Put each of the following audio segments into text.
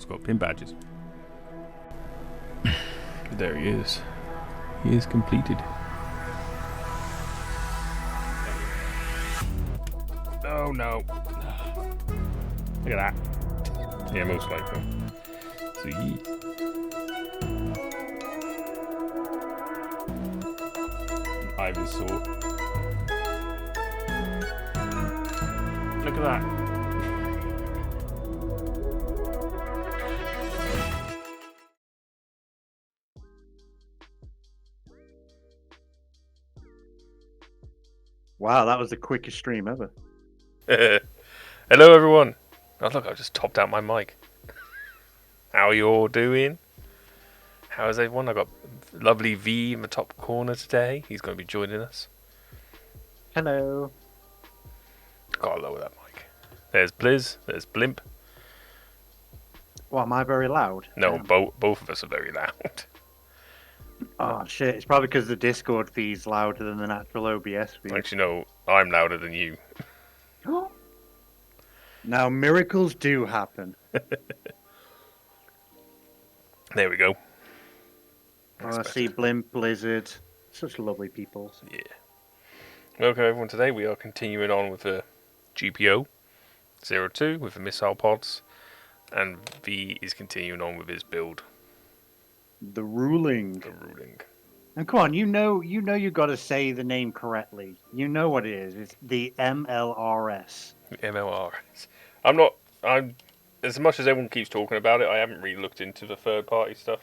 got pin badges. There he is. He is completed. Oh no. Look at that. Yeah, most likely. So Ivysaur. Look at that. Wow, that was the quickest stream ever. Hello everyone. Oh look, I just topped out my mic. How are you all doing? How is everyone? I got lovely V in the top corner today. He's going to be joining us. Hello. Gotta lower that mic. There's Blizz. There's Blimp. Well, am I very loud? No, both of us are very loud. Oh shit! It's probably because the Discord feed's louder than the natural OBS feed. Actually, no, I'm louder than you. Now miracles do happen. There we go. I see Blimp, Blizzard, such lovely people. Yeah. Okay, everyone. Today we are continuing on with the GP02 with the missile pods, and V is continuing on with his build. The ruling. And come on, you know you got to say the name correctly. You know what it is. It's the MLRS. MLRS. I'm as much as everyone keeps talking about it, I haven't really looked into the third party stuff.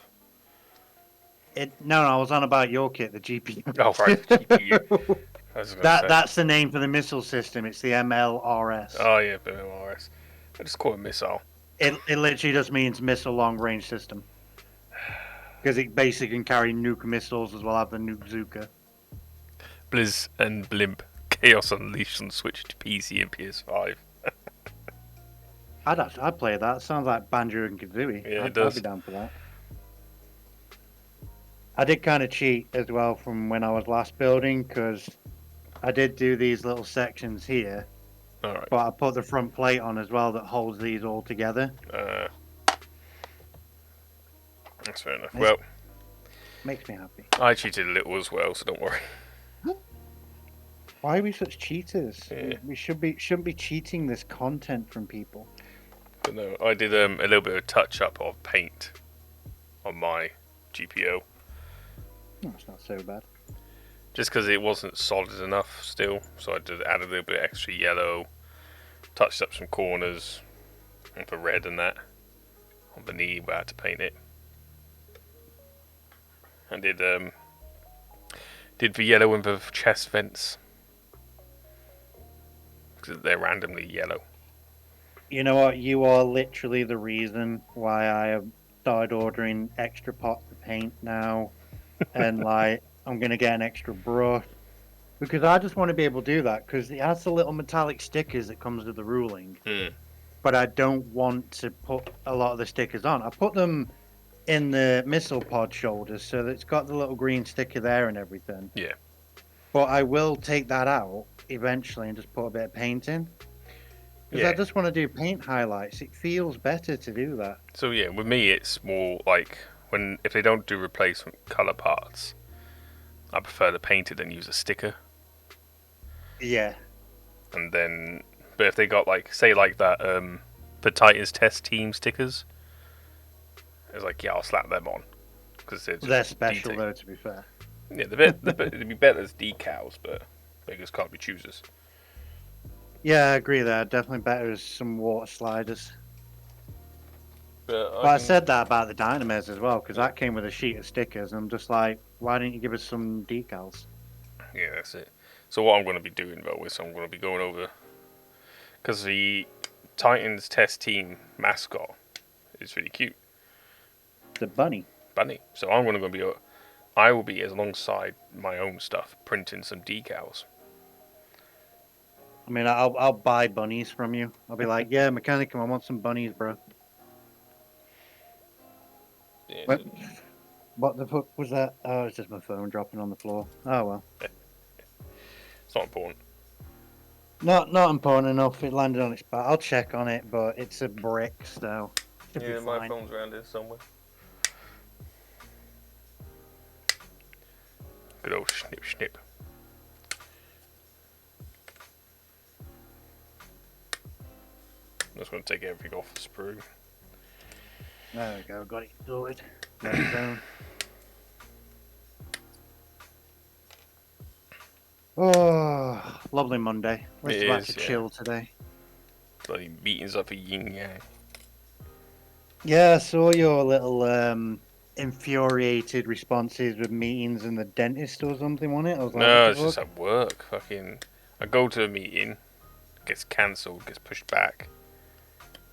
No, I was on about your kit, the GPU. Oh, right, the GPU. That's the name for the missile system. It's the MLRS. Oh yeah, MLRS. I just call it missile. It literally just means missile long range system. Because it basically can carry nuke missiles as well as the nuke Zuka. Blizz and Blimp. Chaos Unleashed on Switch to PC and PS5. I'd play that. Sounds like Banjo and Kazooie. Yeah, it does. I'd be down for that. I did kind of cheat as well from when I was last building, because I did do these little sections here. All right. But I put the front plate on as well that holds these all together. That's fair enough. Well, makes me happy. I cheated a little as well, so don't worry. Why are we such cheaters? Yeah. We shouldn't be cheating this content from people. But no, I did a little bit of touch up of paint on my GPO. No, it's not so bad. Just because it wasn't solid enough still, so I did add a little bit extra yellow, touched up some corners, and the red and that on the knee where I had to paint it. And did the yellow in the chest vents because they're randomly yellow. You know what? You are literally the reason why I have started ordering extra pots of paint now, and like I'm gonna get an extra brush because I just want to be able to do that because it has the little metallic stickers that comes with the ruling. But I don't want to put a lot of the stickers on. I put them in the missile pod shoulders, so that it's got the little green sticker there and everything. Yeah. But I will take that out eventually and just put a bit of paint in. Because I just want to do paint highlights. It feels better to do that. So yeah, with me it's more like if they don't do replacement colour parts, I prefer to paint it than use a sticker. Yeah. And then, but if they got like, say like that, the Titans test team stickers, it's like, yeah, I'll slap them on. Because they're special though, to be fair. Yeah, they'd be better as decals, but beggars can't be choosers. Yeah, I agree there. Definitely better as some water sliders. But I said that about the Dynamos as well, because that came with a sheet of stickers, and I'm just like, why didn't you give us some decals? Yeah, that's it. So what I'm going to be doing, though, is I'm going to be going over... Because the Titans test team mascot is really cute. The bunny. So I'm going to be... I will be, alongside my own stuff, printing some decals. I mean, I'll buy bunnies from you. I'll be like, yeah, mechanic, I want some bunnies, bro. Yeah, what the fuck was that? Oh, it's just my phone dropping on the floor. Oh, well. It's not important. Not important enough. It landed on its back. I'll check on it, but it's a brick, so Should be Yeah, my fine. phone's around here somewhere. Good old snip snip. I'm just going to take everything off the sprue. There we go, got it sorted. Red zone. Oh, lovely Monday. At least It about to is, yeah. chill today. Bloody meetings up for yin yang. Yeah, I saw your little infuriated responses with meetings and the dentist or something on it. I was like, what No, the it's just fuck? at work. Fucking, I go to a meeting, gets cancelled, gets pushed back.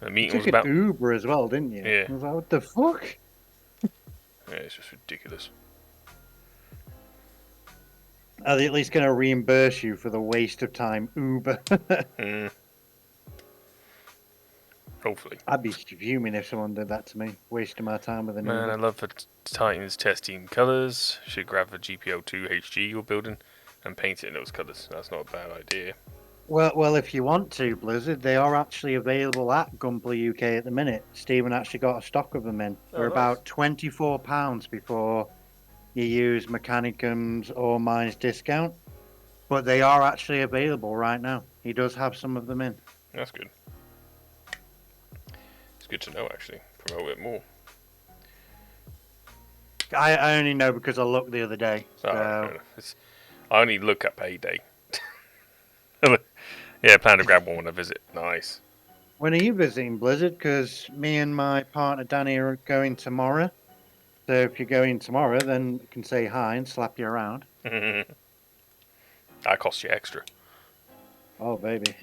The You meeting was took an about. Uber as well, didn't you? Yeah, I was like, what the fuck? yeah, it's just ridiculous. Are they at least going to reimburse you for the waste of time Uber? Mm, hopefully. I'd be fuming if someone did that to me, wasting my time with an Man, I Uber. love for Titans testing colours. Should grab the GP02A you're building and paint it in those colours. That's not a bad idea. Well, if you want to, Blizzard, they are actually available at Gunpla UK at the minute. Stephen actually got a stock of them in. They're Oh, nice. about £24 before you use Mechanicum's or mine's discount, but they are actually available right now. He does have some of them in. That's good. It's good to know, actually. Promote it more. I only know because I looked the other day. So Alright, fair enough. I only look at payday. Yeah, plan to grab one when I visit. Nice. when are you visiting, Blizzard? Because me and my partner Danny are going tomorrow. So if you're going tomorrow, then we can say hi and slap you around. That costs you extra. Oh, baby.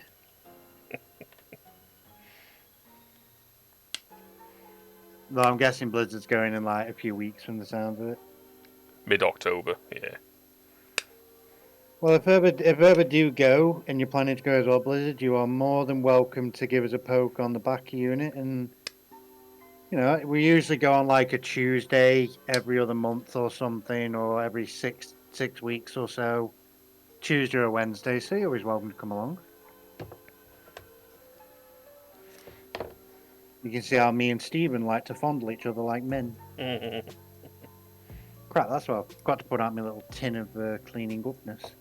Though I'm guessing Blizzard's going in like a few weeks from the sounds of it. Mid-October, yeah. Well, if ever do go and you're planning to go as well, Blizzard, you are more than welcome to give us a poke on the back unit. And we usually go on like a Tuesday every other month or something, or every six weeks or so, Tuesday or Wednesday. So you're always welcome to come along. You can see how me and Stephen like to fondle each other like men. Crap, that's what I've got to put out my little tin of cleaning upness.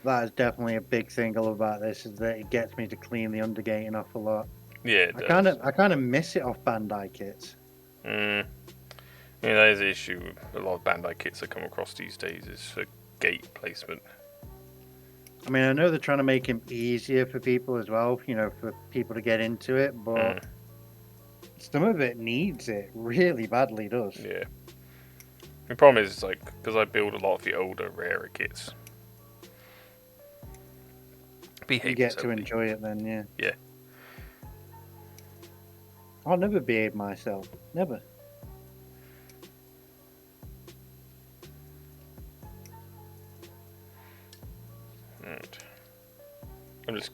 That is definitely a big thing I love about this, is that it gets me to clean the undergate an awful lot. Yeah, it I does. kind of miss it off Bandai kits. Yeah, that is the issue with a lot of Bandai kits I come across these days is for gate placement. I mean, I know they're trying to make it easier for people as well, for people to get into it, but some of it needs it really badly does. Yeah. The problem is, like, because I build a lot of the older, rarer kits. You get to enjoy it then, yeah. Yeah. I'll never behave myself. Never. Right. I'm just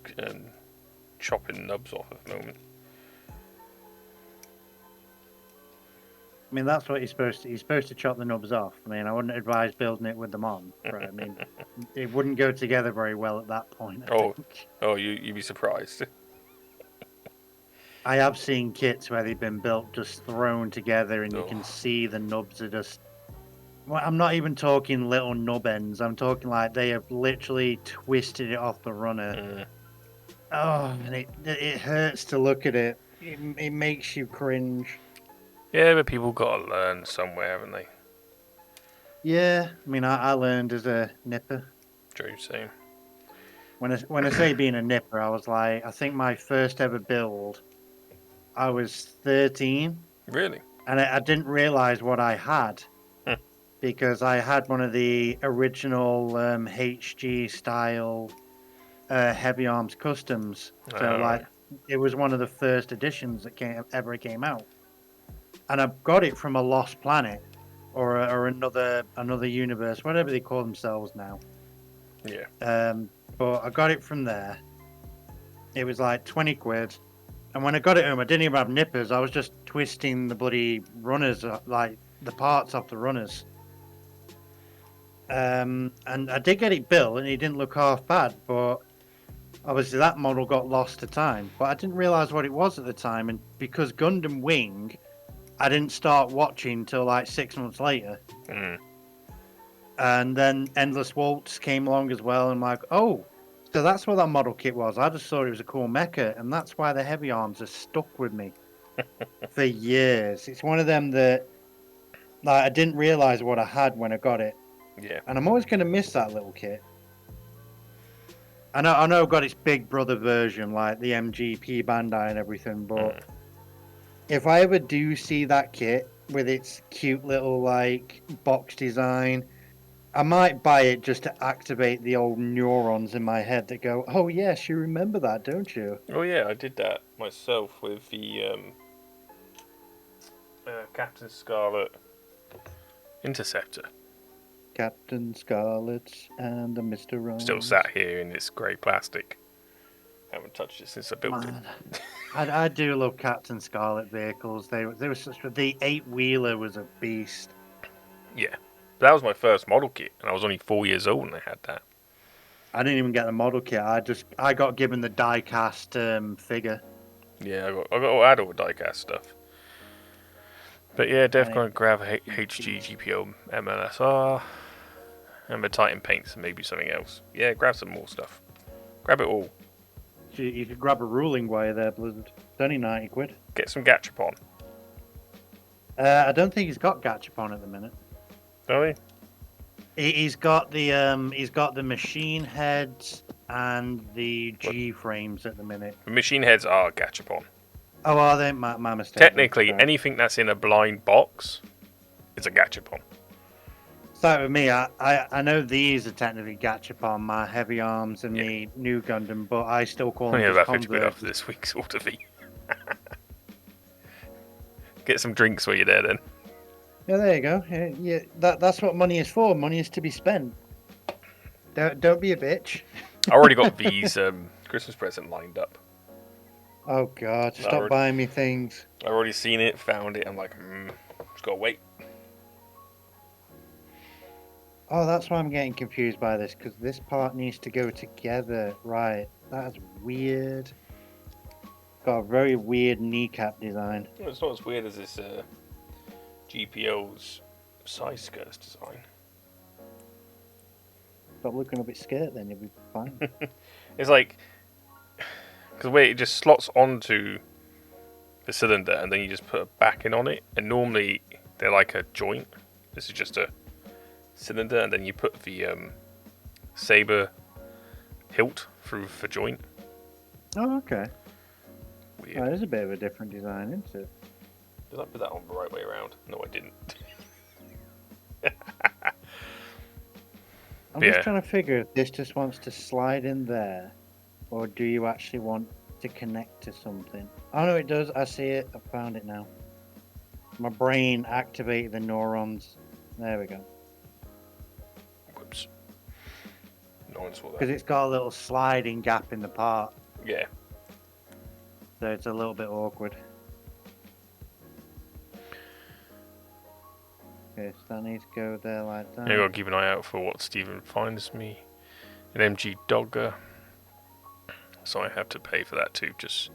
chopping nubs off at the moment. I mean, that's what you're supposed to chop the nubs off. I mean, I wouldn't advise building it with them on. Right? I mean, it wouldn't go together very well at that point, I think. Oh, you'd be surprised. I have seen kits where they've been built just thrown together and you can see the nubs are just... Well, I'm not even talking little nub ends. I'm talking like they have literally twisted it off the runner. Oh, and it hurts to look at it. It makes you cringe. Yeah, but people gotta learn somewhere, haven't they? Yeah, I mean, I learned as a nipper. True, same. When I say being a nipper, I was like, I think my first ever build, I was 13. Really? And I didn't realize what I had because I had one of the original HG style heavy arms customs. So like, it was one of the first editions that ever came out, and I got it from a lost planet or another universe, whatever they call themselves now. Yeah. But I got it from there. It was like 20 quid. And when I got it home, I didn't even have nippers. I was just twisting the bloody runners, like the parts off the runners. And I did get it built, and it didn't look half bad, but obviously that model got lost to time. But I didn't realize what it was at the time, and because Gundam Wing, I didn't start watching till like 6 months later. Mm. And then Endless Waltz came along as well, and I'm like, oh, so that's what that model kit was. I just thought it was a cool mecha, and that's why the heavy arms are stuck with me for years. It's one of them that like I didn't realize what I had when I got it, Yeah. and I'm always going to miss that little kit. I know, I've got its big brother version, like the MGP Bandai and everything, but if I ever do see that kit with its cute little like box design, I might buy it just to activate the old neurons in my head that go, "Oh yes, you remember that, don't you?" Oh yeah, I did that myself with the Captain Scarlet Interceptor. Captain Scarlet and the Mr. Rose. Still sat here in this grey plastic. Haven't touched it since I built Man, it. I do love Captain Scarlet vehicles. They were such. The 8-wheeler was a beast. Yeah. That was my first model kit, and I was only 4 years old when I had that. I didn't even get the model kit. I got given the die-cast figure. Yeah, I had all the diecast stuff. But yeah, definitely gonna grab a HG GPO MLSR and the Titan paints and maybe something else. Yeah, grab some more stuff. Grab it all. You could grab a ruling wire there, Blizzard. It's only 90 quid. Get some Gachapon. I don't think he's got Gachapon at the minute. Don't He's got the machine heads and the G frames at the minute. The machine heads are Gachapon. Oh, are they? My mistake. Technically, anything that's in a blind box is a Gachapon. Start with me. I know these are technically Gachapon, my heavy arms and the new Gundam, but I still call them Only just about 50 quid off this week's order fee. Get some drinks while you're there then. Yeah, there you go. Yeah, that's what money is for. Money is to be spent. Don't be a bitch. I already got V's Christmas present lined up. Oh God, stop buying me things. I've already seen it, found it. I'm like, just gotta wait. Oh, that's why I'm getting confused by this, because this part needs to go together. Right, that's weird. Got a very weird kneecap design. Well, it's not as weird as this GPO's size skirts design. Stop looking a bit scared, then you'll be fine. It's like, because the way it just slots onto the cylinder and then you just put a backing on it, and normally they're like a joint. This is just a cylinder, and then you put the saber hilt through the joint. Oh, okay. Weird. Oh, there's a bit of a different design, isn't it? Did I put that on the right way around? No, I didn't. I'm just trying to figure if this just wants to slide in there, or do you actually want to connect to something? Oh no, it does. I see it. I found it now. My brain activated the neurons. There we go. Whoops. No one saw that. Because it's got a little sliding gap in the part. Yeah. So it's a little bit awkward. Okay, so that needs to go there like that. You gotta keep an eye out for what Stephen finds me. An MG Dogger. So I have to pay for that too. Just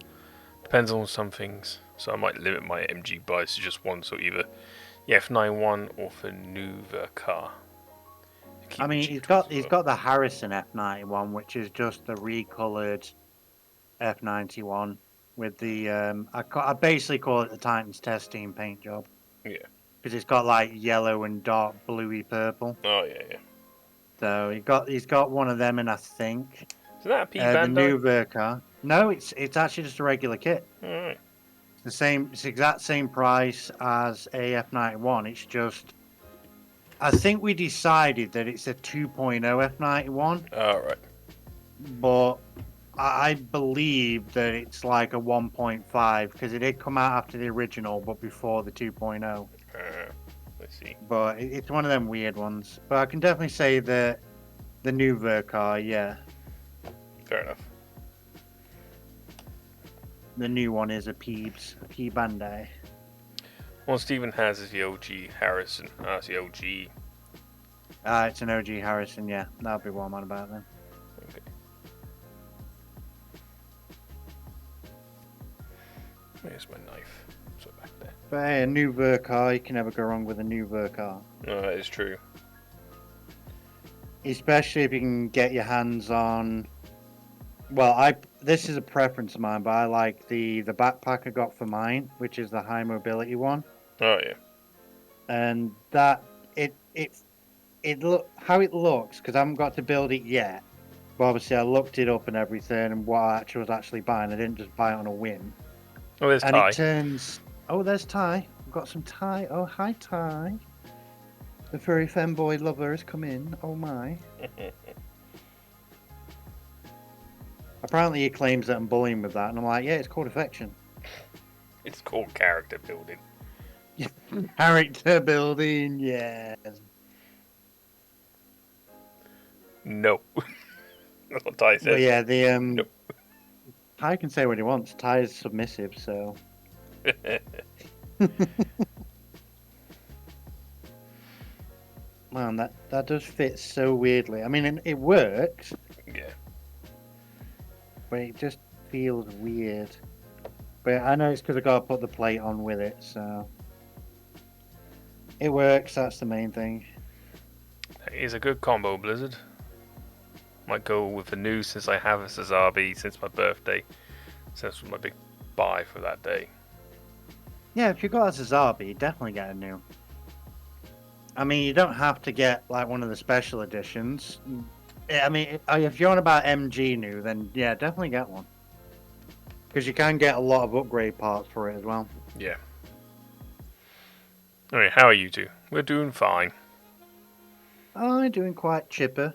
depends on some things. So I might limit my MG buys to just one. So either the F91 or for Nuva car. I mean, he's got the Harrison F91, which is just the recolored F91 with the I basically call it the Titans test team paint job. Yeah. Because it's got like yellow and dark bluey purple. Oh yeah, yeah. So he's got one of them, and I think Is that a P Bandai? the new Vercar. No, it's actually just a regular kit. Alright. It's the exact same price as a F91. It's just, I think we decided that it's a 2.0 F91. Alright. But I believe that it's like a 1.5 because it did come out after the original, but before the 2.0. Let's see. But it's one of them weird ones. But I can definitely say that the new Vercar, yeah. Fair enough. The new one is a P Bandai. What Stephen has is the OG Harrison. That's the OG It's an OG Harrison, yeah. That'll be what I'm on about then. Okay. Where's my knife? So back there. But hey, a new Vercar, you can never go wrong with a new Vercar. No, that is true. Especially if you can get your hands on. Well, this is a preference of mine, but I like the backpack I got for mine, which is the high mobility one, Oh yeah. and that it look how it looks because I haven't got to build it yet. But obviously, I looked it up and everything, and what I was actually buying. I didn't just buy it on a whim. Oh, there's And Ty. it turns. Oh, there's Ty. We've got some Ty. Oh, hi Ty. The furry femboy lover has come in. Oh my. Apparently, he claims that I'm bullying with that, and I'm like, yeah, it's called affection. It's called character building. Character building, yes. No. That's what Ty But says. yeah, the Nope. Ty can say what he wants. Ty is submissive, so. Man, that does fit so weirdly. I mean, it works, Yeah. but it just feels weird. But I know it's because I got to put the plate on with it, so. It works, that's the main thing. It is a good combo, Blizzard. Might go with the new since I have a Sazabi since my birthday. Since was my big buy for that day. Yeah, if you got a Zazabi, definitely get a new. I mean, you don't have to get like one of the special editions. I mean, if you're on about MG new, then yeah, definitely get one. Because you can get a lot of upgrade parts for it as well. Yeah. Alright, how are you two? We're doing fine. I'm doing quite chipper.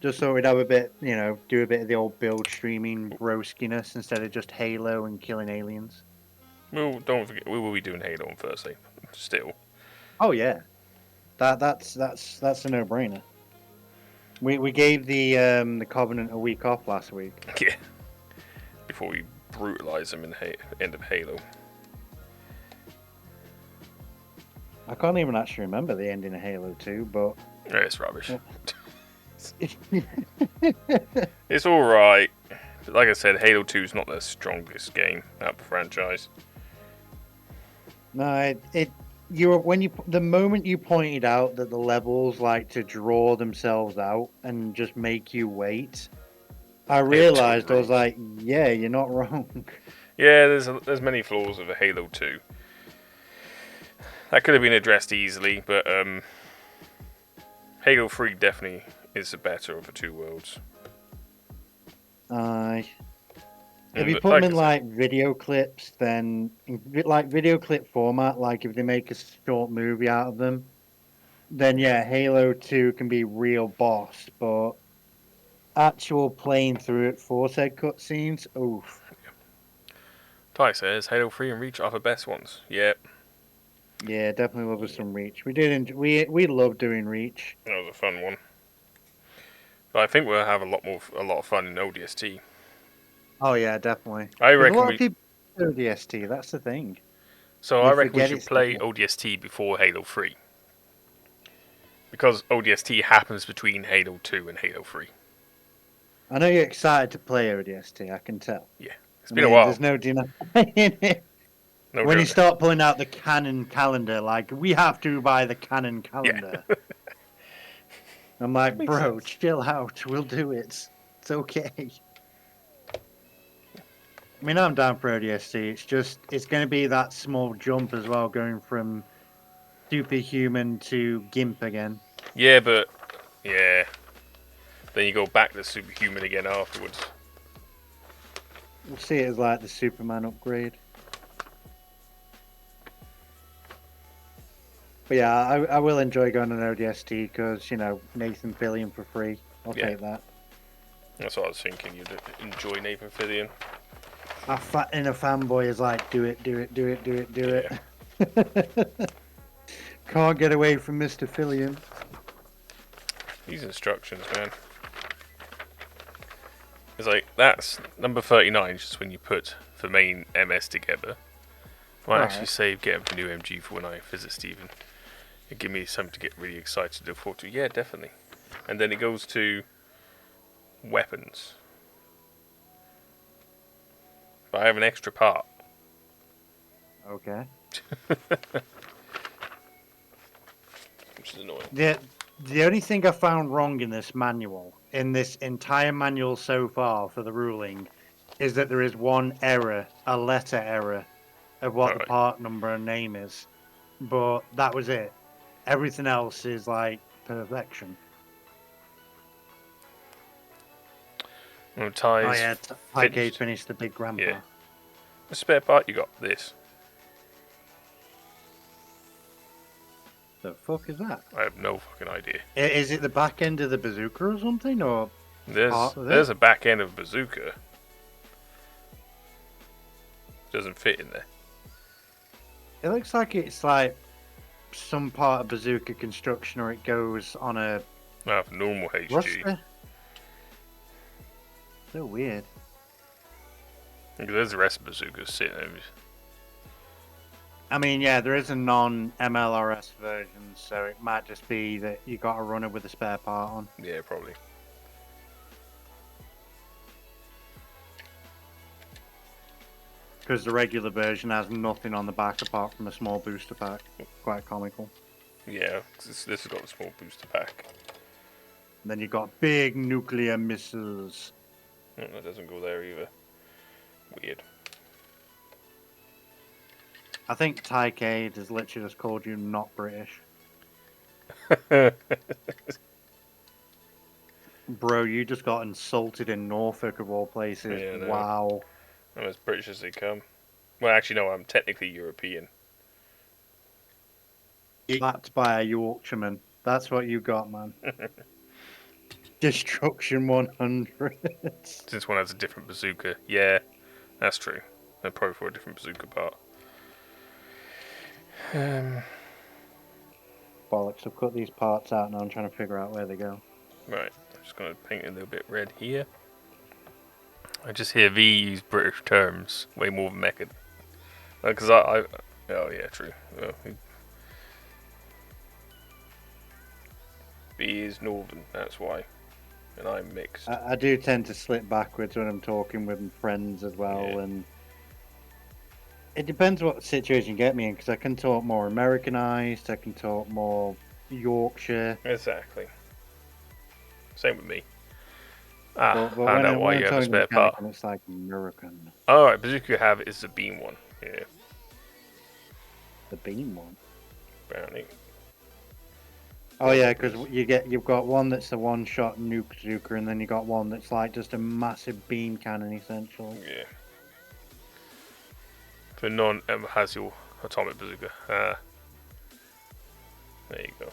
Just so we'd have a bit, do a bit of the old build streaming broskiness instead of just Halo and killing aliens. Well, don't forget, we will be doing Halo on Thursday. Still. Oh yeah, that's a no-brainer. We gave the Covenant a week off last week. Yeah. Before we brutalize them in end of Halo. I can't even actually remember the ending of Halo 2, but Yeah, it's rubbish. yeah. It's alright. But like I said, Halo 2 is not the strongest game out of the franchise. No, the moment you pointed out that the levels like to draw themselves out and just make you wait, I realized I was like, yeah, you're not wrong. Yeah, there's many flaws with a Halo 2. That could have been addressed easily, but Halo 3 definitely is the better of the two worlds. If you put them in like video clips, then like video clip format, like if they make a short movie out of them, then yeah, Halo 2 can be real boss, but actual playing through it for said cutscenes, oof. Ty says Halo 3 and Reach are the best ones. Yep. Yeah, definitely love us some Reach. We love doing Reach. That was a fun one. But I think we'll have a lot of fun in ODST. Oh yeah, definitely. I There's reckon a lot of people do ODST. That's the thing. So You I reckon we forget should it's play there. ODST before Halo 3. Because ODST happens between Halo 2 and Halo 3. I know you're excited to play ODST. I can tell. Yeah. It's been a while. There's no denying it. No When you joke. start pulling out the canon calendar, like we have to buy the canon calendar. Yeah. I'm like, Makes bro, sense. chill out. We'll do it. It's okay. I mean, I'm down for ODST. It's going to be that small jump as well, going from superhuman to gimp again. Yeah, but yeah. Then you go back to Superhuman again afterwards. We'll see it as like the Superman upgrade. But yeah, I will enjoy going on ODST because, Nathan Fillion for free. I'll take that. That's what I was thinking. You'd enjoy Nathan Fillion. Our fat inner fanboy is like, do it, do it, do it, do it, do it. Can't get away from Mr. Fillion. These instructions, man. It's like, that's number 39, just when you put the main MS together. Might actually save get the new MG for when I visit Steven. It give me something to get really excited to look forward to. Yeah, definitely. And then it goes to weapons. I have an extra part. Okay. Which is annoying. The only thing I found wrong in this manual, in this entire manual so far for the ruling, is that there is one error, a letter error, of what the Alright. part number and name is. But that was it. Everything else is like perfection. No Oh ties yeah, Tyke finished. finished the big grandpa. Yeah. The spare part you got? This. The fuck is that? I have no fucking idea. Is it the back end of the bazooka or something, or part of There's it? a back end of bazooka. Doesn't fit in there. It looks like it's like some part of bazooka construction, or it goes on a I have normal HG. thruster. So weird. There's the rest of bazookas sitting there. I mean, yeah, there is a non-MLRS version, so it might just be that you got a runner with a spare part on. Yeah, probably. Because the regular version has nothing on the back apart from a small booster pack. Quite comical. Yeah, 'cause this has got a small booster pack. And then you got big nuclear missiles. Oh, that doesn't go there either. Weird. I think Tyke has literally just called you not British. Bro, you just got insulted in Norfolk of all places. Yeah, no. Wow. I'm as British as they come. Well, actually, no, I'm technically European. Slapped by a Yorkshireman. That's what you got, man. Destruction 100. Since one has a different bazooka. Yeah, that's true. They're probably for a different bazooka part. Bollocks, I've cut these parts out now. I'm trying to figure out where they go. Right, I'm just going to paint it a little bit red here. I just hear V use British terms way more than Meccan. Because oh yeah, true. Oh, V is northern, that's why. And I'm mixed. I do tend to slip backwards when I'm talking with friends as well, Yeah. and it depends what situation you get me in, because I can talk more Americanized, I can talk more Yorkshire. Exactly. Same with me. But Found out why when you I'm have a talking spare part. American, it's like American. Alright, bazooka you have is the beam one. Yeah, The beam one. apparently. Oh yeah, because you've got one that's a one-shot nuke bazooka, and then you got one that's like just a massive beam cannon, essentially. Yeah. For has your atomic bazooka. There you go.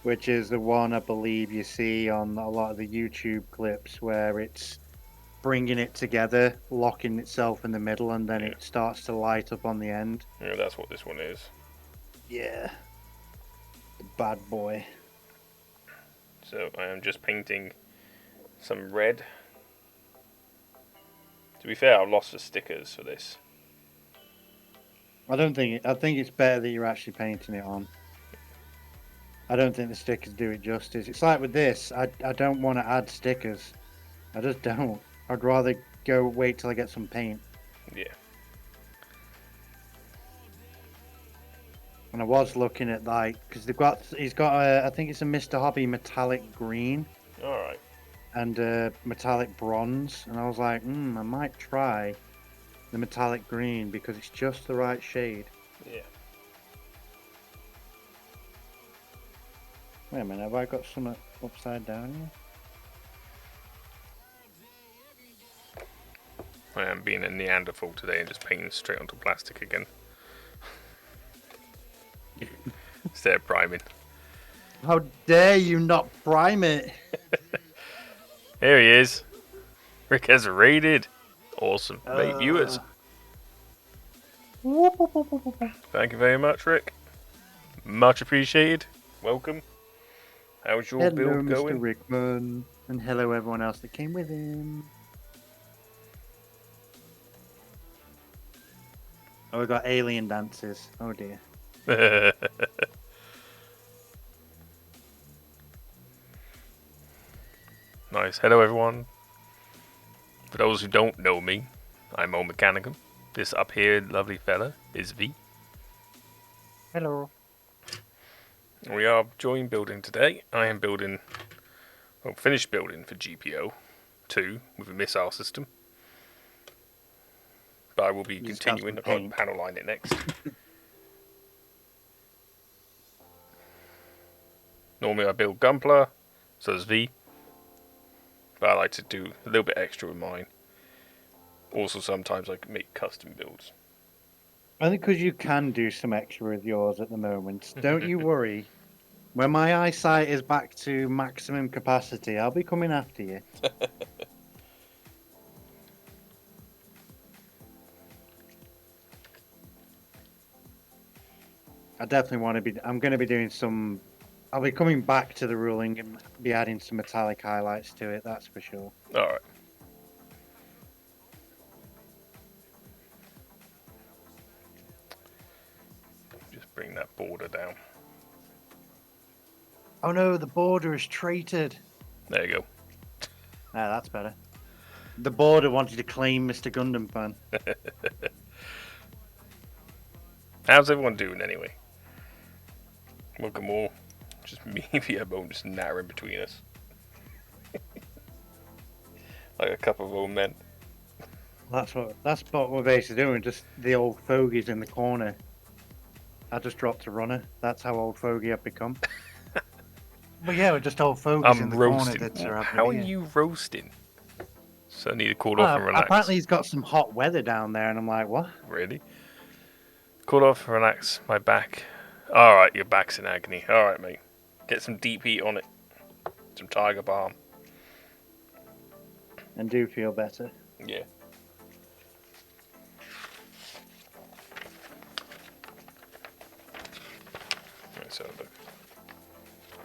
Which is the one I believe you see on a lot of the YouTube clips where it's bringing it together, locking itself in the middle, and then it starts to light up on the end. Yeah, that's what this one is. Yeah. The bad boy. So I am just painting some red. To be fair, I've lost the stickers for this. I think it's better that you're actually painting it on. I don't think the stickers do it justice. It's like with this, I don't want to add stickers. I just don't. I'd rather go wait till I get some paint. Yeah. And I was looking at like, because he's got I think it's a Mr. Hobby metallic green. Alright. And metallic bronze, and I was like, I might try the metallic green because it's just the right shade. Yeah. Wait a minute, have I got some upside down here? I am being a Neanderthal today and just painting straight onto plastic again. Instead of priming. How dare you not prime it? Here he is. Rick has raided. Awesome. Mate, viewers. Thank you very much, Rick. Much appreciated. Welcome. How's your Hello, build Mr. going? Rickman, and hello everyone else that came with him. Oh, we got alien dances. Oh dear. Nice. Hello, everyone. For those who don't know me, I'm O Mechanicum. This up here, lovely fella, is V. Hello. We are join building today. I am building, well, finished building for GP02 with a missile system. But I will be continuing. I've got to panel line it next. Normally I build Gunpla, so does V. But I like to do a little bit extra with mine. Also, sometimes I can make custom builds. Only because you can do some extra with yours at the moment. Don't you worry. When my eyesight is back to maximum capacity, I'll be coming after you. I definitely want to be. I'm going to be doing some. I'll be coming back to the ruling and be adding some metallic highlights to it. That's for sure. All right. Just bring that border down. Oh no, the border is traited. There you go. Ah, that's better. The border wanted to claim Mr. Gundam fan. How's everyone doing anyway? Welcome all. Just me and Vietbone just narrowing between us. Like a couple of old men. That's what we're basically doing. Just the old fogies in the corner. I just dropped a runner. That's how old fogey I've become. But yeah, we're just old fogies in the roasting. corner that are How are you roasting? So I need to cool off and relax. Apparently he's got some hot weather down there, and I'm like, what? Really? Cool off, relax. My back. Alright, your back's in agony. Alright, mate. Get some deep heat on it. Some Tiger Balm. And do feel better. Yeah. Let's have a look.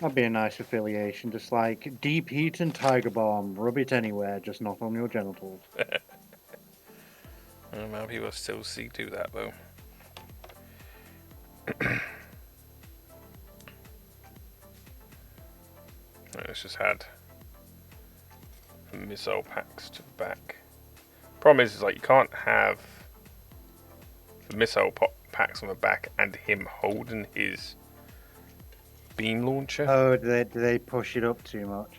That'd be a nice affiliation, just like deep heat and Tiger Balm. Rub it anywhere, just not on your genitals. Well, people still do that though. Let's just add missile packs to the back. Problem is like you can't have the missile packs on the back and him holding his beam launcher. Oh, do they push it up too much?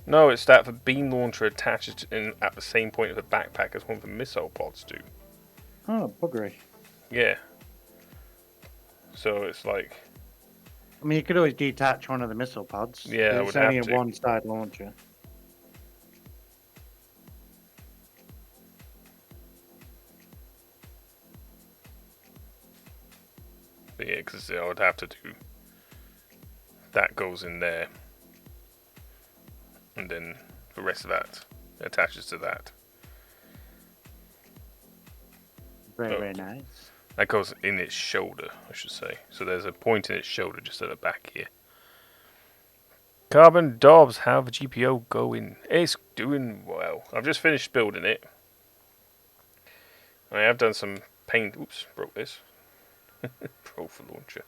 No, it's that the beam launcher attaches in at the same point of the backpack as one of the missile pods do. Oh, buggery. Yeah. So it's like... I mean, you could always detach one of the missile pods. Yeah, I would it's only have a to. one-side launcher. But yeah, because I would have to do... That goes in there. And then the rest of that attaches to that. Very nice. That goes in its shoulder, I should say. So there's a point in its shoulder just at the back here. Carbon Dobbs, how the GPO going? It's doing well. I've just finished building it. I have done some paint. Oops, broke this. Broke the launcher.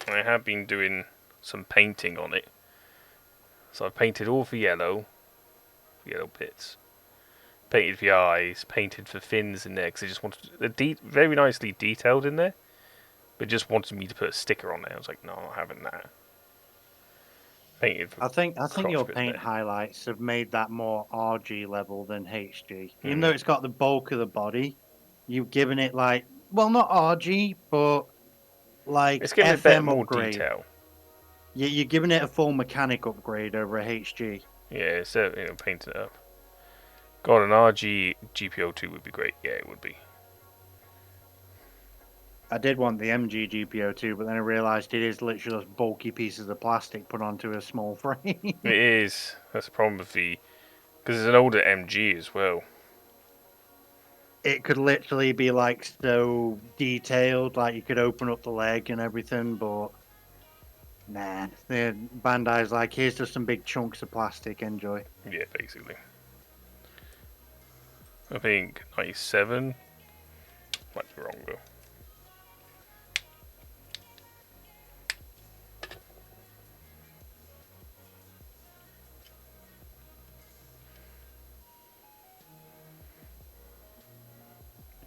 I have been doing some painting on it. So I've painted all the yellow bits. Painted the eyes, painted the fins in there because I just wanted very nicely detailed in there, but just wanted me to put a sticker on there. I was like, no, I'm not having that. Painted. I think your paint highlights have made that more RG level than HG. Even though it's got the bulk of the body, you've given it like, well, not RG, but like it's giving it a bit more detail. You're giving it a full mechanic upgrade over a HG. Yeah, instead of painting it up. God, an RG GP02 would be great. Yeah, it would be. I did want the MG GP02, but then I realised it is literally just bulky pieces of plastic put onto a small frame. It is. That's the problem with the... Because it's an older MG as well. It could literally be like so detailed, like you could open up the leg and everything, but... Nah, the Bandai's like, here's just some big chunks of plastic, enjoy. Yeah, basically. I think 97. Might be wrong though.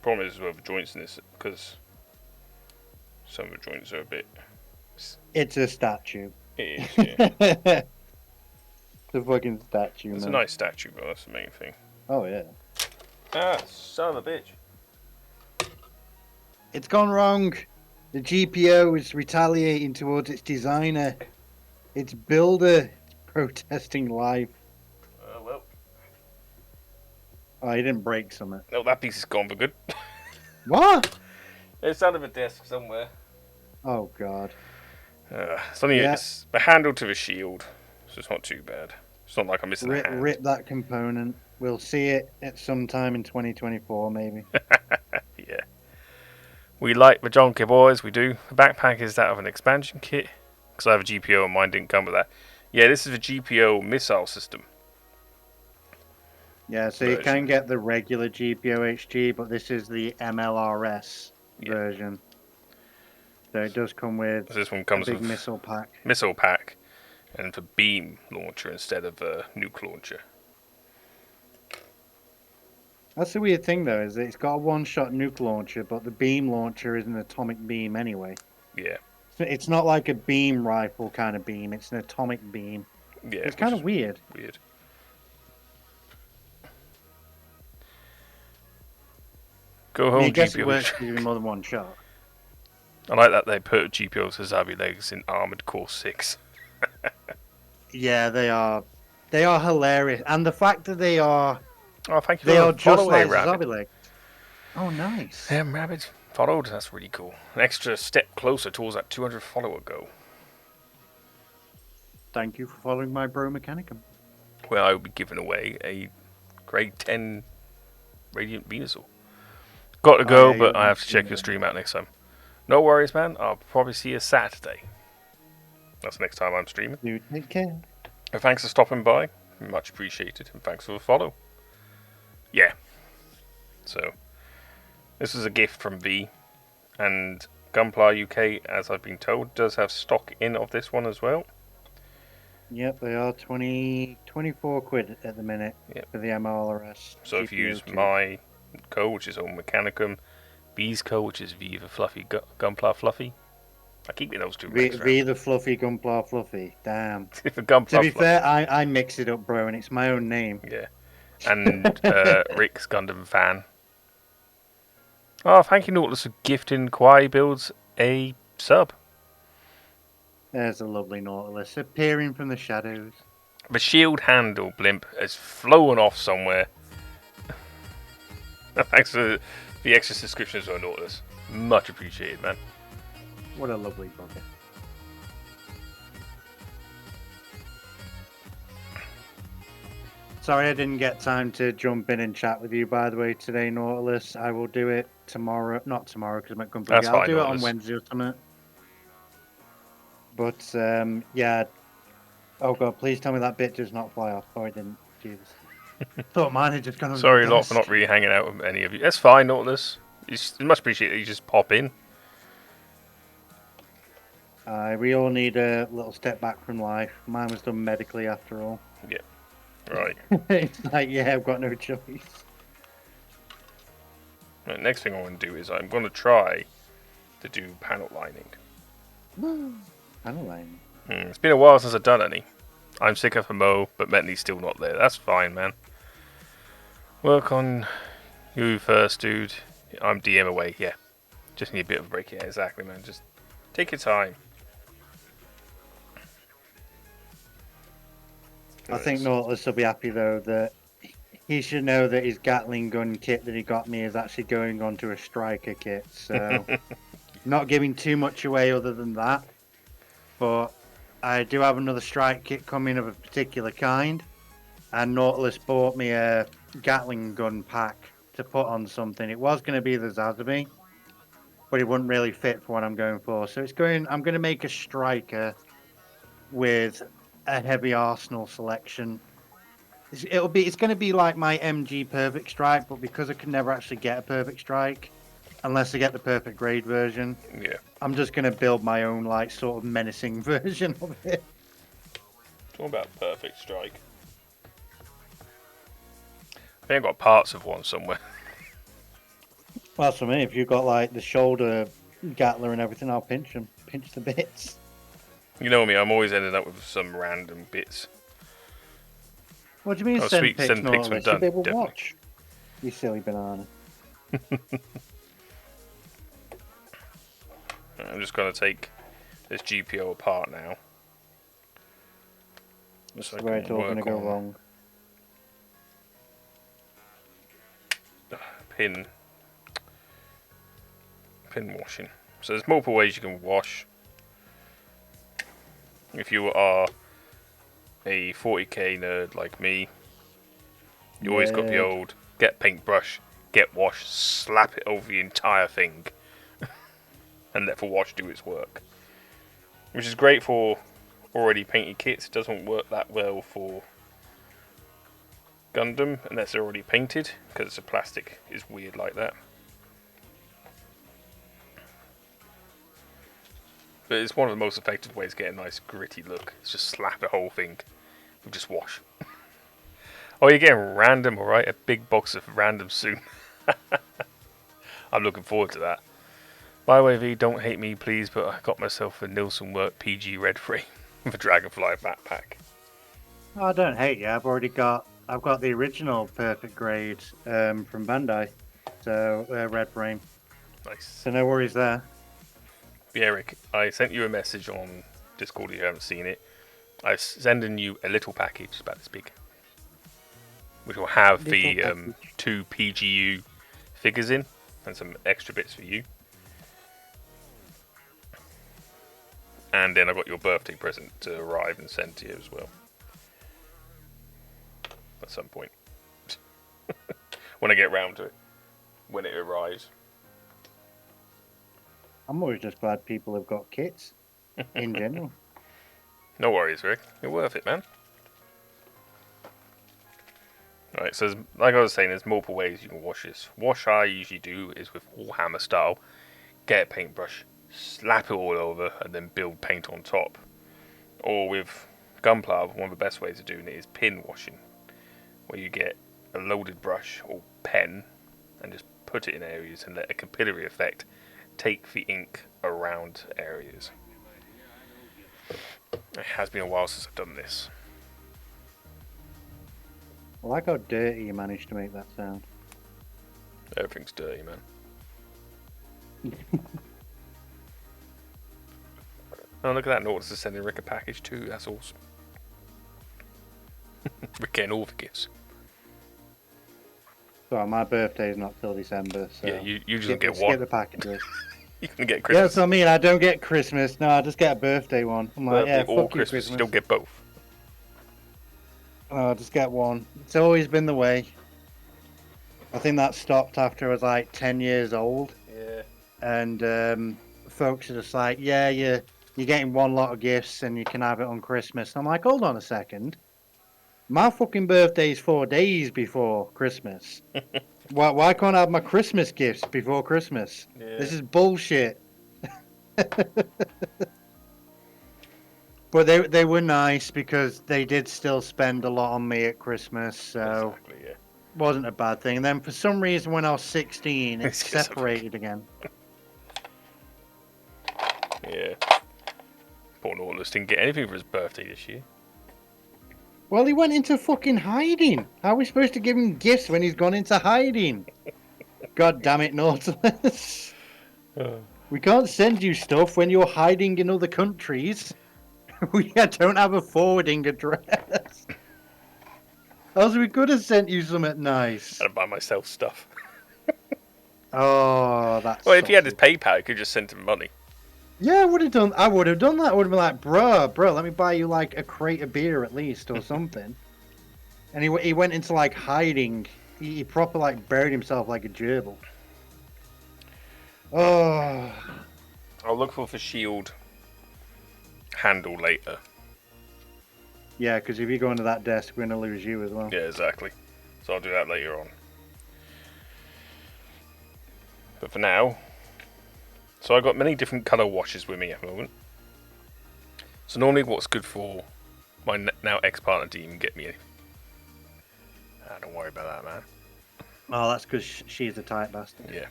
Problem is with the joints in this, because some of the joints are a bit... It's a statue. It is, yeah. The fucking statue, It's man. a nice statue, but that's the main thing. Oh, yeah. Ah, son of a bitch. It's gone wrong. The GPO is retaliating towards its designer. Its builder is protesting life. Well. Oh, he didn't break something. No, that piece is gone for good. What? It's under the desk somewhere. Oh, God. It's only Yeah. it's the handle to the shield, so it's not too bad. It's not like I'm missing a hand. Rip that component. We'll see it at some time in 2024, maybe. Yeah. We like the Jonker boys, we do. The backpack is that of an expansion kit, because I have a GPO and mine didn't come with that. Yeah, this is a GPO missile system. Yeah, so you can get the regular GPO HG, but this is the MLRS version. So it does come with this one comes a big with missile pack. Missile pack, and the beam launcher instead of a nuke launcher. That's the weird thing, though, is that it's got a one-shot nuke launcher, but the beam launcher is an atomic beam anyway. Yeah. It's not like a beam rifle kind of beam. It's an atomic beam. Yeah. It's kind of weird. Weird. Go home, I guess GPO. it works for you more than one shot. I like that they put GPOs as Zabi legs in Armored Core 6. Yeah, they are. They are hilarious, and the fact that they are. Oh, thank you. They are just like Rabbit. zombie legs. Oh, nice. Rabbit followed. That's really cool. An extra step closer towards that 200 follower goal. Thank you for following my bro Mechanicum. Where I will be giving away a grade 10 Radiant Venusaur. Got to go, but I have to check your stream out next time. No worries, man. I'll probably see you Saturday. That's the next time I'm streaming. You take care. And thanks for stopping by. Much appreciated. And thanks for the follow. Yeah. So, this is a gift from V. And Gunpla UK, as I've been told, does have stock in of this one as well. Yep, they are 24 quid at the minute for the MLRS. So if you use my code, which is on Mechanicum, V's code, which is V the Fluffy Gunpla Fluffy. I keep getting those two mixed V the Fluffy Gunpla Fluffy. Damn. To be fair, I mix it up, bro, and it's my own name. Yeah. And Rick's Gundam fan. Oh, thank you, Nautilus, for gifting Kwai Builds a sub. There's a lovely Nautilus appearing from the shadows. The shield handle blimp has flown off somewhere. Thanks for the extra subscription as well, Nautilus. Much appreciated, man. What a lovely bugger. Sorry I didn't get time to jump in and chat with you, by the way, today, Nautilus. I will do it tomorrow. Not tomorrow, because I'm at company. That's fine, I'll do Nautilus. it on Wednesday or something. But, yeah. Oh, God, please tell me that bit does not fly off. Oh, it didn't. Jesus. Thought mine had just gone over. Sorry a lot for not really hanging out with any of you. That's fine, Nautilus. It's much appreciated that you just pop in. We all need a little step back from life. Mine was done medically, after all. Yeah. Right. It's like, yeah, I've got no choice. Right, next thing I want to do is I'm going to try to do panel lining. Panel lining? It's been a while since I've done any. I'm sick of Mo, but Bentley's still not there. That's fine, man. Work on you first, dude. I'm DM away, yeah. Just need a bit of a break. Yeah, exactly, man. Just take your time. I think Nautilus will be happy, though, that he should know that his Gatling gun kit that he got me is actually going onto a striker kit. So, not giving too much away other than that. But I do have another strike kit coming of a particular kind. And Nautilus bought me a Gatling gun pack to put on something. It was going to be the Zazabi, but it wouldn't really fit for what I'm going for. So I'm going to make a striker with a heavy arsenal selection. It's going to be like my MG perfect strike, but because I can never actually get a perfect strike unless I get the perfect grade version. Yeah. I'm just going to build my own like sort of menacing version of it. Talk about perfect strike. I think I've got parts of one somewhere. Well, that's for me. If you've got like the shoulder gatler and everything, I'll pinch them, pinch the bits. You know me, I'm always ending up with some random bits. What do you mean Oh, send sweet, pics, send pics when Nautilus? You'll done, be able to definitely. watch. You silly banana. I'm just going to take this GPO apart now. This So is I where it's can all going to work go on wrong. pin washing. So there's multiple ways you can wash. If you are a 40k nerd like me, you always got the Nerd. old get paintbrush, get wash, slap it over the entire thing, and let the wash do its work. Which is great for already painted kits. It doesn't work that well for Gundam unless they're already painted, because the plastic is weird like that. But it's one of the most effective ways to get a nice gritty look. It's just slap the whole thing and just wash. Oh, you're getting random, alright? A big box of random soon. I'm looking forward to that. By the way, V, don't hate me, please, but I got myself a Nilsson Work PG Red Free with a Dragonfly backpack. Oh, I don't hate you. I've got the original perfect grade from Bandai, so red frame. Nice. So no worries there. Yeah, Eric, I sent you a message on Discord if you haven't seen it. I'm sending you a little package about this big, which will have Little the package. 2 PGU figures in and some extra bits for you. And then I got your birthday present to arrive and send to you as well. At some point. When I get round to it. When it arrives. I'm always just glad people have got kits in general. No worries, Rick. You're worth it, man. Right, so like I was saying, there's multiple ways you can wash this. Wash I usually do is with Warhammer style. Get a paintbrush, slap it all over, and then build paint on top. Or with Gunpla, one of the best ways of doing it is pin washing, where you get a loaded brush or pen and just put it in areas and let a capillary effect take the ink around areas. It has been a while since I've done this. I like how dirty you managed to make that sound. Everything's dirty, man. Oh, look at that. Nautilus is sending Rick a package too. That's awesome. We're getting all the gifts. So my birthday's not till December, so Yeah, you just get one. skip the packages. You can get Yeah, Christmas. that's what I mean. I don't get Christmas. No, I just get a birthday one. I'm like, Birthday yeah, or fuck you, Christmas. Christmas. You don't get both. Oh, just get one. It's always been the way. I think that stopped after I was like 10 years old. Yeah. And folks are just like, yeah, you're getting one lot of gifts and you can have it on Christmas. And I'm like, hold on a second. My fucking birthday's 4 days before Christmas. Why can't I have my Christmas gifts before Christmas? Yeah. This is bullshit. But they were nice because they did still spend a lot on me at Christmas, so Exactly, yeah. it wasn't a bad thing. And then for some reason, when I was 16, it Let's get something. separated again. Yeah. Poor Nautilus didn't get anything for his birthday this year. Well, he went into fucking hiding. How are we supposed to give him gifts when he's gone into hiding? God damn it, Nautilus. We can't send you stuff when you're hiding in other countries. We don't have a forwarding address. Else we could have sent you something nice. I had to buy myself stuff. Oh, that's. Well, if he had his PayPal, he could just send him money. Yeah, I would have done. I would have done that. I would have been like, bro, let me buy you like a crate of beer at least or something. And he went into like hiding. He proper like buried himself like a gerbil. Oh. I'll look for the shield handle later. Yeah, because if you go into that desk, we're gonna lose you as well. Yeah, exactly. So I'll do that later on. But for now, so I've got many different colour washes with me at the moment. So normally what's good for my now ex-partner to even get me anything. Don't worry about that, man. Oh, that's because she's a tight bastard. Yeah.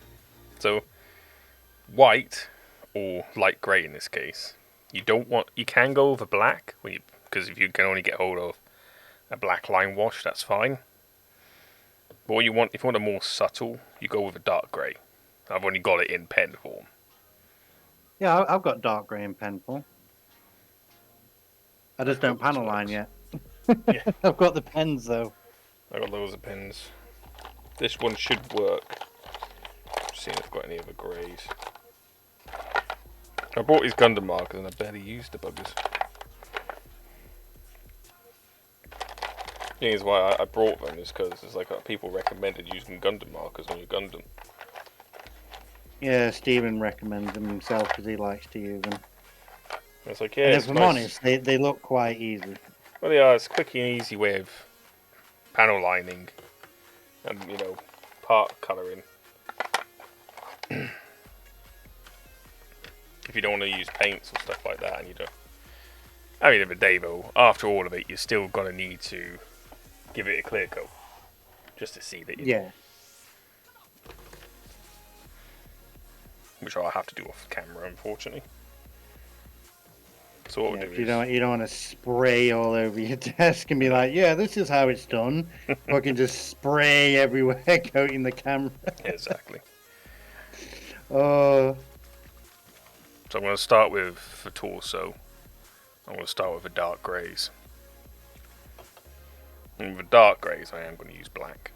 So white or light grey in this case. You can go over black because if you can only get hold of a black line wash, that's fine. But if you want a more subtle, you go with a dark grey. I've only got it in pen form. Yeah, I've got dark grey and pen form. I just don't panel line yet. Yeah, I've got the pens though. I got loads of pens. This one should work. Just seeing if I've got any other greys. I bought these Gundam markers and I barely used the buggers. The thing is why I brought them is because it's like people recommended using Gundam markers on your Gundam. Yeah, Stephen recommends them himself because he likes to use them. And it's like, yeah, And it's if I'm nice. honest, they look quite easy. Well, they are. It's a quick and easy way of panel lining and, part colouring. If you don't want to use paints or stuff like that, and you don't. I mean, at the day though, after all of it, you're still gonna need to give it a clear coat just to see that. Yeah. Which I'll have to do off camera, unfortunately. So what we'll do is you don't want to spray all over your desk and be like, yeah, this is how it's done. Fucking just spray everywhere, coating the camera. Exactly. Oh. So I'm going to start with for torso. I'm going to start with the dark greys. And with the dark greys, I am going to use black.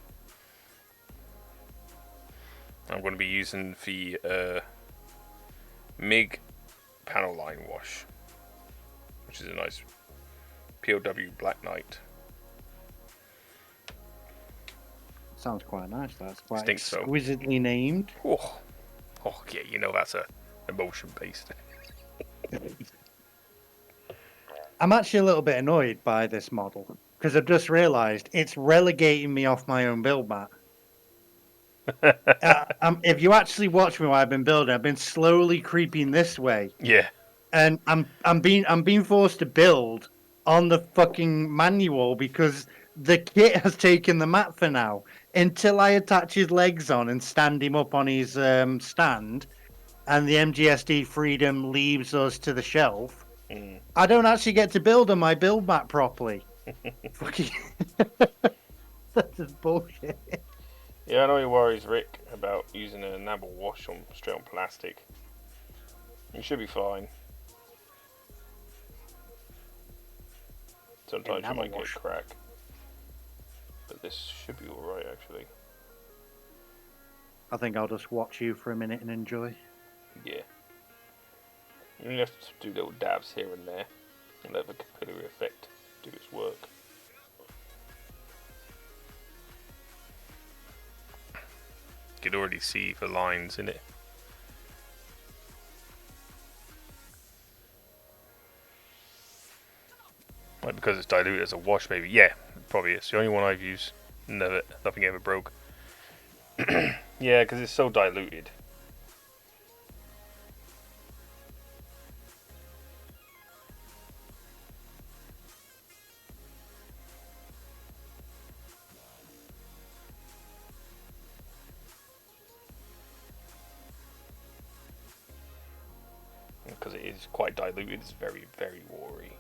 I'm going to be using the MIG panel line wash, which is a nice POW Black Knight. Sounds quite nice. That's quite So. exquisitely named. Oh, yeah, that's a emotion based. I'm actually a little bit annoyed by this model because I've just realised it's relegating me off my own build mat. If you actually watch me while I've been building, I've been slowly creeping this way. Yeah. And I'm being forced to build on the fucking manual because the kit has taken the mat for now. Until I attach his legs on and stand him up on his stand, and the MGSD Freedom leaves us to the shelf, I don't actually get to build on my build mat properly. Fucking that's just bullshit. Yeah, I know your worries, Rick, about using a enamel wash straight on plastic. You should be fine. Sometimes you might get a crack. But this should be alright, actually. I think I'll just watch you for a minute and enjoy. Yeah. You only have to do little dabs here and there, and let the capillary effect do its work. You can already see the lines in it. Like because it's diluted as a wash, maybe. Yeah, probably it's the only one I've used. Nothing ever broke. Yeah, because it's so diluted. Because it is quite diluted, it's very, very watery.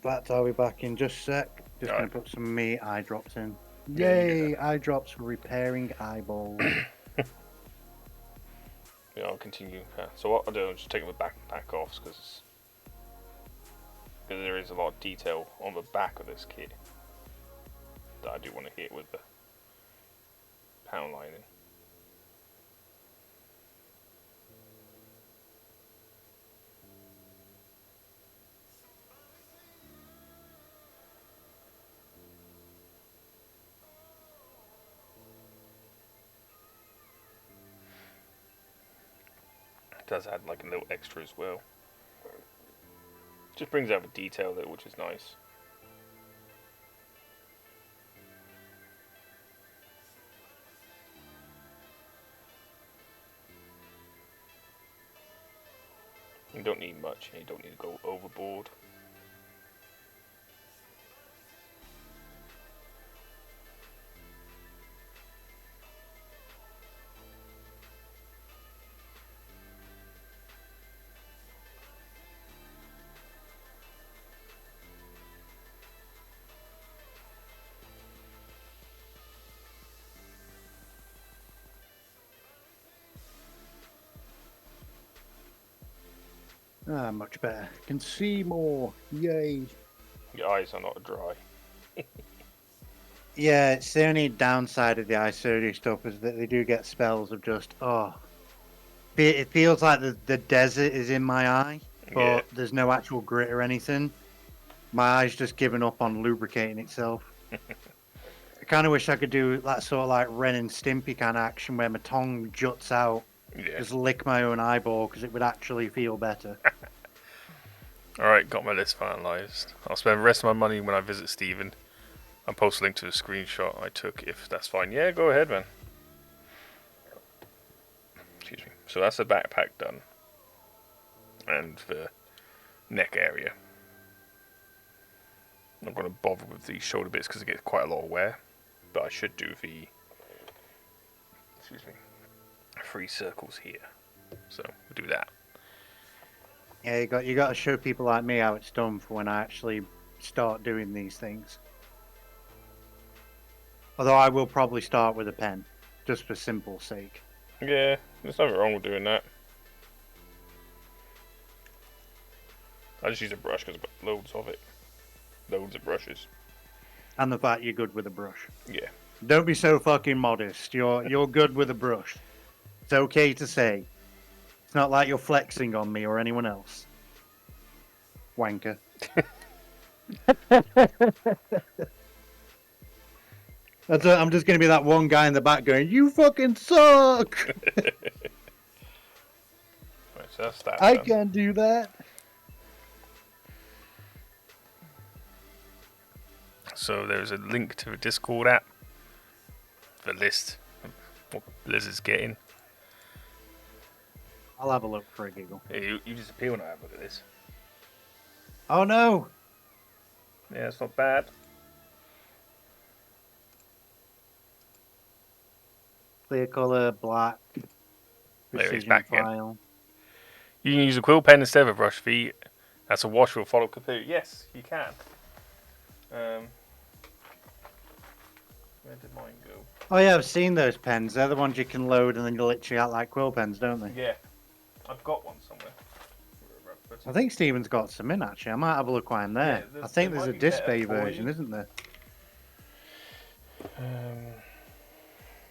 Black, I'll be back in just a sec. Just All going to put some of me eye drops in. Yay! Eye drops for repairing eyeballs. Yeah, I'll continue. So what I'll do, I'll just take the back off because there is a lot of detail on the back of this kit that I do want to hit with the panel lining. It does add like a little extra as well. Just brings out the detail there, which is nice. You don't need much, and you don't need to go overboard. Ah, much better. Can see more. Yay. Your eyes are not dry. Yeah, it's the only downside of the eye surgery stuff is that they do get spells of just, it feels like the desert is in my eye, Yeah. but there's no actual grit or anything. My eye's just given up on lubricating itself. I kind of wish I could do that sort of like Ren and Stimpy kind of action where my tongue juts out, Yeah. just lick my own eyeball because it would actually feel better. Alright, got my list finalised. I'll spend the rest of my money when I visit Stephen. I'll post a link to a screenshot I took if that's fine. Yeah, go ahead, man. Excuse me. So that's the backpack done. And the neck area. I'm not going to bother with the shoulder bits because it gets quite a lot of wear. But I should do the... Excuse me. 3 circles here. So, we'll do that. Yeah, you got to show people like me how it's done for when I actually start doing these things. Although I will probably start with a pen, just for simple sake. Yeah, there's nothing wrong with doing that. I just use a brush because I've got loads of it. Loads of brushes. And the fact you're good with a brush. Yeah. Don't be so fucking modest. You're good with a brush. It's okay to say. It's not like you're flexing on me or anyone else. Wanker. I'm just going to be that one guy in the back going, "You fucking suck! Right, so that's that I done. can't do that." So there's a link to the Discord app. The list of what Blizzard's getting. I'll have a look for a giggle. Yeah, you disappear when I have a look at this. Oh no! Yeah, it's not bad. Clear color, black, There it's precision back again. file. You can use a quill pen instead of a brush feet. That's a wash will follow kaput. Yes, you can. Where did mine go? Oh yeah, I've seen those pens. They're the ones you can load and then you literally act like quill pens, don't they? Yeah, I've got one somewhere. I think Steven's got some in actually. I might have a look while I'm there. Yeah, I think there there's a might be better display for version, you. isn't there?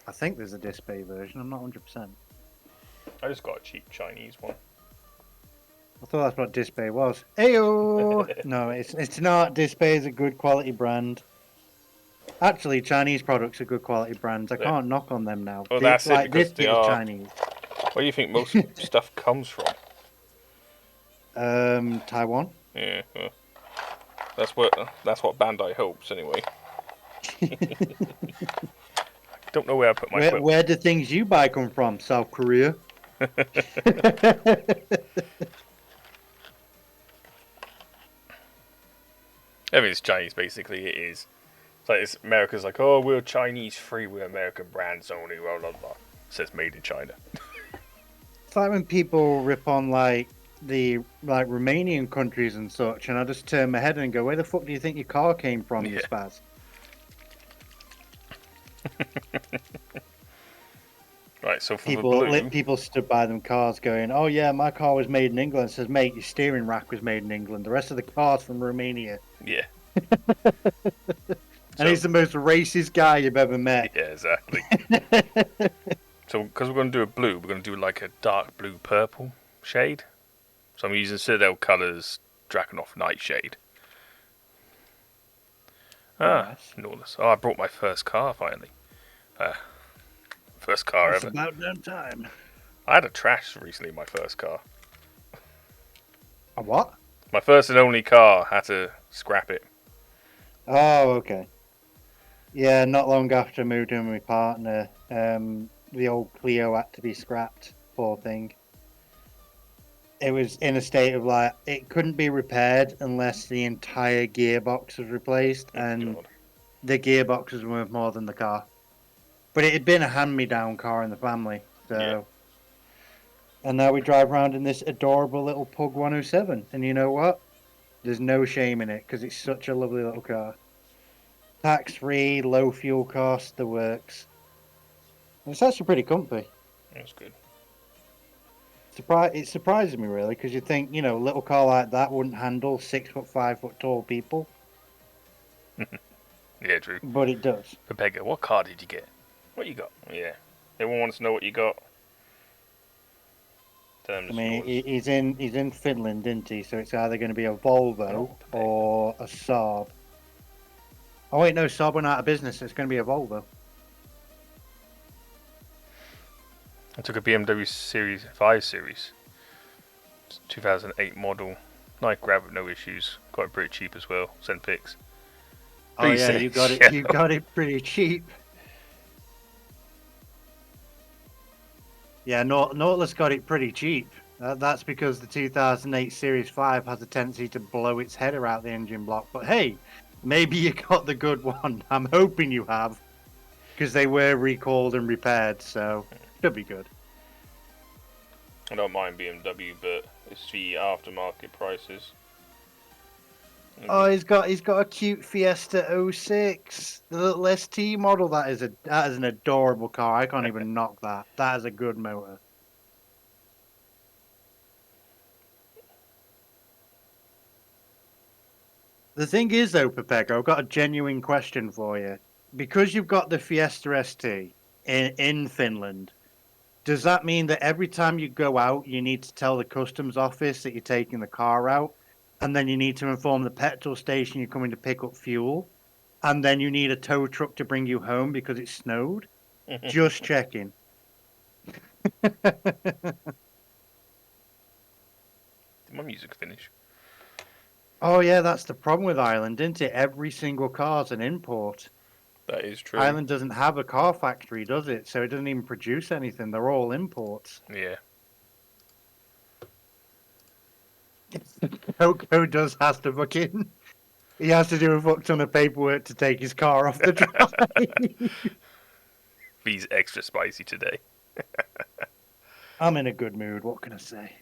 I think there's a display version. I'm not 100%. I just got a cheap Chinese one. I thought that's what Display was. Ayo! No, it's not. Display is a good quality brand. Actually, Chinese products are good quality brands. I can't knock on them now. Well, that's it, because this they is are. Chinese. Where do you think most stuff comes from? Taiwan. Yeah, that's what Bandai hopes anyway. Don't know where I put my quill. Where do things you buy come from? South Korea. Everything's Chinese, basically. It is. It's like America's like, oh, we're Chinese free, we're American brands only, blah blah blah. It says made in China. It's like when people rip on like the Romanian countries and such, and I just turn my head and go, "Where the fuck do you think your car came from, you spaz?" Right, so for the blue, people stood by them cars going, "Oh yeah, my car was made in England." It says, "Mate, your steering rack was made in England. The rest of the car's from Romania." yeah. And he's the most racist guy you've ever met. Yeah, exactly. So, because we're going to do a blue, we're going to do like a dark blue purple shade. So I'm using Citadel Colors Draconoff Nightshade. Nice. Norless. Oh, I brought my first car finally. First car It's ever. about damn time. I had a trash recently, my first car. A what? My first and only car, had to scrap it. Oh, okay. Yeah, not long after I moved in with my partner, the old Clio had to be scrapped. Poor thing. It was in a state of like, it couldn't be repaired unless the entire gearbox was replaced, and God. the gearbox was worth more than the car. But it had been a hand-me-down car in the family, so. Yeah. And now we drive around in this adorable little Pug 107, and you know what? There's no shame in it because it's such a lovely little car. Tax-free, low fuel cost, the works. And it's actually pretty comfy. That's good. It surprises me really because you think a little car like that wouldn't handle 6 foot, 5 foot tall people, Yeah, true. but it does. Pepega, what car did you get? What you got? Yeah. Everyone wants to know what you got. Tell them I it's mean, yours. he's in Finland, isn't he? So it's either going to be a Volvo Oh, Pepega. or a Saab. Oh wait, no, Saab went out of business. So it's going to be a Volvo. I took a BMW Series 5 Series. It's 2008 model. Nice grab with no issues. Got it pretty cheap as well. Send pics. Oh Please yeah, say you got it. yeah. You got it pretty cheap. Yeah, Nautilus got it pretty cheap. That's because the 2008 Series 5 has a tendency to blow its header out the engine block. But hey, maybe you got the good one. I'm hoping you have, because they were recalled and repaired, so should be good. I don't mind BMW, but it's the aftermarket prices. Oh, he's got a cute Fiesta '06, the little ST model. That is an adorable car. I can't even knock that. That is a good motor. The thing is, though, Pepego, I've got a genuine question for you. Because you've got the Fiesta ST in Finland, does that mean that every time you go out, you need to tell the customs office that you're taking the car out, and then you need to inform the petrol station you're coming to pick up fuel, and then you need a tow truck to bring you home because it snowed? Just checking. Did my music finish? Oh yeah, that's the problem with Ireland, isn't it? Every single car's an import. That is true. Ireland doesn't have a car factory, does it? So it doesn't even produce anything. They're all imports. Yeah. Coco does has to fucking. He has to do a fuck ton of paperwork to take his car off the drive. These extra spicy today. I'm in a good mood. What can I say?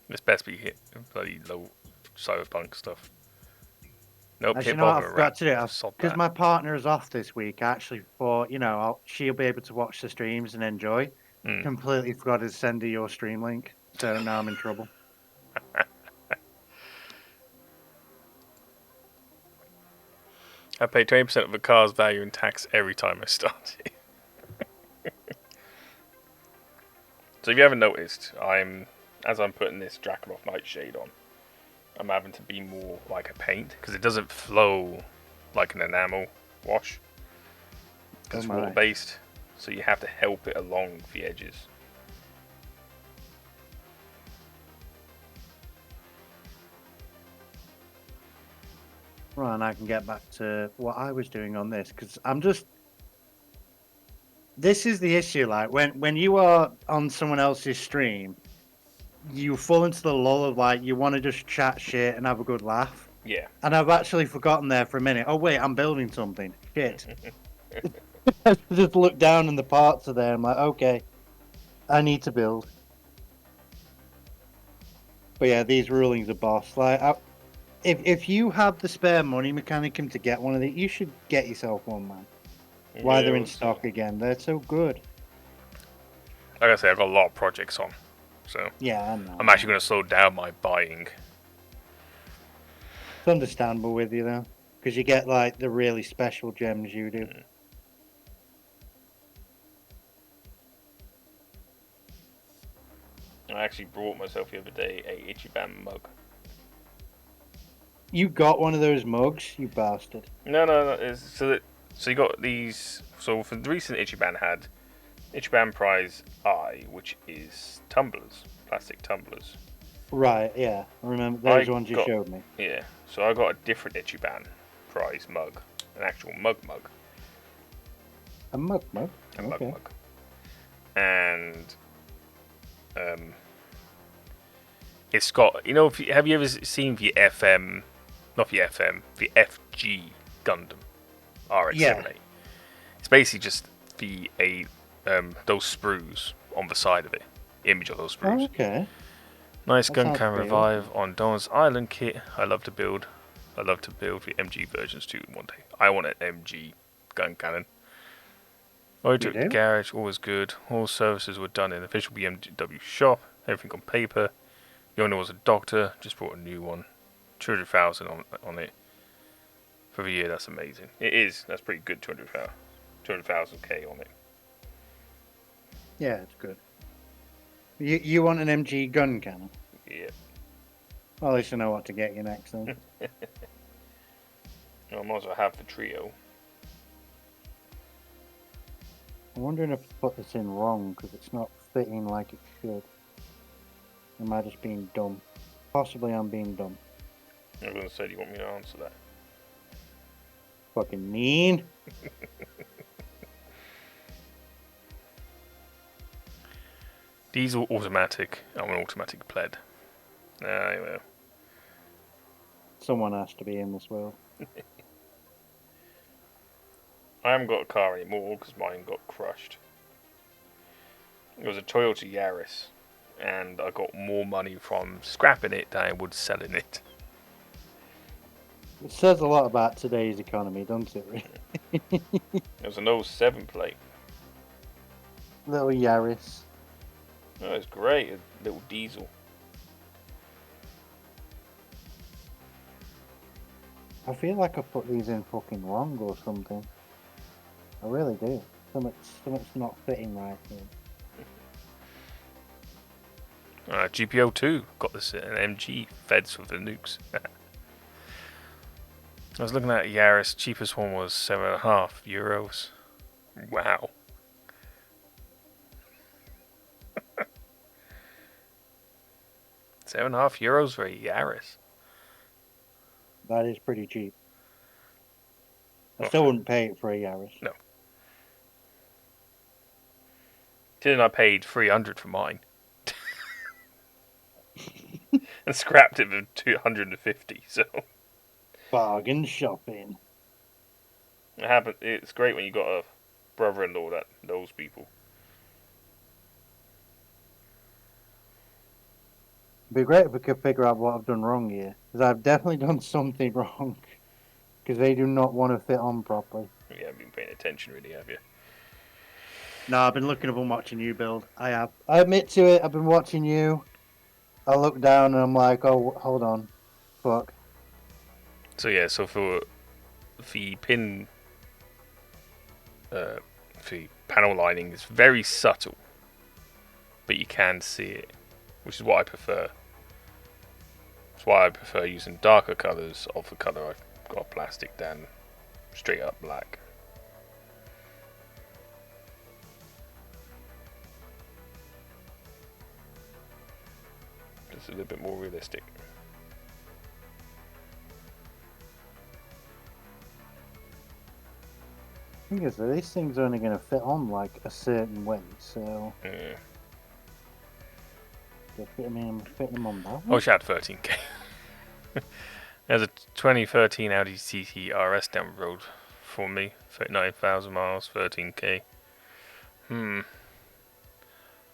This best be hit bloody low cyberpunk stuff. Nope, Actually, hit you know what I bother forgot rap. to do? Sod Because that. my partner is off this week. I actually thought, she'll be able to watch the streams and enjoy. Mm. Completely forgot to send her your stream link. So now I'm in trouble. I pay 20% of the car's value in tax every time I start it. So if you haven't noticed, as I'm putting this Drakenhof Nightshade on, I'm having to be more like a paint because it doesn't flow like an enamel wash. Because it's water based, so you have to help it along the edges. Right, and I can get back to what I was doing on this because I'm just. This is the issue. Like when you are on someone else's stream, you fall into the lull of like you want to just chat shit and have a good laugh. Yeah. And I've actually forgotten there for a minute. Oh wait, I'm building something. Shit. I just look down and the parts are there. I'm like, okay, I need to build. But yeah, these rulings are boss. Like, if you have the spare money, Mechanicum, to get one of these, you should get yourself one, man. Why they're in stock again? They're so good. Like I said, I've got a lot of projects on, so Yeah, I know. I'm actually going to slow down my buying. It's understandable with you though, because you get like the really special gems you do. I actually brought myself the other day a Ichiban mug. You got one of those mugs, you bastard. No. So you got these. So for the recent Ichiban had Ichiban Prize I, which is tumblers, plastic tumblers. Right, yeah. I remember those ones you showed me. Yeah. So I got a different Ichiban Prize mug, an actual mug. A mug? A okay. mug. And it's got, have you ever seen the FM, not the FM, the FG Gundam RX-78? Yeah. It's basically just those sprues on the side of it, image of those sprues. Oh, okay. Nice That gun sounds can pretty revive on Dawn's Island kit. I love to build the MG versions too one day. I want an MG gun cannon. I You took it to the do? garage, all was good. All services were done in the official BMW shop. Everything on paper. The owner was a doctor. Just bought a new one. 200,000 on it for the year. That's amazing. It is. That's pretty good. 200,000 K on it. Yeah, it's good. You want an MG gun cannon? Yeah. Well, at least I know what to get you next then. I might as well have the trio. I'm wondering if I put this in wrong because it's not fitting like it should. Am I just being dumb? Possibly I'm being dumb. I was going to say, do you want me to answer that? Fucking mean. Diesel automatic. I'm an automatic pled. Anyway. Someone has to be in this world. I haven't got a car anymore because mine got crushed. It was a Toyota Yaris, and I got more money from scrapping it than I would selling it. It says a lot about today's economy, doesn't it? Really? It was an '07 plate. Little Yaris. Oh, it's great. A little diesel. I feel like I put these in fucking wrong or something. I really do. Something's not fitting right here. GP02 got this an MG feds with the nukes. I was looking at Yaris. Cheapest one was €7.5. Wow. €7.5 for a Yaris. That is pretty cheap. I still wouldn't pay it for a Yaris. No. Didn't I paid 300 for mine? And scrapped it for 250. So Bargain shopping. It's great when you got a brother-in-law that knows people. It'd be great if we could figure out what I've done wrong here. Because I've definitely done something wrong. Because they do not want to fit on properly. You haven't been paying attention, really, have you? No, I've been looking up and watching you build. I have. I admit to it, I've been watching you. I look down and I'm like, oh, hold on. Fuck. So yeah, so for the pin, the panel lining is very subtle, but you can see it, which is what I prefer. That's why I prefer using darker colours of the colour I've got plastic than straight up black. Just a little bit more realistic. Thing is, these things are only going to fit on like a certain way, so Yeah. I'm fitting them on that I one. wish I had 13k. There's a 2013 Audi TT-RS down the road for me, 39,000 miles, 13k.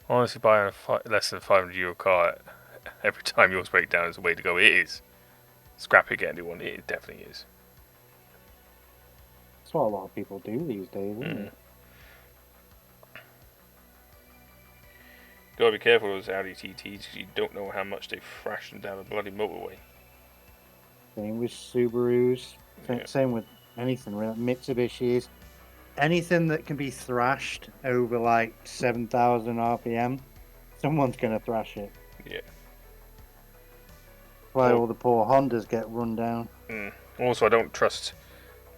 Honestly, buying a less than €500 car every time yours breaks down is the way to go. It is. Scrap it, get a new one. It definitely is. That's what a lot of people do these days, isn't it? Gotta be careful with those Audi TTs because you don't know how much they thrash them down the bloody motorway. Same with Subarus. Yeah. Same with anything, really. Mitsubishis. Anything that can be thrashed over like 7,000 RPM, someone's going to thrash it. Yeah. That's why all the poor Hondas get run down. Also, I don't trust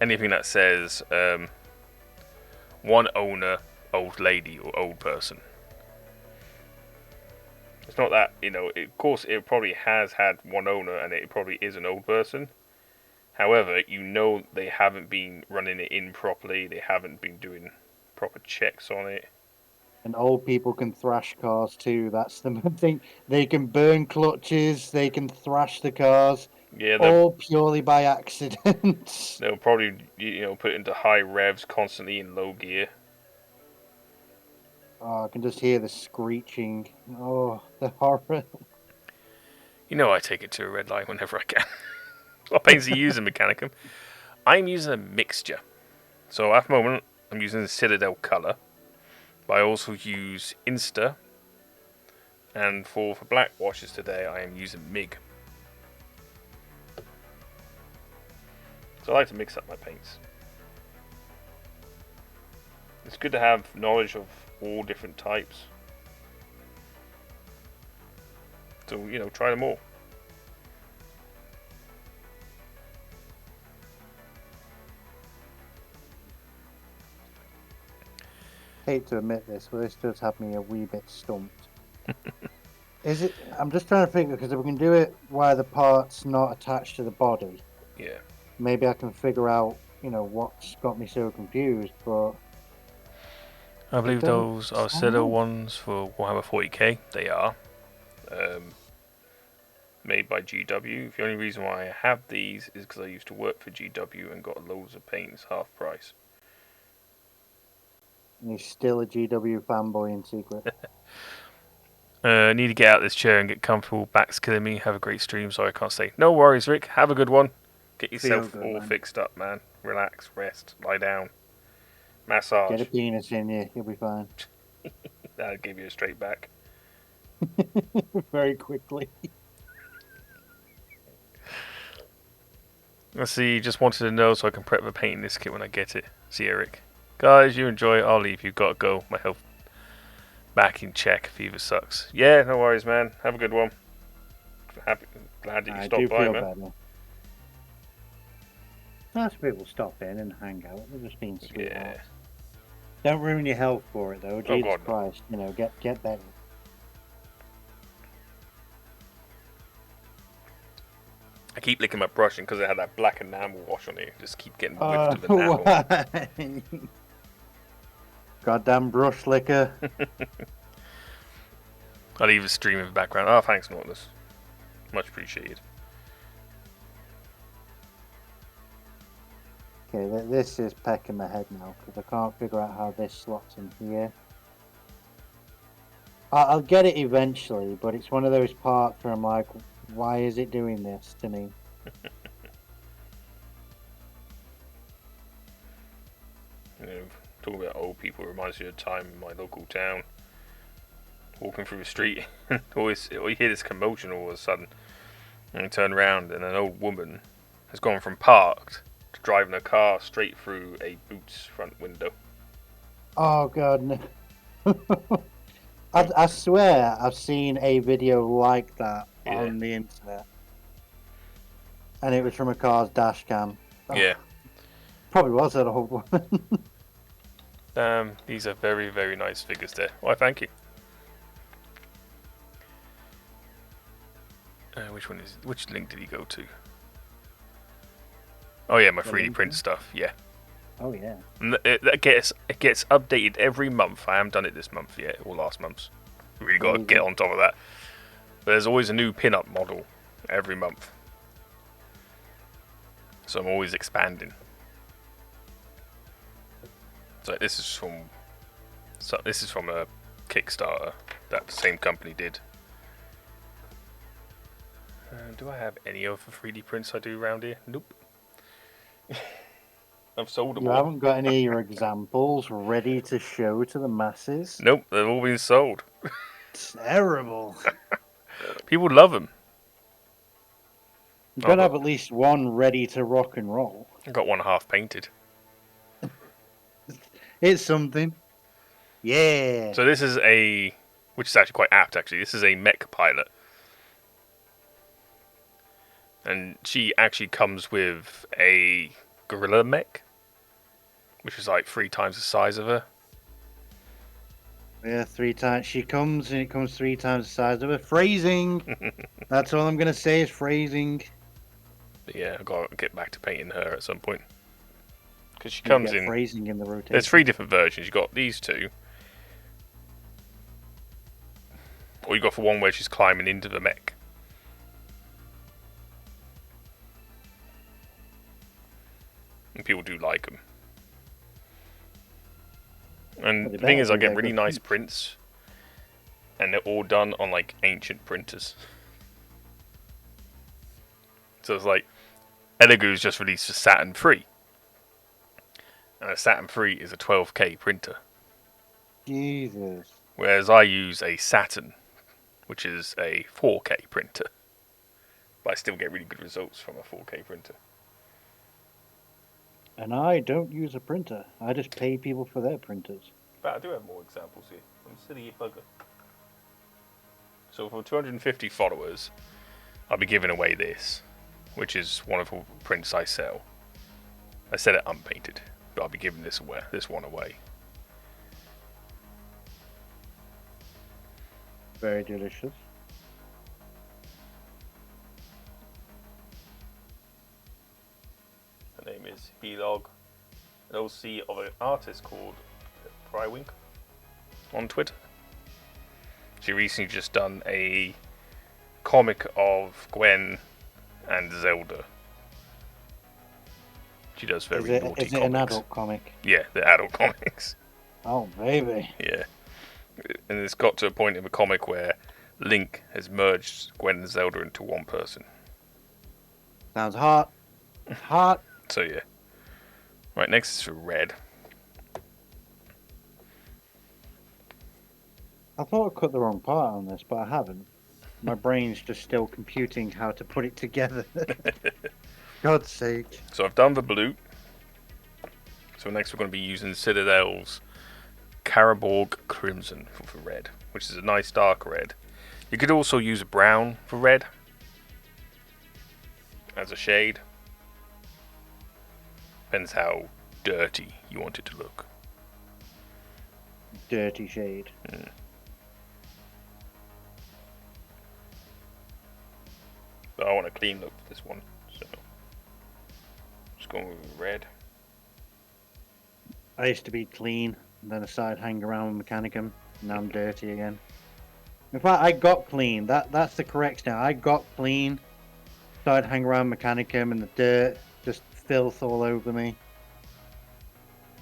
anything that says one owner, old lady, or old person. It's not that, of course it probably has had one owner and it probably is an old person. However, they haven't been running it in properly, they haven't been doing proper checks on it. And old people can thrash cars too. That's the thing. They can burn clutches, they can thrash the cars, Yeah, all purely by accident. they'll probably, put it into high revs constantly in low gear. Oh, I can just hear the screeching. Oh, the horror. I take it to a red light whenever I can. What paints to use in Mechanicum? I'm using a mixture. So at the moment, I'm using the Citadel colour, but I also use Insta, and for black washes today I am using MIG. So I like to mix up my paints. It's good to have knowledge of all different types. So, you know, try them all. Hate to admit this, but this does have me a wee bit stumped. Is it? I'm just trying to figure, because if we can do it while the part's not attached to the body, Yeah. maybe I can figure out, you know, what's got me so confused. But I believe don't those are sound. Citadel ones for Warhammer 40k. They are. Made by GW. The only reason why I have these is because I used to work for GW and got loads of paints half price. He's still a GW fanboy in secret. Need to get out of this chair and get comfortable. Back's killing me. Have a great stream. Sorry I can't stay. No worries, Rick. Have a good one. Get yourself Feel good, all man. fixed up, man. Relax, rest, lie down. Massage. Get a penis in you, you'll be fine. That'll give you a straight back. Very quickly. Let's see, just wanted to know so I can prep the painting this kit when I get it. See Eric. Guys, you enjoy it. I'll leave. You've got to go. My health back in check. Fever sucks. Yeah, no worries, man. Have a good one. Glad that you stopped by, man. Better. Nice people stop in and hang out. They're just being sweet. Yeah. Don't ruin your health for it, though. Jesus God, no. Christ. You know, get better. I keep licking my brush, and because it had that black enamel wash on it, just keep getting whiffed of enamel. Why? Goddamn brush liquor. I'll leave a stream in the background. Oh, thanks, Nautilus. Much appreciated. Okay, this is pecking my head now, because I can't figure out how this slots in here. I'll get it eventually, but it's one of those parts where I'm like, why is it doing this to me? You know, talking about old people reminds me of a time in my local town. Walking through the street, always you hear this commotion all of a sudden, and you turn around, and an old woman has gone from parked to driving a car straight through a Boots front window. Oh god, no. I swear I've seen a video like that on the internet. And it was from a car's dash cam. Oh, Yeah. Probably was that old woman. Damn, these are very, very nice figures there. Why, thank you. Which link did he go to? Oh yeah, my 3D print stuff, yeah. Oh yeah. And it gets updated every month. I haven't done it this month yet, or last month. Really got to get on top of that. But there's always a new pin-up model every month. So I'm always expanding. So this is from a Kickstarter that the same company did. Do I have any other 3D prints I do around here? Nope. I've sold them You all. haven't got any of your examples ready to show to the masses? Nope, they've all been sold. Terrible. People love them. You've got to have at least one ready to rock and roll. I got one half painted. It's something. Yeah. So this is which is actually quite apt actually. This is a mech pilot. And she actually comes with a gorilla mech, which is like 3 times the size of her. Yeah, 3 times. She comes and it comes 3 times the size of her. Phrasing. That's all I'm going to say is phrasing. But yeah, I've got to get back to painting her at some point. Because she comes in... phrasing in the rotation. There's 3 different versions. You've got these 2. Or you've got for one where she's climbing into the mech. And people do like them. And the thing is, I get really nice prints. And they're all done on like ancient printers. So it's like, Elegoo's just released for Saturn 3. And a Saturn 3 is a 12K printer. Jesus. Whereas I use a Saturn, which is a 4K printer. But I still get really good results from a 4K printer. And I don't use a printer. I just pay people for their printers. But I do have more examples here. I'm silly bugger. So for 250 followers, I'll be giving away this, which is one of the prints I sell. I sell it unpainted, but I'll be giving this one away. Very delicious. Her name is Helog, an OC of an artist called Prywink on Twitter. She recently just done a comic of Gwen and Zelda. She does very naughty comics. Is it an adult comic? Yeah, the adult comics. Oh, baby. Yeah. And it's got to a point in the comic where Link has merged Gwen and Zelda into one person. Sounds hot. Hot. So yeah. Right, next is for Red. I thought I cut the wrong part on this, but I haven't. My brain's just still computing how to put it together. God's sake. So I've done the blue. So next we're going to be using Citadel's Caraborg Crimson for red, which is a nice dark red. You could also use a brown for red as a shade. Depends how dirty you want it to look. Dirty shade. But I want a clean look for this one, so just going with red. I used to be clean, and then I started hanging around with Mechanicum. Now I'm dirty again. In fact, I got clean. That's the correct now. I got clean. Started hanging around Mechanicum, and the dirt, just filth all over me.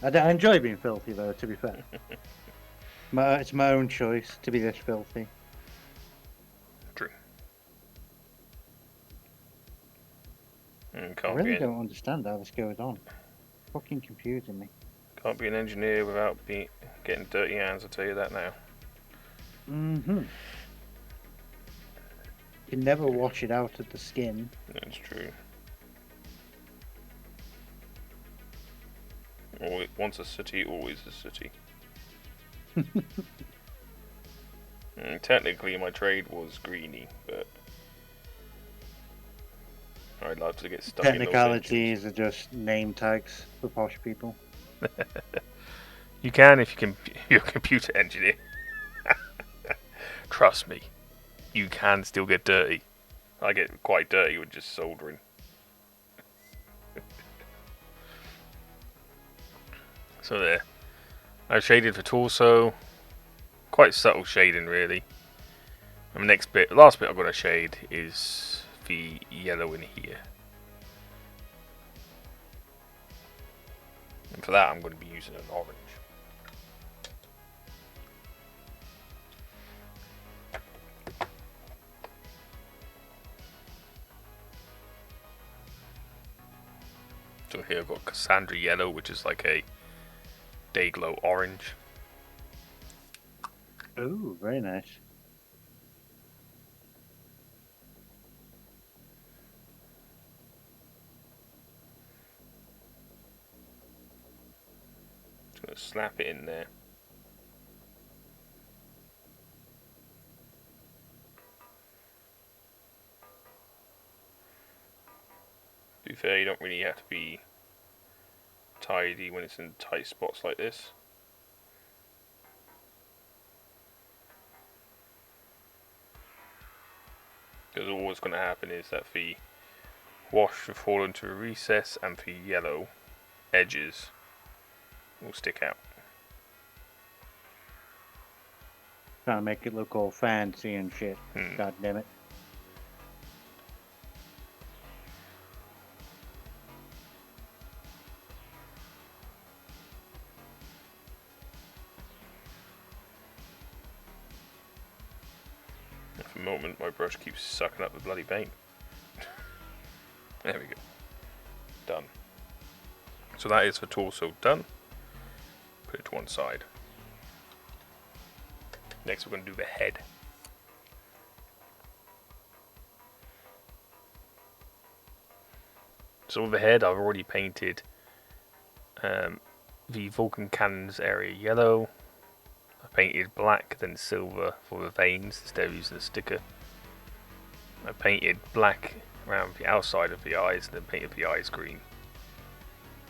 I enjoy being filthy, though, to be fair. It's my own choice to be this filthy. True. I really don't understand how this goes on. Fucking confusing me. Can't be an engineer without getting dirty hands, I'll tell you that now. Mm-hmm. You can never wash it out of the skin. That's true. Once a city, always a city. Technically, my trade was greeny, but I'd love to get stuck in those Technicalities are just name tags for posh people. You can if you're a computer engineer. Trust me, you can still get dirty. I get quite dirty with just soldering. So there. I've shaded for torso. Quite subtle shading really. And the last bit I've got to shade is the yellow in here. And for that I'm going to be using an orange. So here I've got Cassandra yellow, which is like a Dayglow orange. Ooh, very nice. Just going to slap it in there. To be fair, you don't really have to be tidy when it's in tight spots like this. Because all what's going to happen is that the wash will fall into a recess and the yellow edges will stick out. Trying to make it look all fancy and shit. God damn it. For the moment, my brush keeps sucking up the bloody paint. There we go. Done. So that is for torso done. Put it to one side. Next we're going to do the head. So the head I've already painted the Vulcan cannons area yellow. I painted black then silver for the veins instead of using a sticker. I painted black around the outside of the eyes and then painted the eyes green.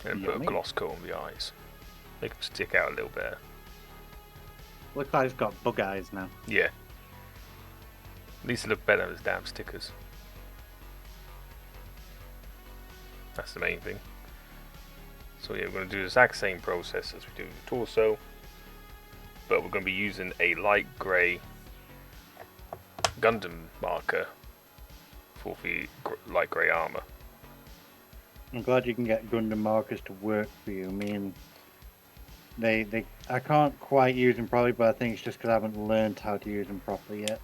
And put a gloss coat on the eyes. Make them stick out a little better. Looks like it's got bug eyes now. Yeah. At least it look better as damn stickers. That's the main thing. So yeah, we're going to do the exact same process as we do the torso. But we're going to be using a light grey Gundam marker for the light grey armour. I'm glad you can get Gundam markers to work for you. I mean, I can't quite use them properly, but I think it's just because I haven't learned how to use them properly yet.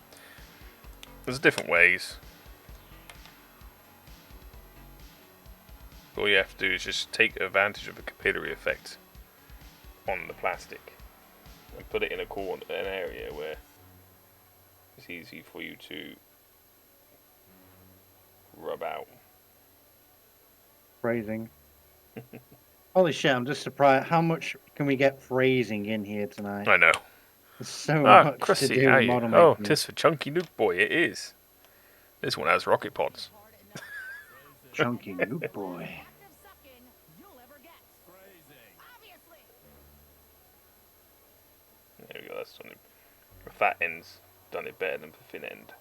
There's different ways. All you have to do is just take advantage of the capillary effect on the plastic and put it in an area where it's easy for you to rub out. Phrasing. Holy shit, I'm just surprised. How much can we get phrasing in here tonight? I know. There's so Ah, much Krusty, to do how with you? model Oh, making. tis for Chunky Nuke Boy, it is. This one has rocket pods. Chunky Nuke Boy. There we go, that's done it. The fat end's done it better than the thin end.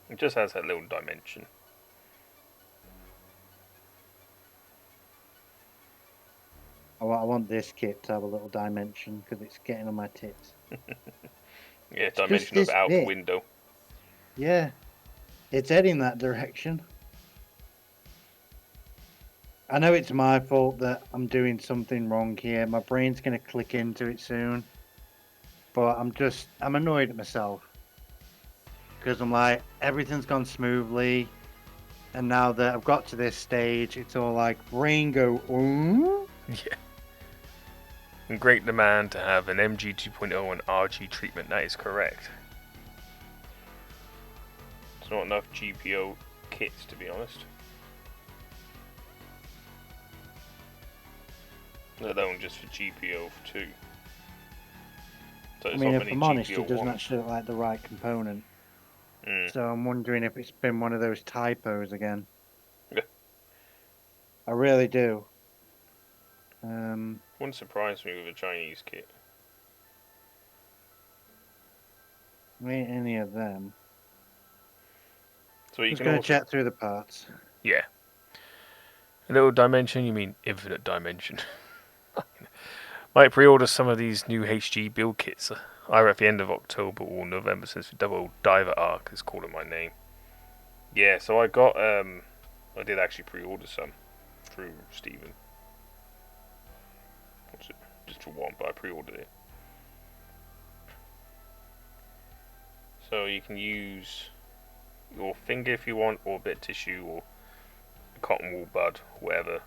It just has that little dimension. I want this kit to have a little dimension because it's getting on my tits. Yeah, dimension of out the window. Yeah, it's heading that direction. I know it's my fault that I'm doing something wrong here. My brain's going to click into it soon. But I'm annoyed at myself. Because I'm like, everything's gone smoothly. And now that I've got to this stage, it's all like, brain go, ooh. Yeah. In great demand to have an MG 2.0 and RG treatment, that is correct. There's not enough GPO kits, to be honest. Let alone just for GPO 2. So I mean, if I'm honest, it doesn't actually look like the right component. So I'm wondering if it's been one of those typos again. Yeah. I really do. Wouldn't surprise me with a Chinese kit. Ain't any of them. So you Just can gonna also check through the parts. Yeah. A little dimension, you mean infinite dimension. Might pre-order some of these new HG build kits either at the end of October or November, since the Double Diver Arc is calling my name. Yeah, so I got I did actually pre-order some through Steven. Just for one, but I pre-ordered it. So you can use your finger if you want, or a bit of tissue, or a cotton wool bud, whatever,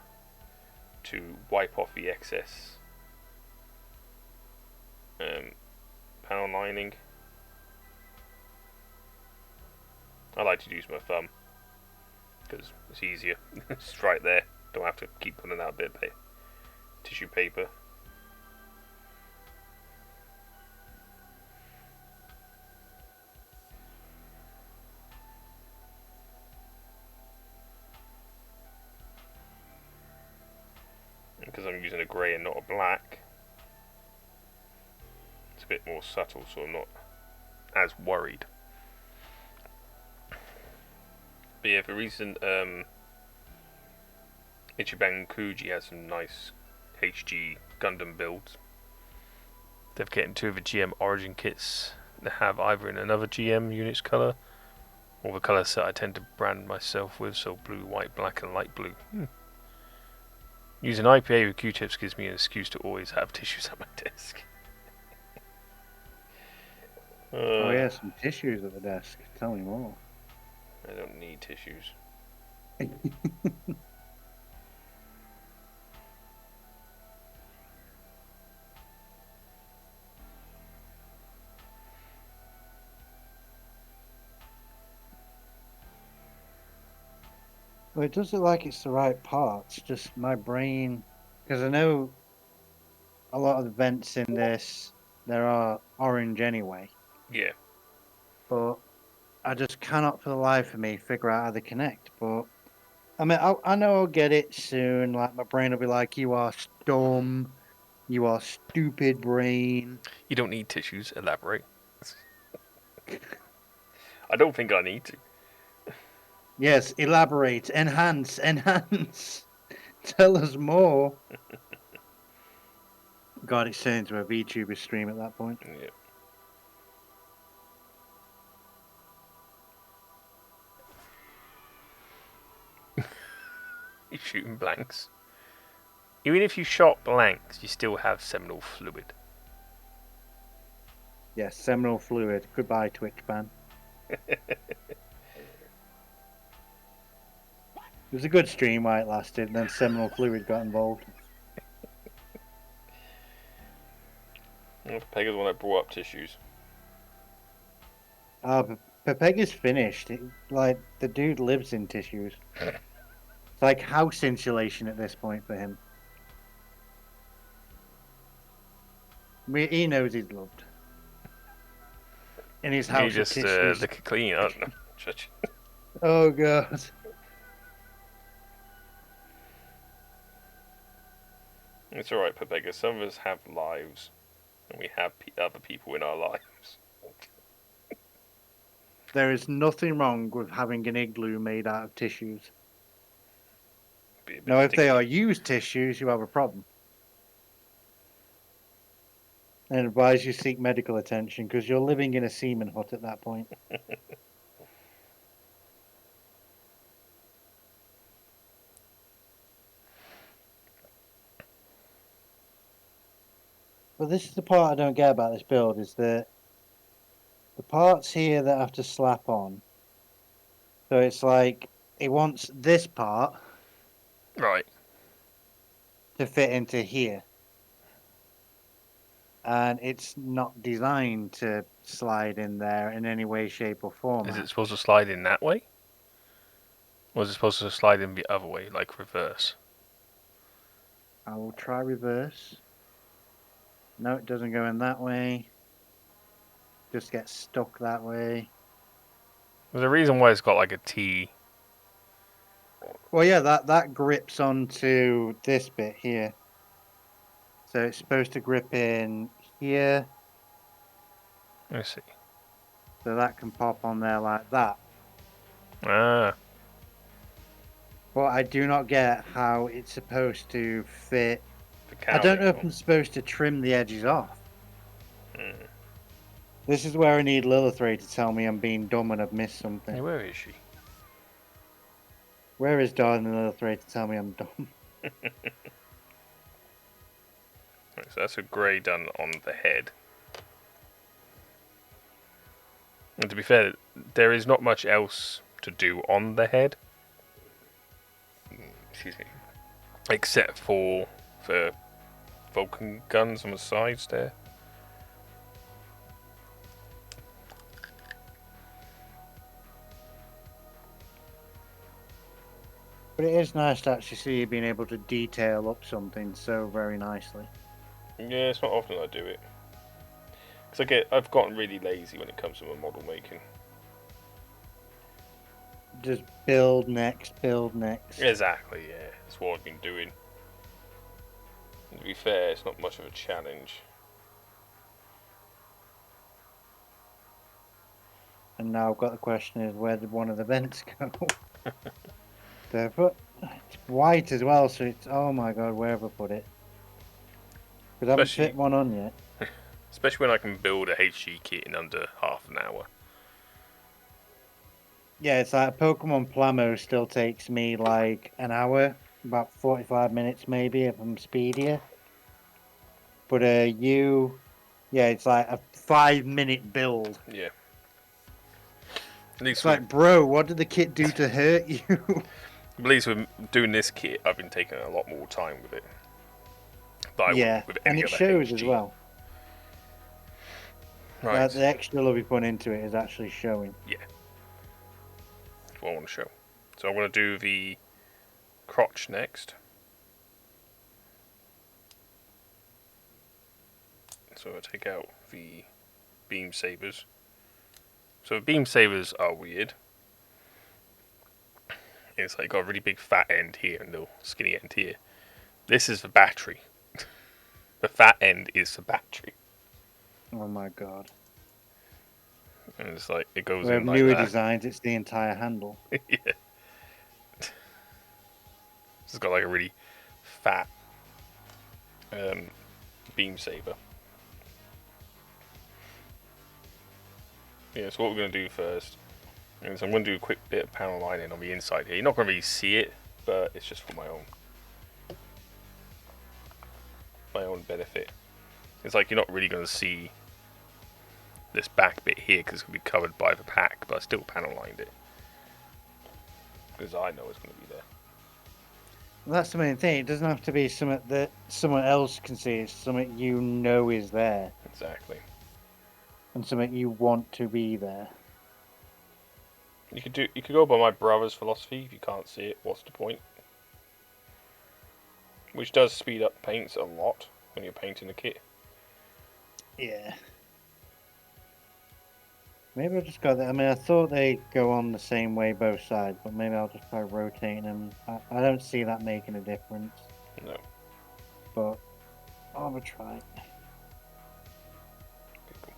to wipe off the excess panel lining. I like to use my thumb because it's easier. It's right there. Don't have to keep pulling out a bit of tissue paper. Because I'm using a grey and not a black, it's a bit more subtle, so I'm not as worried. But yeah, the recent Ichiban Kuji has some nice HG Gundam builds. They've getting two of the GM Origin kits that have either in another GM unit's colour, or the colour set I tend to brand myself with, so blue, white, black and light blue. Using IPA with Q-tips gives me an excuse to always have tissues at my desk. Oh yeah, some tissues at the desk. Tell me more. I don't need tissues. Well, it does look like it's the right parts. Just my brain, because I know a lot of the vents in this there are orange anyway, Yeah. but I just cannot for the life of me figure out how they connect. But I mean, I know I'll get it soon. Like my brain will be like, "You are dumb. You are stupid, brain." You don't need tissues. Elaborate. I don't think I need to. Yes, elaborate, enhance, enhance. Tell us more. God, it's turned into a VTuber stream at that point. Yeah. You're shooting blanks. Even if you shot blanks, you still have seminal fluid. Yes, seminal fluid. Goodbye, Twitch ban. It was a good stream while it lasted, and then seminal fluid got involved. Pega's the one that brought up tissues. Pepega's finished. Like, the dude lives in tissues. It's like house insulation at this point for him. He knows he's loved. In his You house of just tissues. lick it clean. I don't know. Oh, God. It's alright, Pepega. Some of us have lives, and we have other people in our lives. There is nothing wrong with having an igloo made out of tissues. Now, if they are used tissues, you have a problem. And advise you seek medical attention because you're living in a semen hut at that point. But this is the part I don't get about this build, is that the parts here that I have to slap on. So it's like, it wants this part Right. to fit into here. And it's not designed to slide in there in any way, shape, or form. Is it supposed to slide in that way? Or is it supposed to slide in the other way, like reverse? I will try reverse. No, it doesn't go in that way. Just gets stuck that way. There's a reason why it's got like a T. Well, yeah, that grips onto this bit here. So it's supposed to grip in here. Let's see. So that can pop on there like that. Ah. But I do not get how it's supposed to fit. The I don't know if cowling. I'm supposed to trim the edges off. Mm. This is where I need Lilith Ray to tell me I'm being dumb and I've missed something. Hey, where is she? Where is darling Lilith Ray to tell me I'm dumb? So that's a grey done on the head. And to be fair, there is not much else to do on the head. Excuse me. Except for the Vulcan guns on the sides there. But it is nice to actually see you being able to detail up something so very nicely. Yeah, it's not often I do it. Because I've gotten really lazy when it comes to my model making. Just build next, build next. Exactly, yeah. That's what I've been doing. And to be fair, it's not much of a challenge. And now I've got the question is, where did one of the vents go? There, but it's white as well, so it's, oh my god, where have I put it? Because I haven't fit one on yet. Especially when I can build a HG kit in under half an hour. Yeah, it's like Pokemon Plamo still takes me like an hour about 45 minutes maybe if I'm speedier. But yeah, it's like a 5-minute build. Yeah. At least It's with like, bro, what did the kit do to hurt you? doing this kit, I've been taking a lot more time with it than I would Yeah, with and any it other shows as HG. well. Like Right. the extra love we put into it is actually showing. Yeah. That's what I want to show. So I'm going to do the crotch next. So I take out the beam sabers. So beam sabers are weird. It's like got a really big fat end here and little skinny end here. This is the battery. The fat end is the battery. Oh my god. And it's like it goes We have in like newer that. designs, it's the entire handle. Yeah. It's got like a really fat beam saber. Yeah, so what we're going to do first is I'm going to do a quick bit of panel lining on the inside here. You're not going to really see it, but it's just for my own benefit. It's like you're not really going to see this back bit here because it's going to be covered by the pack, but I still panel lined it because I know it's going to be there. Well, that's the main thing. It doesn't have to be something that someone else can see. It's something you know is there Exactly. and something you want to be there. You could go by my brother's philosophy. If you can't see it, what's the point? Which does speed up paints a lot when you're painting a kit. Yeah. Maybe I'll just go there. I mean, I thought they go on the same way both sides, but maybe I'll just try rotating them. I don't see that making a difference, No. but I'll have a try. Okay, cool.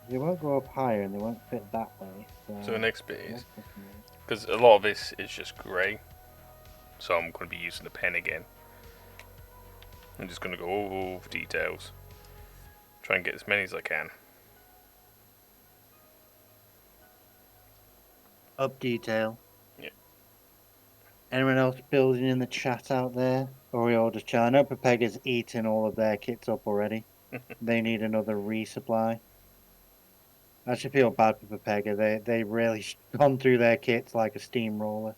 They won't go up higher and they won't fit that way. So the next bit is, Yes. because a lot of this is just grey, so I'm going to be using the pen again. I'm just going to go over details, try and get as many as I can. Up detail. Yeah. Anyone else building in the chat out there? Or are we all just chatting? I know Pepega's eating all of their kits up already. They need another resupply. I actually feel bad for Pepega. They really gone through their kits like a steamroller.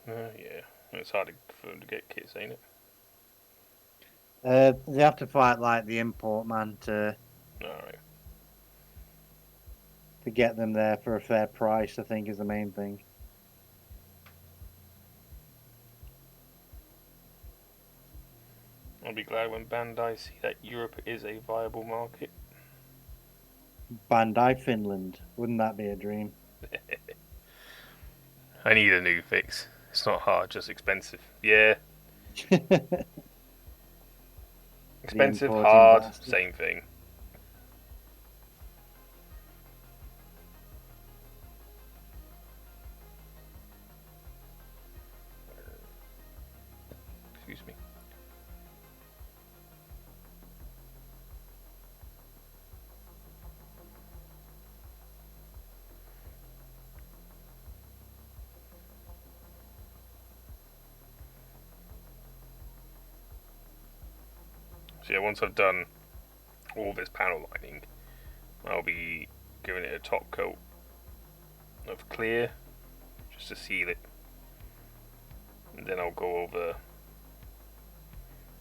Yeah, it's hard for them to get kits, ain't it? They have to fight like the import man Alright. to get them there for a fair price, I think is the main thing. I'll be glad when Bandai see that Europe is a viable market. Bandai Finland. Wouldn't that be a dream? I need a new fix. It's not hard, just expensive. Yeah, expensive, importing hard, bastard. same thing. Excuse me. So yeah, once I've done all this panel lining, I'll be giving it a top coat of clear, just to seal it. And then I'll go over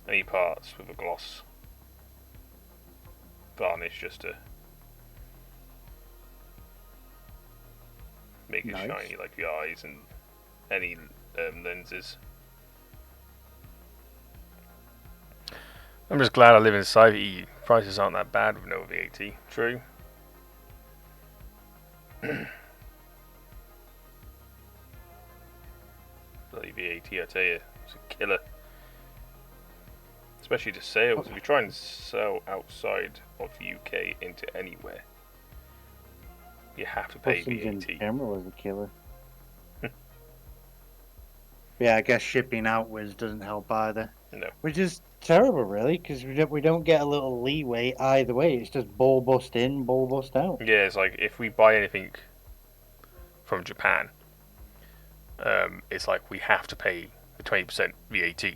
any parts with a gloss varnish just to make it Nice. shiny like the eyes and any lenses. I'm just glad I live in Cyber. Prices aren't that bad with no VAT. True. Bloody VAT, I tell you, it's a killer. Especially to sales. If you try and sell outside of the UK into anywhere, you have to pay Customs in VAT. general is a killer. Yeah, I guess shipping outwards doesn't help either. No. Which is terrible, really, because we don't get a little leeway either way. It's just ball bust in, ball bust out. Yeah, it's like if we buy anything from Japan, it's like we have to pay the 20% VAT.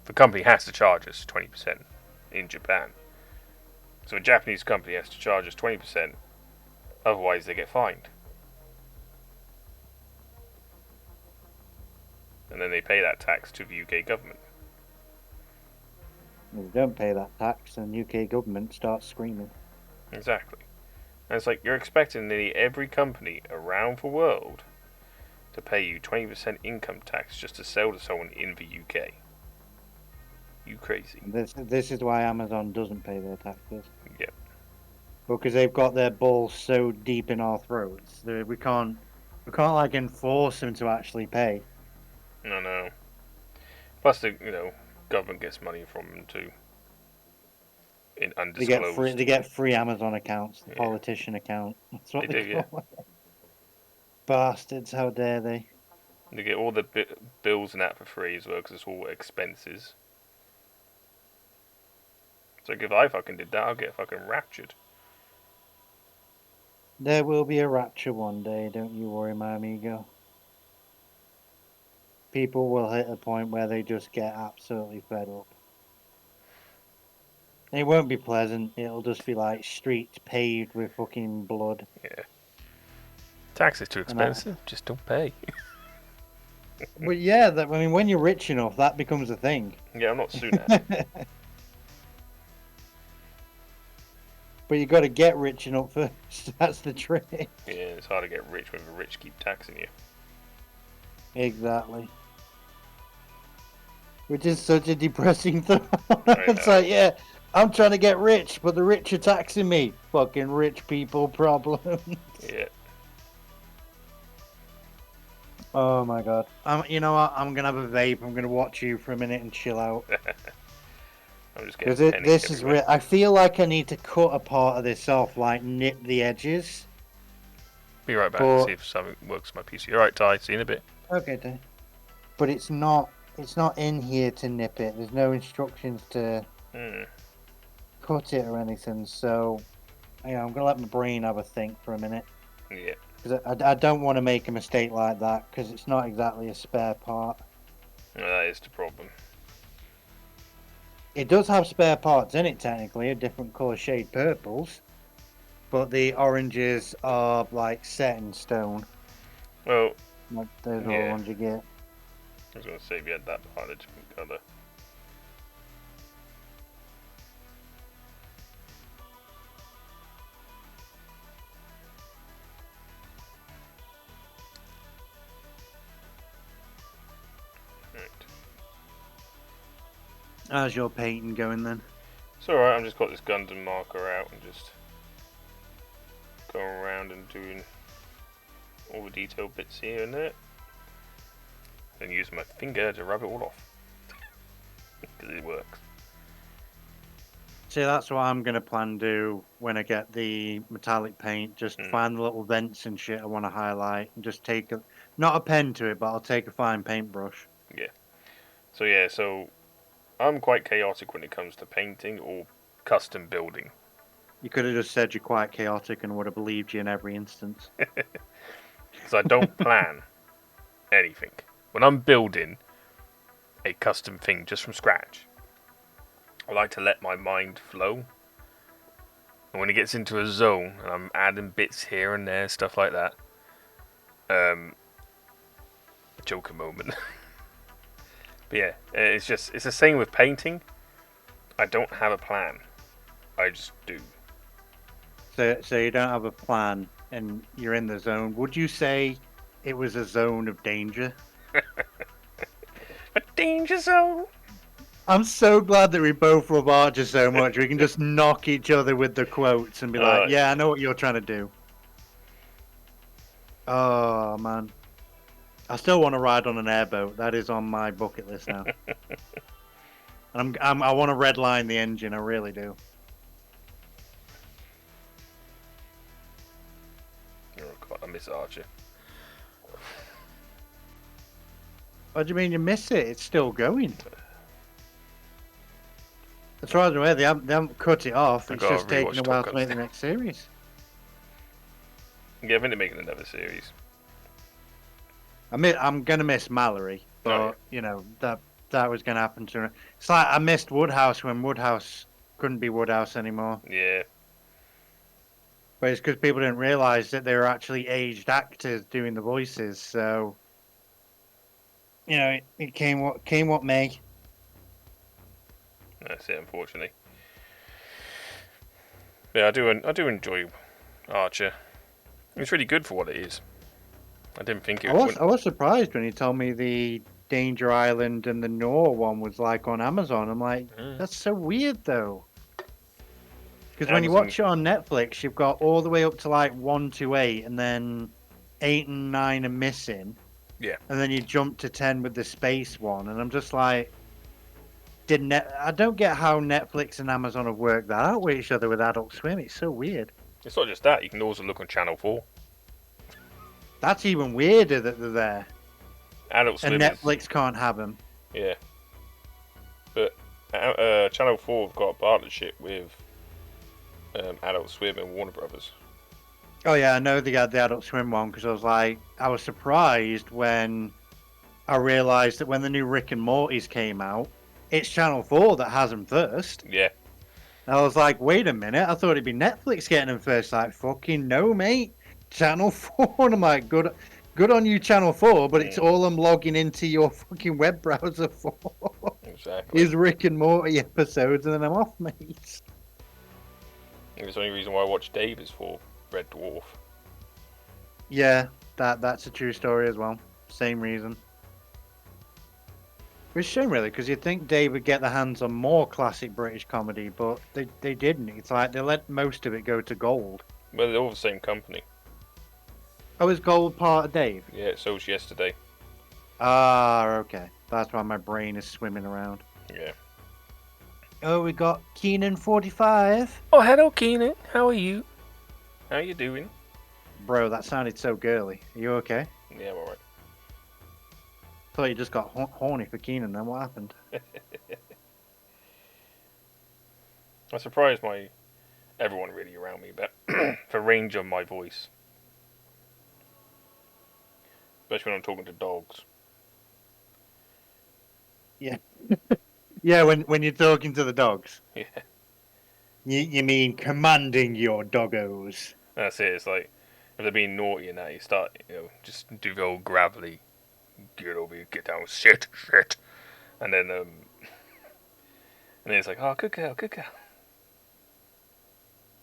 The company has to charge us 20% in Japan. So a Japanese company has to charge us 20%, otherwise they get fined. And then they pay that tax to the UK government. If you don't pay that tax, then UK government starts screaming. Exactly. And it's like you're expecting nearly every company around the world to pay you 20% income tax just to sell to someone in the UK. You crazy. And this is why Amazon doesn't pay their taxes. Yep. Because they've got their balls so deep in our throats that we can't like enforce them to actually pay. I know. Plus, the government gets money from them too, in undisclosed. They get free Amazon accounts, the Yeah, politician account. That's what they they do. Yeah, call it. Bastards, how dare they? they get all the bills and that for free as well because it's all expenses. So if I fucking did that, I'll get fucking raptured. There will be a rapture one day, don't you worry, my amigo. People will hit a point where they just get absolutely fed up. It won't be pleasant. It'll just be like streets paved with fucking blood. Yeah, tax is too And I, expensive. Just don't pay. but yeah, I mean, when you're rich enough, that becomes a thing. Yeah, I'm not suing that. But you got to get rich enough first. That's the trick. Yeah, it's hard to get rich when the rich keep taxing you. Exactly. Which is such a depressing thought. I It's know. like, yeah, I'm trying to get rich, but the rich are taxing me. Fucking rich people problem. Yeah. Oh my god. You know what? I'm gonna have a vape. I'm gonna watch you for a minute and chill out. I'm just getting Because pennies this is everywhere. real. I feel like I need to cut a part of this off, like nip the edges. Be right back. But See if something works on my PC. Alright, Ty. See you in a bit. okay, then. But it's not. It's not in here to nip it. There's no instructions to Hmm. cut it or anything. So, I'm gonna let my brain have a think for a minute. Yeah. Because I don't want to make a mistake like that. Because it's not exactly a spare part. Well, that is the problem. It does have spare parts in it, technically, a different color shade purples. But the oranges are like set in stone. Well, Like those are the yeah. ones you get. I was going to say if you had that part, a different colour. Right. How's your painting going then? It's alright, I've just got this Gundam marker out and just going around and doing all the detailed bits here and there. Then using my finger to rub it all off. Because it works. See, that's what I'm gonna plan to do when I get the metallic paint. Just find the little vents and shit I want to highlight, and just take not a pen to it, but I'll take a fine paintbrush. Yeah. So I'm quite chaotic when it comes to painting or custom building. You could have just said you're quite chaotic and would have believed you in every instance. Because I don't plan anything. When I'm building a custom thing just from scratch, I like to let my mind flow. And when it gets into a zone and I'm adding bits here and there, stuff like that, Joker moment. But yeah, it's the same with painting. I don't have a plan. I just do. So you don't have a plan and you're in the zone. Would you say it was a zone of danger? A danger zone. I'm so glad that we both love Archer so much. We can just knock each other with the quotes and be like, "Yeah, I know what you're trying to do." Oh man, I still want to ride on an airboat. That is on my bucket list now. I want to redline the engine. I really do. Oh God, I miss Archer. What do you mean you miss it? It's still going. As far as I'm aware, they haven't cut it off. I It's gotta just taking rewatch a Top while to Gun make the still. next series. Yeah, I think they're making another series. I'm gonna miss Mallory, Oh yeah. but you know that was gonna happen to her. It's like I missed Woodhouse when Woodhouse couldn't be Woodhouse anymore. Yeah. But it's because people didn't realize that they were actually aged actors doing the voices. So you know, it came what may. That's it, unfortunately. Yeah, I do enjoy Archer. It's really good for what it is. I didn't think I it was wouldn't. I was surprised when he told me the Danger Island and the Noor one was like on Amazon. I'm like, Mm. that's so weird though. Because when you Amazon. watch it on Netflix, you've got all the way up to like 1 to 8, and then 8 and 9 are missing, Yeah. and then you jump to 10 with the space one, and I'm just like, I don't get how Netflix and Amazon have worked that out with each other with Adult Swim. It's so weird. It's not just that. You can also look on Channel 4. That's even weirder that they're there, Adult and Swim is. Netflix can't have them. Yeah. But Channel 4 have got a partnership with Adult Swim and Warner Brothers. Oh yeah, I know they had the Adult Swim one because I was surprised when I realised that when the new Rick and Morty's came out, it's Channel 4 that has them first. Yeah. I was like, wait a minute, I thought it'd be Netflix getting them first. Like, fucking no, mate. Channel 4. And I'm like, good on you, Channel 4, but it's Mm, all I'm logging into your fucking web browser for exactly. is Rick and Morty episodes, and then I'm off, mate. And it's the only reason why I watch Dave is for Red Dwarf. Yeah, that's a true story as well. Same reason. It's a shame, really, because you'd think Dave would get their hands on more classic British comedy, but they didn't. It's like they let most of it go to Gold. Well, they're all the same company. Oh, is Gold part of Dave? Yeah, so was yesterday. Ah, okay. That's why my brain is swimming around. Yeah. Oh, we got Keenan 45. Oh, hello, Keenan. How are you? How you doing? Bro, that sounded so girly. Are you okay? Yeah, I'm alright. Thought you just got horny for Keenan. Then what happened? I'm surprised everyone really around me, but the range of my voice, especially when I'm talking to dogs. Yeah, yeah. When you're talking to the dogs, Yeah, you mean commanding your doggos. that's it. It's like if they're being naughty and that, you start, just do the old gravelly, get over here, get down, shit, and then it's like, oh, good girl, good girl.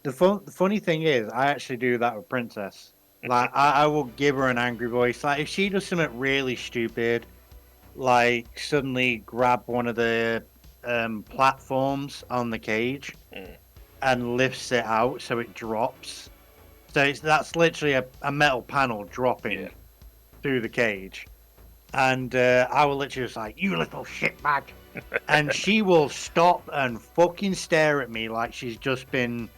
The funny thing is, I actually do that with Princess. Like, I will give her an angry voice. Like, if she does something really stupid, like suddenly grab one of the platforms on the cage Mm, and lifts it out so it drops. So that's literally a metal panel yeah, dropping through the cage. And I will literally just like, you little shitbag. And she will stop and fucking stare at me like she's just been,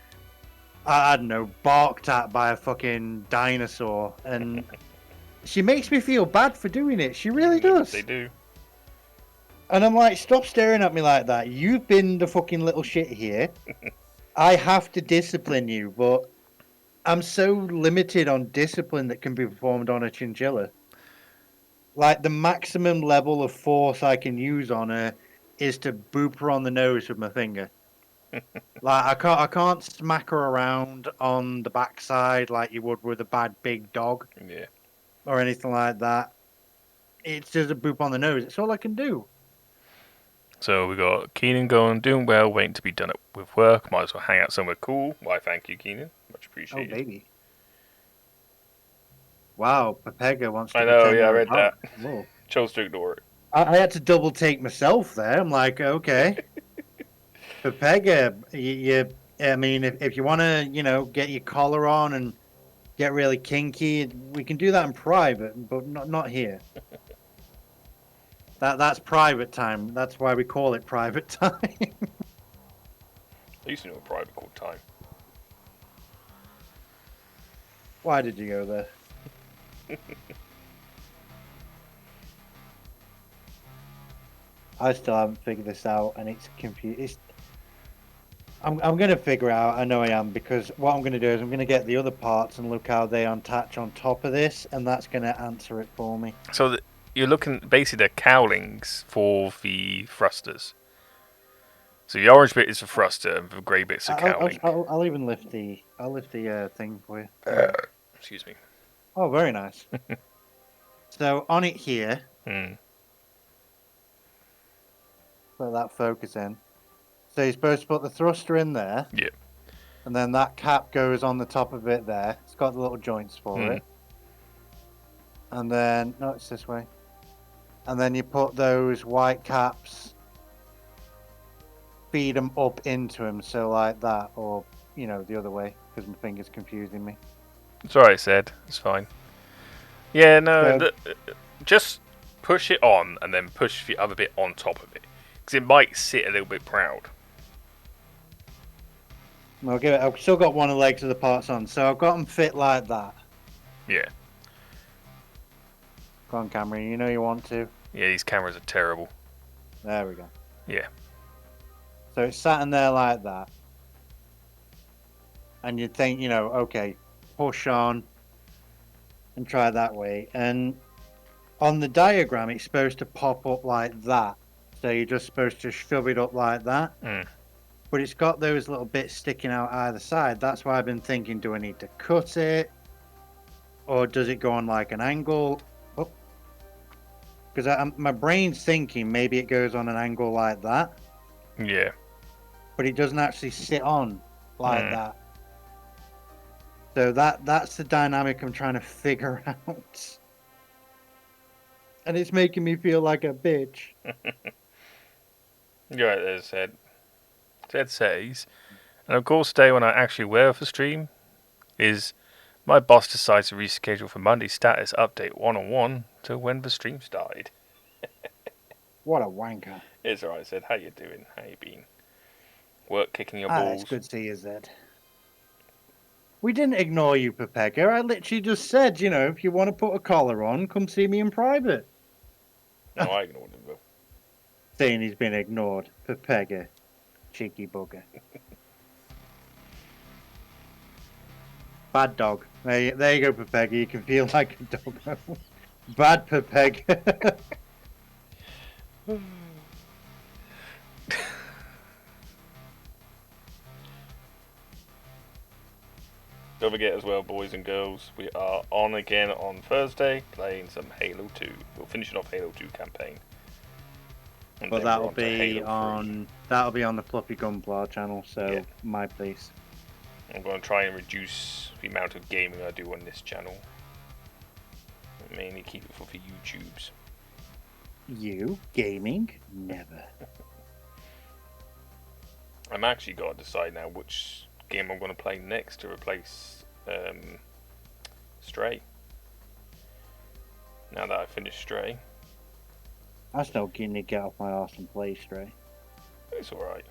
I don't know, barked at by a fucking dinosaur. And she makes me feel bad for doing it. She really they does. do. And I'm like, stop staring at me like that. You've been the fucking little shit here. I have to discipline you, but I'm so limited on discipline that can be performed on a chinchilla. Like the maximum level of force I can use on her is to boop her on the nose with my finger. Like I can't smack her around on the backside like you would with a bad big dog Yeah. or anything like that. It's just a boop on the nose. It's all I can do. So we got Keenan going, doing well, waiting to be done with work. Might as well hang out somewhere cool. Why, thank you, Keenan. Much Oh appreciated. baby. Wow, Pepega wants to I know, pretend yeah, I they're a read dog. that. Whoa. Chose to ignore it. I had to double take myself there. I'm like, okay. Pepega, I mean, if you want to, get your collar on and get really kinky, we can do that in private, but not here. That's private time. That's why we call it private time. I used to know a private called Time. Why did you go there? I still haven't figured this out, and it's confused. I'm going to figure out. I know I am, because what I'm going to do is I'm going to get the other parts and look how they attach on top of this, and that's going to answer it for me. So you're looking basically the cowlings for the thrusters. So the orange bit is the thruster, and the grey bit's the cowling. I'll even lift the thing for you. Excuse me. Oh, very nice. So on it here, put that focus in. So you're supposed to put the thruster in there. Yep. And then that cap goes on the top of it there. It's got the little joints for it. And then, no, it's this way. And then you put those white caps, feed them up into them. So like that, or, you know, the other way, because my finger's confusing me. It's alright, Ed. It's fine. Yeah, no, So, just push it on and then push the other bit on top of it. Because it might sit a little bit proud. I've still got one of the legs of the parts on. So I've got them fit like that. Yeah. Go on, Cameron. You know you want to. Yeah, these cameras are terrible. There we go. Yeah. So it's sat in there like that. And you'd think, you know, okay, push on and try that way. And on the diagram, it's supposed to pop up like that. So you're just supposed to shove it up like that. But it's got those little bits sticking out either side. That's why I've been thinking, do I need to cut it? Or does it go on like an angle? Because my brain's thinking maybe it goes on an angle like that. Yeah. But it doesn't actually sit on like that. So that's the dynamic I'm trying to figure out. And it's making me feel like a bitch. You're right there, Ed. Ed says, and of course today when I actually wear for stream, is my boss decides to reschedule for Monday status update 101 to when the stream started. What a wanker. It's alright, Ed. How you doing? How you been? Work kicking your balls? It's good to see you, Zed. We didn't ignore you, Pepega. I literally just said, you know, if you want to put a collar on, come see me in private. No, I ignored him, though. Saying he's been ignored. Pepega. Cheeky bugger. Bad dog. There you go, Pepega. You can feel like a dog. Bad Pepega. Don't forget as well, boys and girls, we are on again on Thursday playing some Halo 2. We're finishing off Halo 2 campaign. And but that'll be on the Fluffy Gunpla channel, so yeah. My place. I'm going to try and reduce the amount of gaming I do on this channel. Mainly keep it for the YouTubes. You? Gaming? Never. I'm actually got to decide now which game I'm going to play next to replace Stray. Now that I've finished Stray. I still need to get off my arse and play Stray. It's alright.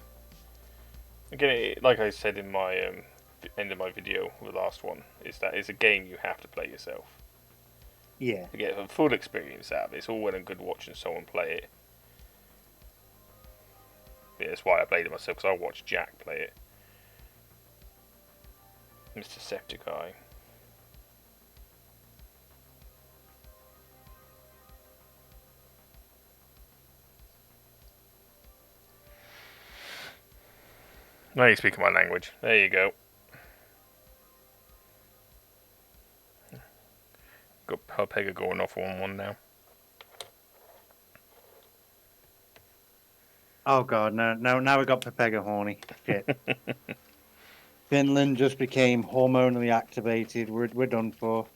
Again, like I said in my end of my video, the last one, is that it's a game you have to play yourself. Yeah. To get a full experience out of it. It's all well and good watching someone play it. Yeah, that's why I played it myself, because I watched Jack play it. Mr. Septiceye. Now you're speaking my language. There you go. Got Pega going off on one now. Oh god, no, now we got Pepega horny. Shit. Finland just became hormonally activated. We're done for.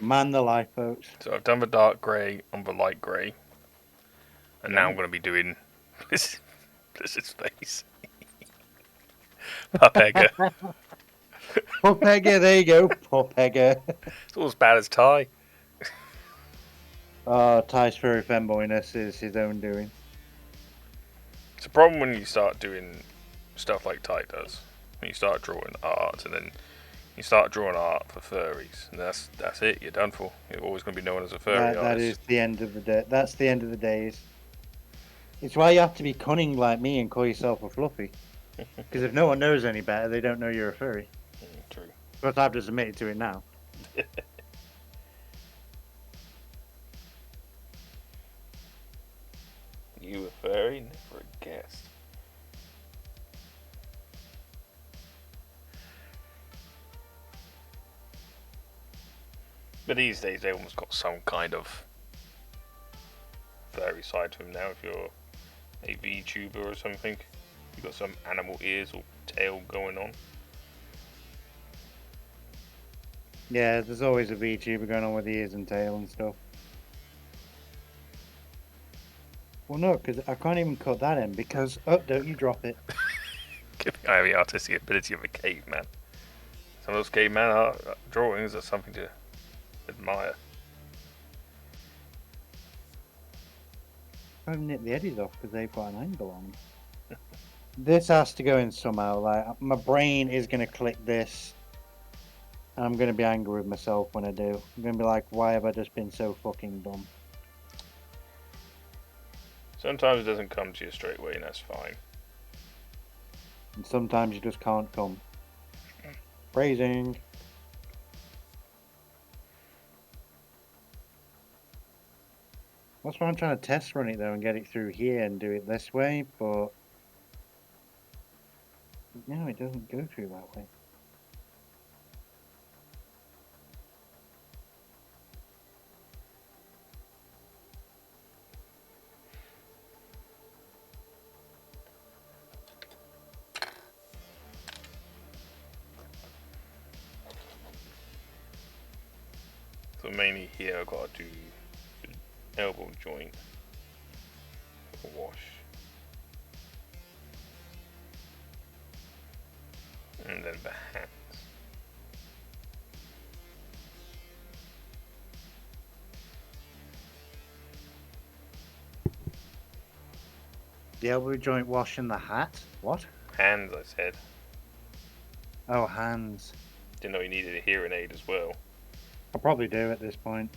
Man the life, folks. So I've done the dark grey on the light grey. And now I'm going to be doing this is face. Pepega. Pepega, there you go. Pepega. It's all as bad as Ty. Ty's furry femboyness is his own doing. It's a problem when you start doing stuff like Ty does. When you start drawing art, and then you start drawing art for furries, and that's it. You're done for. You're always going to be known as a furry artist. That is the end of the day. That's the end of the days. It's why you have to be cunning like me and call yourself a fluffy. Because if no one knows any better, they don't know you're a furry. True. But I've just admitted to it now. You a furry? Never guessed. But these days, they almost got some kind of furry side to them now. If you're a VTuber or something, you've got some animal ears or tail going on. Yeah, there's always a VTuber going on with ears and tail and stuff. Well, no, because I can't even cut that in because... Oh, don't you drop it. I have the artistic ability of a caveman. Some of those caveman art drawings are something to admire. I haven't nipped the edges off because they've got an angle on them. This has to go in somehow. Like, my brain is going to click this. And I'm going to be angry with myself when I do. I'm going to be like, why have I just been so fucking dumb? Sometimes it doesn't come to you straight away, and that's fine. And sometimes you just can't come. Phrasing. That's why I'm trying to test run it though and get it through here and do it this way, but no, it doesn't go through that way. So mainly here I've got to do the elbow joint, wash, and then the hands. The elbow joint wash in the hat? What? Hands, I said. Oh, hands. Didn't know you needed a hearing aid as well. I probably do at this point.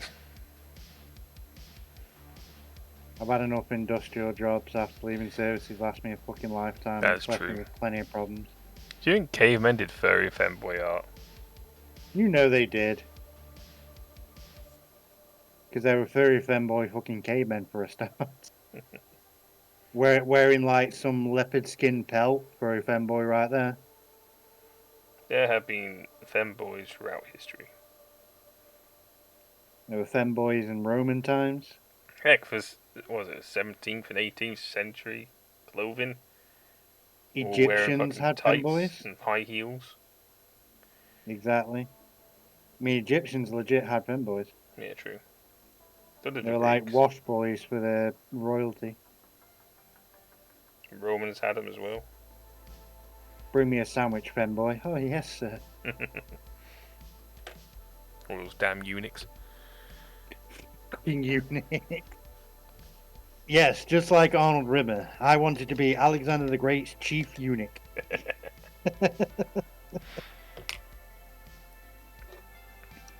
I've had enough industrial jobs after leaving services last me a fucking lifetime. That's Left true. me with plenty of problems. Do you think cavemen did furry femboy art? You know they did. Because they were furry femboy fucking cavemen for a start. Wearing like some leopard skin pelt, furry femboy right there. There have been femboys throughout history. They were femboys in Roman times. Heck, for what was it, 17th and 18th century clothing? Or wearing Egyptians fucking had tights femboys. and high heels. Exactly. I mean, Egyptians legit had femboys. Yeah, true. So did They the were like Greeks. wash boys for their royalty. Romans had them as well. Bring me a sandwich, femboy. Oh, yes, sir. All those damn eunuchs. Fucking eunuch. Yes, just like Arnold Rimmer. I wanted to be Alexander the Great's chief eunuch.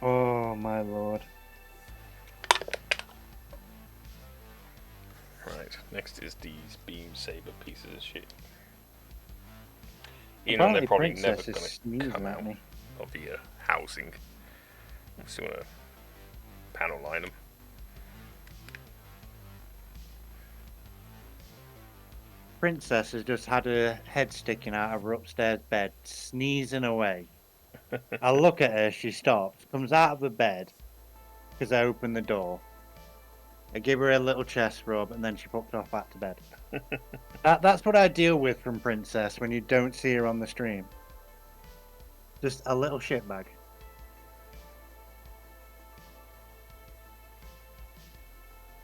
Oh, my lord. Right, next is these beam saber pieces of shit. You know they're probably never going to come out of the housing. I'm still going to panel line them. Princess has just had her head sticking out of her upstairs bed, sneezing away. I look at her, she stops, comes out of the bed, because I open the door. I give her a little chest rub, and then she popped off back to bed. That's what I deal with from Princess when you don't see her on the stream. Just a little shitbag.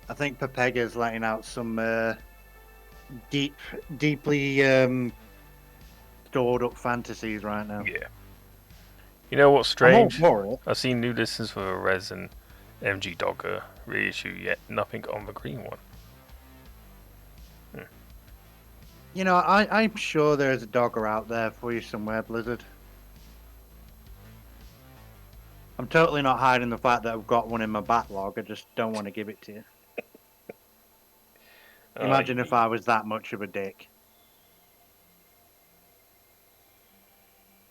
I think Pepega's letting out some deeply stored up fantasies right now. Yeah. You know what's strange? I'm all for it. I've seen new listings for the Res and MG Dogger reissue, yet nothing on the green one. You know, I'm sure there's a Dogger out there for you somewhere, Blizzard. I'm totally not hiding the fact that I've got one in my backlog. I just don't want to give it to you. Imagine if I was that much of a dick.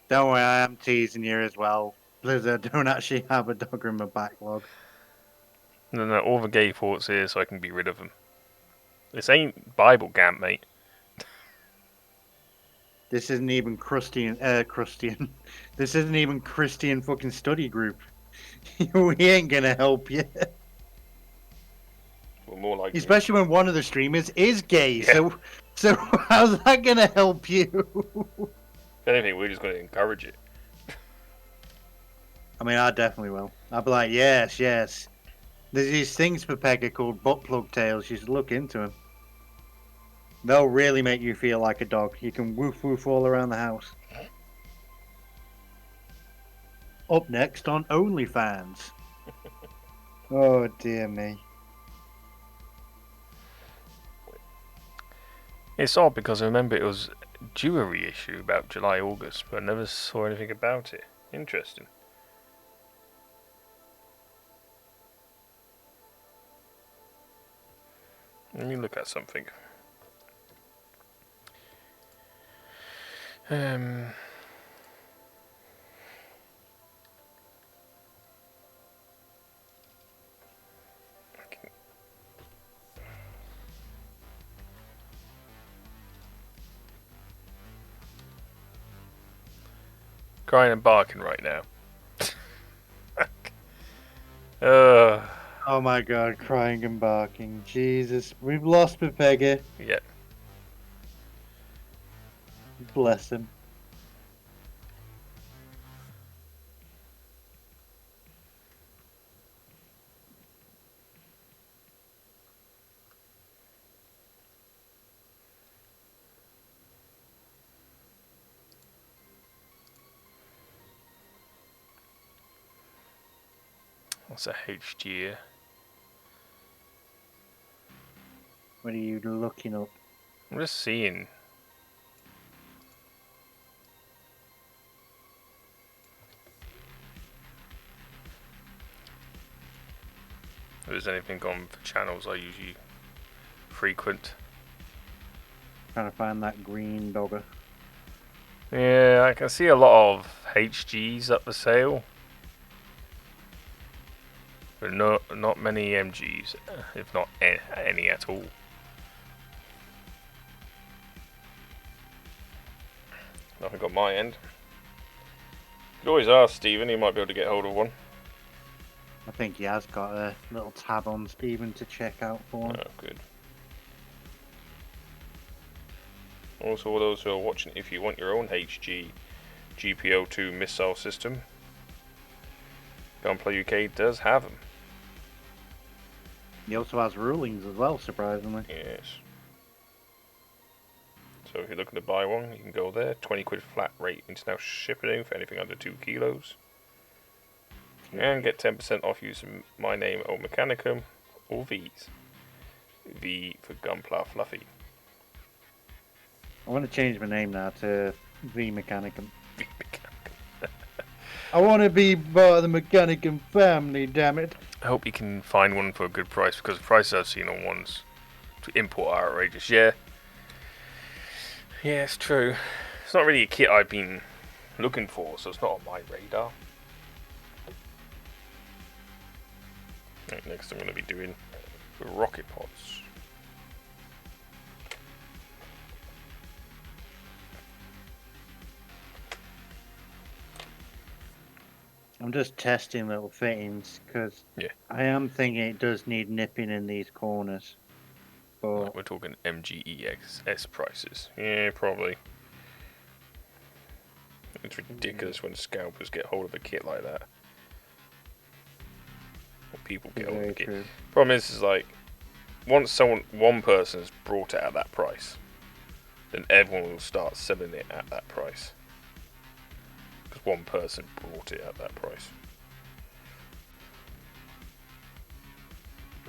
Don't worry, I am teasing you as well. Blizzard don't actually have a dog in my backlog. No, all the gay thoughts here so I can be rid of them. This ain't Bible Gamp, mate. This isn't even Crustian. This isn't even Christian fucking study group. We ain't gonna help you. Well, more like Especially when one of the streamers is gay. Yeah. So how's that gonna help you? If anything, we're just gonna encourage it. I mean, I definitely will. I'll be like, yes. There's these things for Peggy called butt plug tails. You should look into them. They'll really make you feel like a dog. You can woof woof all around the house. Up next on OnlyFans. Oh dear me. It's odd because I remember it was a jewellery issue about July, August, but I never saw anything about it. Interesting. Let me look at something. Crying and barking right now. Oh my god, crying and barking. Jesus, we've lost Pepega. Yeah. Bless him. What's a HG? What are you looking up? I'm just seeing. If there's anything on for channels I usually frequent. Trying to find that green dogger. Yeah, I can see a lot of HGs up for sale. But not many MGs, if not any at all. Nothing on my end. You could always ask Stephen, he might be able to get hold of one. I think he has got a little tab on Steven to check out for him. Oh, good. Also, for those who are watching, if you want your own HG GP02 missile system, Gunplay UK does have them. He also has rulings as well, surprisingly. Yes. So if you're looking to buy one, you can go there. 20 quid flat rate international shipping for anything under 2 kilos. And get 10% off using my name or Mechanicum or V's. V for Gunpla Fluffy. I want to change my name now to V Mechanicum. V Mechanicum. I want to be part of the Mechanicum family, damn it. I hope you can find one for a good price, because the prices I've seen on ones to import are outrageous. Yeah, it's true. It's not really a kit I've been looking for, so it's not on my radar. Right, next I'm going to be doing the rocket pods. I'm just testing little fittings because I am thinking it does need nipping in these corners. But we're talking MGEXS prices. Yeah, probably. It's ridiculous when scalpers get hold of a kit like that. Or people get hold of a kit. True. Problem is like, once one person's brought it at that price, then everyone will start selling it at that price. Because one person brought it at that price.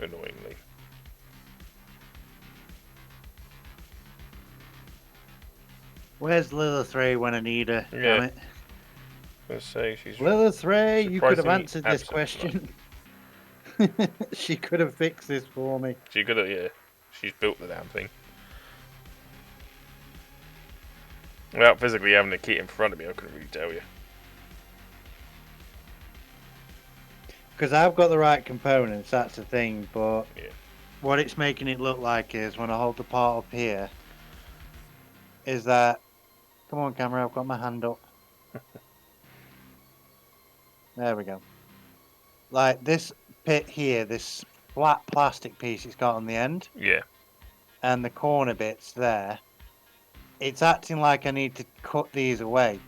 Annoyingly. Where's Lilith Ray when I need her? Damn it. Let's say she's Lilith Ray, you could have answered this absent question. She could have fixed this for me. She could have, yeah. She's built the damn thing. Without physically having a kit in front of me, I couldn't really tell you. Because I've got the right components, that's the thing, but Yeah. what it's making it look like is when I hold the part up here, is that, come on camera, I've got my hand up. There we go. Like this bit here, this flat plastic piece it's got on the end, Yeah. and the corner bits there, it's acting like I need to cut these away,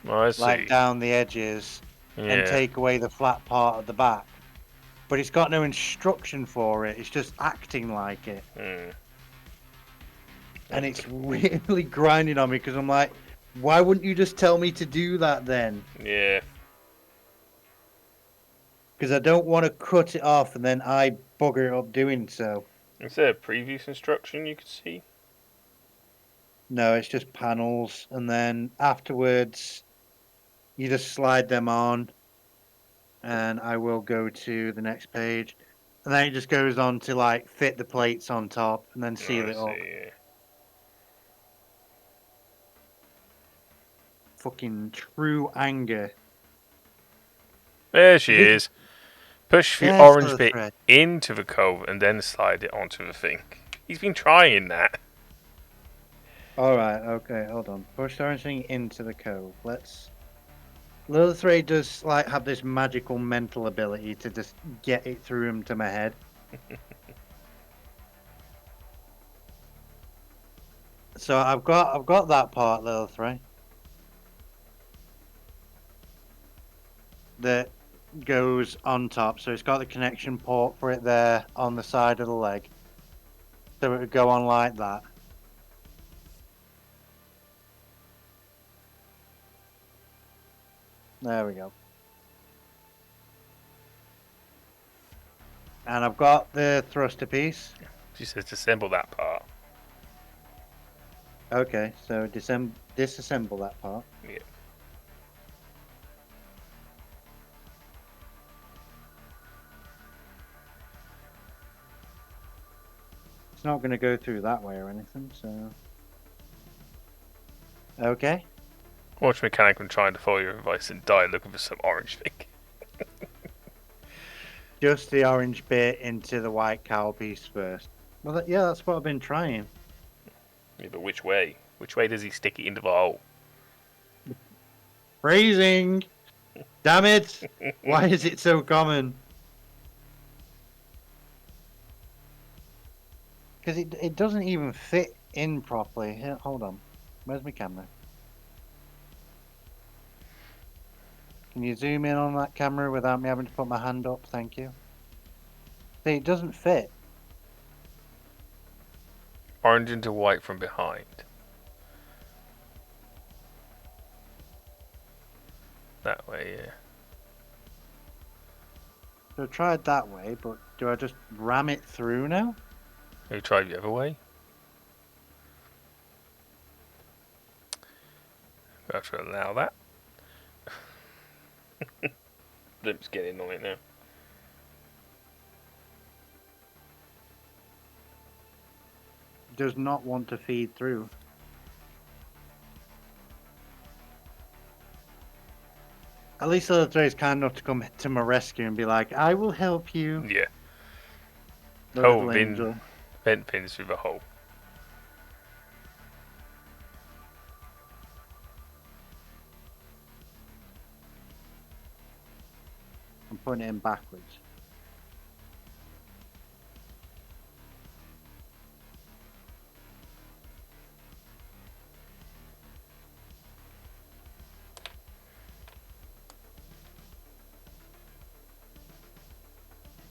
I see. like down the edges, and Yeah. take away the flat part at the back. But it's got no instruction for it, it's just acting like it. And it's really grinding on me because I'm like, why wouldn't you just tell me to do that then? Yeah. Because I don't want to cut it off and then I bugger it up doing so. Is there a previous instruction you could see? No, it's just panels, and then afterwards you just slide them on, and I will go to the next page, and then it just goes on to like fit the plates on top and then seal it up. Yeah. Fucking true anger. There she is. Push the There's orange the bit thread. into the cove and then slide it onto the thing. He's been trying that. Alright, okay, hold on. Push the orange thing into the cove. Let's. Little Three does like have this magical mental ability to just get it through him to my head. So I've got that part, Little Three. That goes on top. So it's got the connection port for it there on the side of the leg. So it would go on like that. There we go. And I've got the thruster piece. She says disassemble that part. Okay, so disassemble that part. Yeah. It's not going to go through that way or anything, so... Okay. Watch mechanic and trying to follow your advice and die looking for some orange thing. Just the orange bit into the white cowl piece first. Well, yeah, that's what I've been trying. Yeah, but which way? Which way does he stick it into the hole? Freezing! Damn it! Why is it so common? Because it doesn't even fit in properly. Here, hold on. Where's my camera? Can you zoom in on that camera without me having to put my hand up? Thank you. See, it doesn't fit. Orange into white from behind. That way, yeah. So I tried that way, but do I just ram it through now? Have you tried the other way? I have to allow that. Let's get in on it now. Does not want to feed through. At least the other three is kind enough to come to my rescue and be like, I will help you. Yeah. The Oh, little angel. vent pins through the hole. I'm putting it in backwards.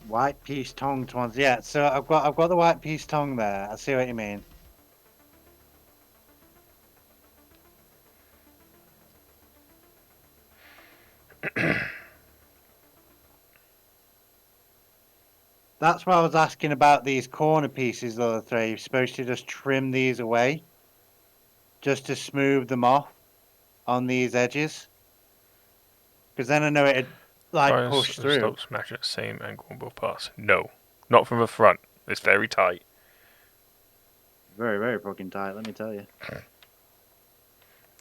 White piece tongued ones. Yeah, so I've got the white piece tongue there. I see what you mean. That's why I was asking about these corner pieces the other three. You're supposed to just trim these away. Just to smooth them off on these edges. Because then I know it'd like push through. Stop smashing at the same angle on both parts. No. Not from the front. It's very tight. Very, very fucking tight, let me tell you.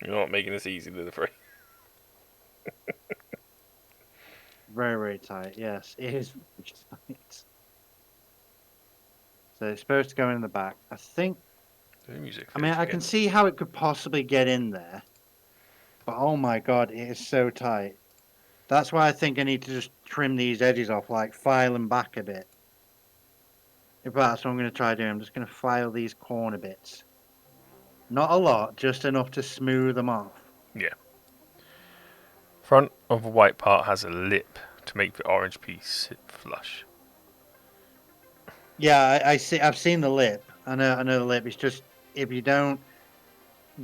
You're not making this easy, Little Three. Very, very tight. Yes, it is very tight. So it's supposed to go in the back. I think. The music I mean, finished I again. can see how it could possibly get in there, but oh my god, it is so tight. That's why I think I need to just trim these edges off, like file them back a bit. In fact, that's what I'm going to try doing. I'm just going to file these corner bits. Not a lot, just enough to smooth them off. Yeah. Front of the white part has a lip to make the orange piece sit flush. Yeah, I see. I've seen the lip. I know the lip. It's just if you don't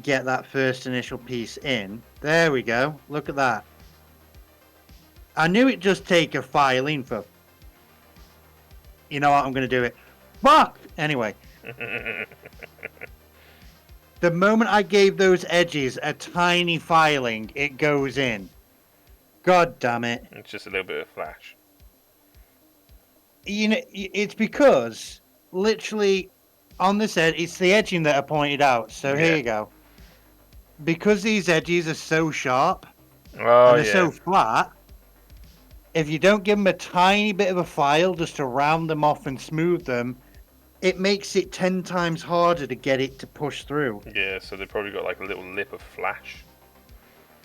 get that first initial piece in. There we go. Look at that. I knew it'd just take a filing for. You know what? I'm going to do it. Fuck! Anyway, the moment I gave those edges a tiny filing, it goes in. God damn it. It's just a little bit of flash. You know, it's because literally on this edge, it's the edging that I pointed out. So here Yeah. you go. Because these edges are so sharp Oh, and they're yeah. so flat, if you don't give them a tiny bit of a file just to round them off and smooth them, it makes it 10 times harder to get it to push through. Yeah, so they probably got like a little lip of flash.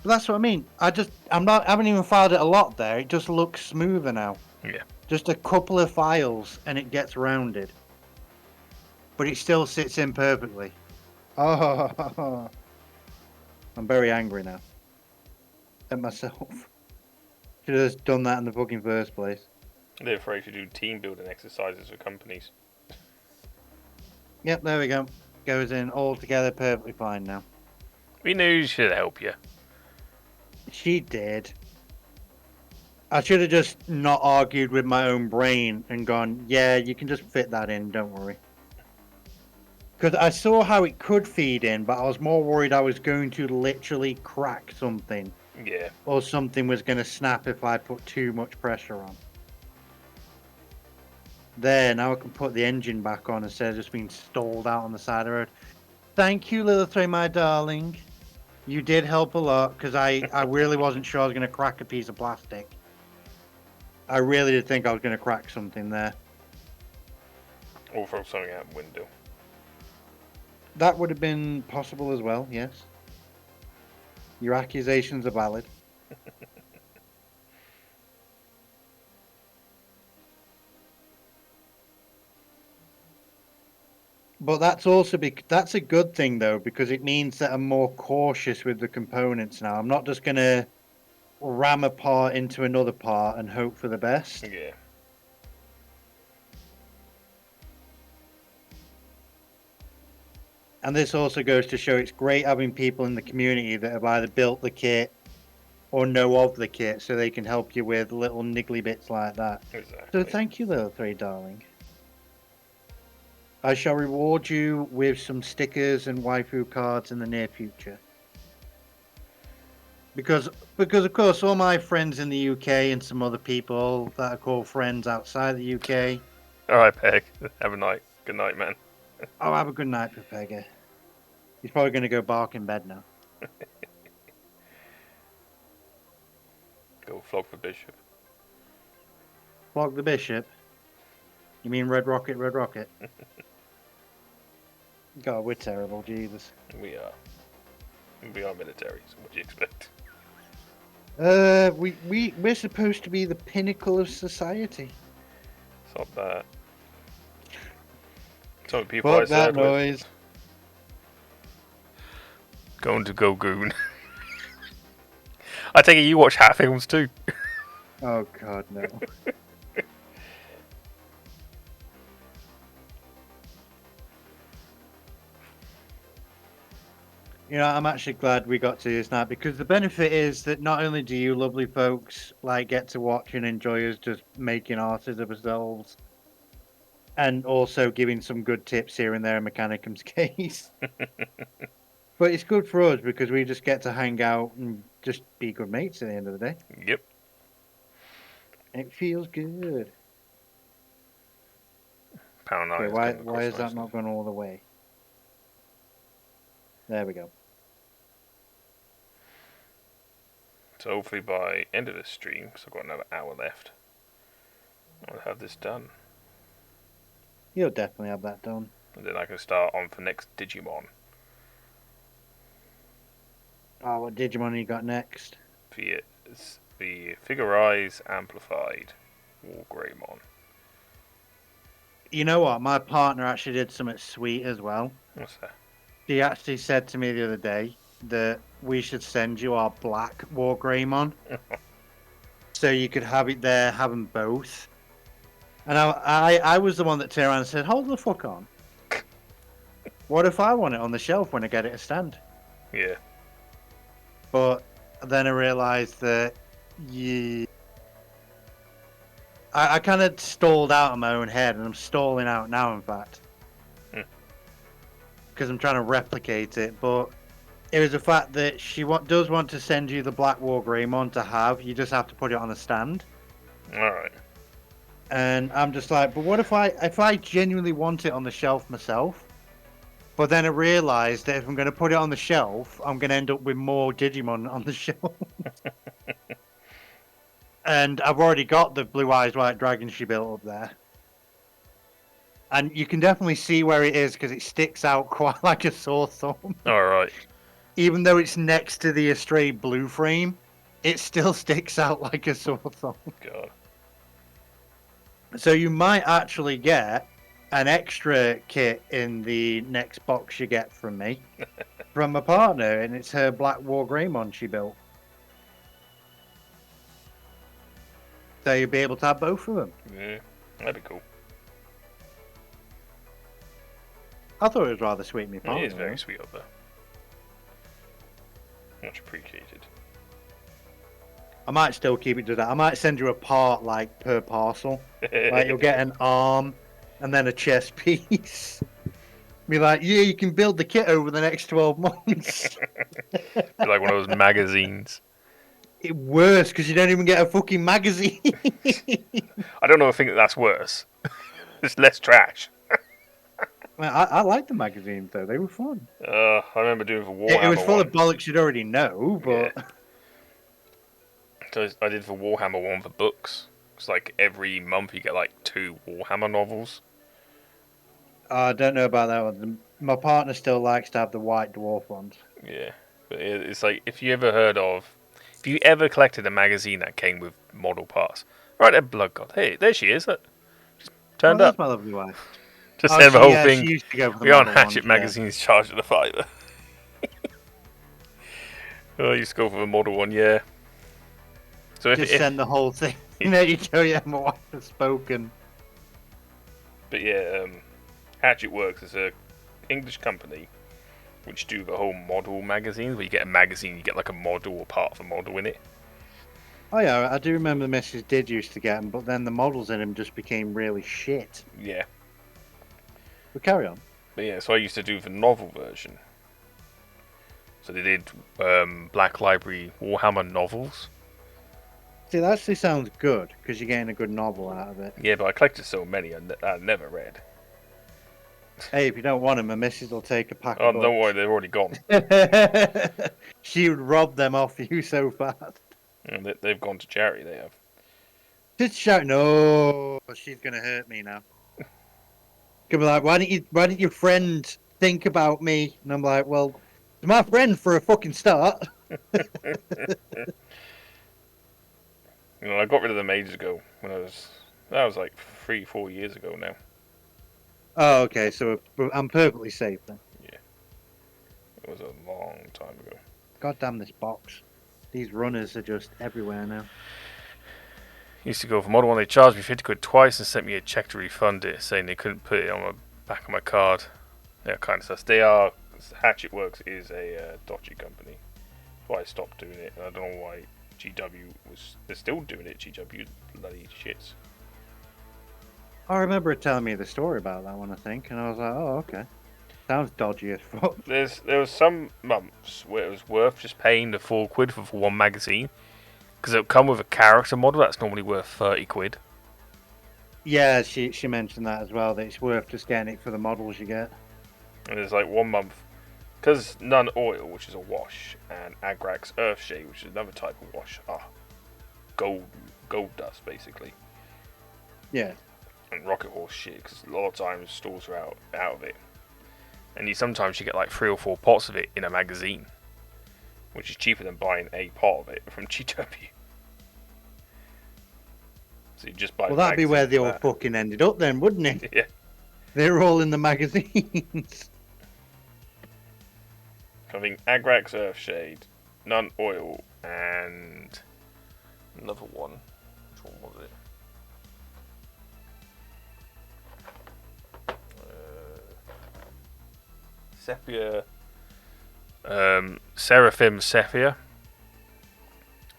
But that's what I mean. I haven't even filed it a lot there. It just looks smoother now. Yeah. Just a couple of files and it gets rounded. But it still sits in perfectly. Oh, I'm very angry now at myself. Should have just done that in the fucking first place. They're afraid to do team building exercises for companies. Yep, there we go. Goes in all together perfectly fine now. We knew she'd help you. She did. I should have just not argued with my own brain and gone, yeah, you can just fit that in, don't worry. Because I saw how it could feed in, but I was more worried I was going to literally crack something. Yeah. Or something was going to snap if I put too much pressure on. There, now I can put the engine back on instead of just being stalled out on the side of the road. Thank you, Little Three, my darling. You did help a lot, because I really wasn't sure I was going to crack a piece of plastic. I really did think I was going to crack something there. Or throw something out the window. That would have been possible as well, yes. Your accusations are valid. But that's also that's a good thing though, because it means that I'm more cautious with the components now. I'm not just gonna ram a part into another part and hope for the best. Yeah. And this also goes to show it's great having people in the community that have either built the kit or know of the kit, so they can help you with little niggly bits like that. Exactly. So thank you, Little Three, darling. I shall reward you with some stickers and waifu cards in the near future. Because of course all my friends in the UK and some other people that are called friends outside the UK. Alright, Peg. Have a night. Good night, man. Oh, have a good night, Pepega. He's probably going to go bark in bed now. Go flog for Bishop. Flog the bishop. You mean Red Rocket, Red Rocket? God, we're terrible, Jesus. We are. We are military, so what do you expect? We're supposed to be the pinnacle of society. Stop that. Some of the people Fuck I that served with. noise. Going to go goon. I take it you watch hat films too. Oh God, no. You know, I'm actually glad we got to this now, because the benefit is that not only do you lovely folks like get to watch and enjoy us just making arses of ourselves, and also giving some good tips here and there in Mechanicum's case, but it's good for us because we just get to hang out and just be good mates at the end of the day. Yep. It feels good. Pound Okay, nine. why has that not gone all the way? There we go. So hopefully by end of this stream, because I've got another hour left, I'll have this done. You'll definitely have that done. And then I can start on for next Digimon. Oh, what Digimon you got next? The Figure-Eyes Amplified Wargreymon. You know what? My partner actually did something sweet as well. What's that? She actually said to me the other day that we should send you our black Wargreymon. So you could have it there, have them both. And I was the one that turned around and said, hold the fuck on. What if I want it on the shelf when I get it a stand? Yeah. But then I realised that I kind of stalled out in my own head, and I'm stalling out now, in fact. Because I'm trying to replicate it, but it was the fact that she does want to send you the Black Wargreymon to have. You just have to put it on a stand. Alright. And I'm just like, but what if I genuinely want it on the shelf myself? But then I realised that if I'm going to put it on the shelf, I'm going to end up with more Digimon on the shelf. And I've already got the Blue Eyes White Dragon she built up there. And you can definitely see where it is because it sticks out quite like a sore thumb. Alright. Even though it's next to the Astray Blue frame, it still sticks out like a sore thumb. God. So you might actually get an extra kit in the next box you get from me, from my partner, and it's her Black Wargreymon she built. So you'll be able to have both of them. Yeah, that'd be cool. I thought it was rather sweet, me partner. It is very sweet of her. Much appreciated. I might still keep it to that. I might send you a part, like, per parcel. Like, you'll get an arm and then a chest piece. Be like, yeah, you can build the kit over the next 12 months. Be like one of those magazines. It's worse, because you don't even get a fucking magazine. I don't know if I think that's worse. It's less trash. Well, I like the magazines, though. They were fun. I remember doing for Warhammer. It was full one. of bollocks you'd already know, but... Yeah. So I did for Warhammer 1 for books. It's like every month you get like 2 Warhammer novels. I don't know about that one. My partner still likes to have the White Dwarf ones. Yeah. But it's like, if you ever collected a magazine that came with model parts, right there, Blood God. Hey, there she is. Look. Just turned up. That's my lovely wife. Just said the whole She thing. used to go for the We on model Hatchet ones, magazines charged at a fiver. I used to go for the model one, yeah. So yeah. Just send the whole thing. There you go, yeah, my wife has spoken. But yeah, Hatchet Works is a English company which do the whole model magazines, where you get a magazine, you get like a model or part of a model in it. Oh yeah, I do remember the Mrs. did used to get them, but then the models in them just became really shit. Yeah. But carry on. But yeah, so I used to do the novel version. So they did Black Library Warhammer novels. See, that actually sounds good, because you're getting a good novel out of it. Yeah, but I collected so many I never read. Hey, if you don't want them, my missus will take a pack Oh, of books. don't worry, they're already gone. She would rob them off you so fast. And they've gone to charity, they have. Just shout, no, she's going to hurt me now. Could be like, why didn't your friend think about me? And I'm like, well, it's my friend for a fucking start. You know, I got rid of them ages ago. That was like 3-4 years ago now. Oh, okay, so I'm perfectly safe then. Yeah. It was a long time ago. God damn this box. These runners are just everywhere now. Used to go for Model 1, they charged me 50 quid twice and sent me a check to refund it, saying they couldn't put it on the back of my card. Yeah, kind of stuff. Hatchet Works is a dodgy company. That's why I stopped doing it. And I don't know why they're still doing it, GW bloody shits. I remember it telling me the story about that one, I think, and I was like, oh, okay. Sounds dodgy as fuck. There was some months where it was worth just paying the £4 for one magazine, because it would come with a character model that's normally worth 30 quid. Yeah, she mentioned that as well, that it's worth just getting it for the models you get. And there's like 1 month Because Nun Oil, which is a wash, and Agrax Earthshade, which is another type of wash, are gold dust basically. Yeah. And Rocket Horse shit, because a lot of times stores are out of it, and sometimes you get like 3 or 4 pots of it in a magazine, which is cheaper than buying a pot of it from GW. So you just buy. Well, that'd be where they all fucking ended up then, wouldn't it? Yeah. They're all in the magazines. I think Agrax Earthshade, Nun Oil, and another one. Which one was it? Sepia. Seraphim Sepia,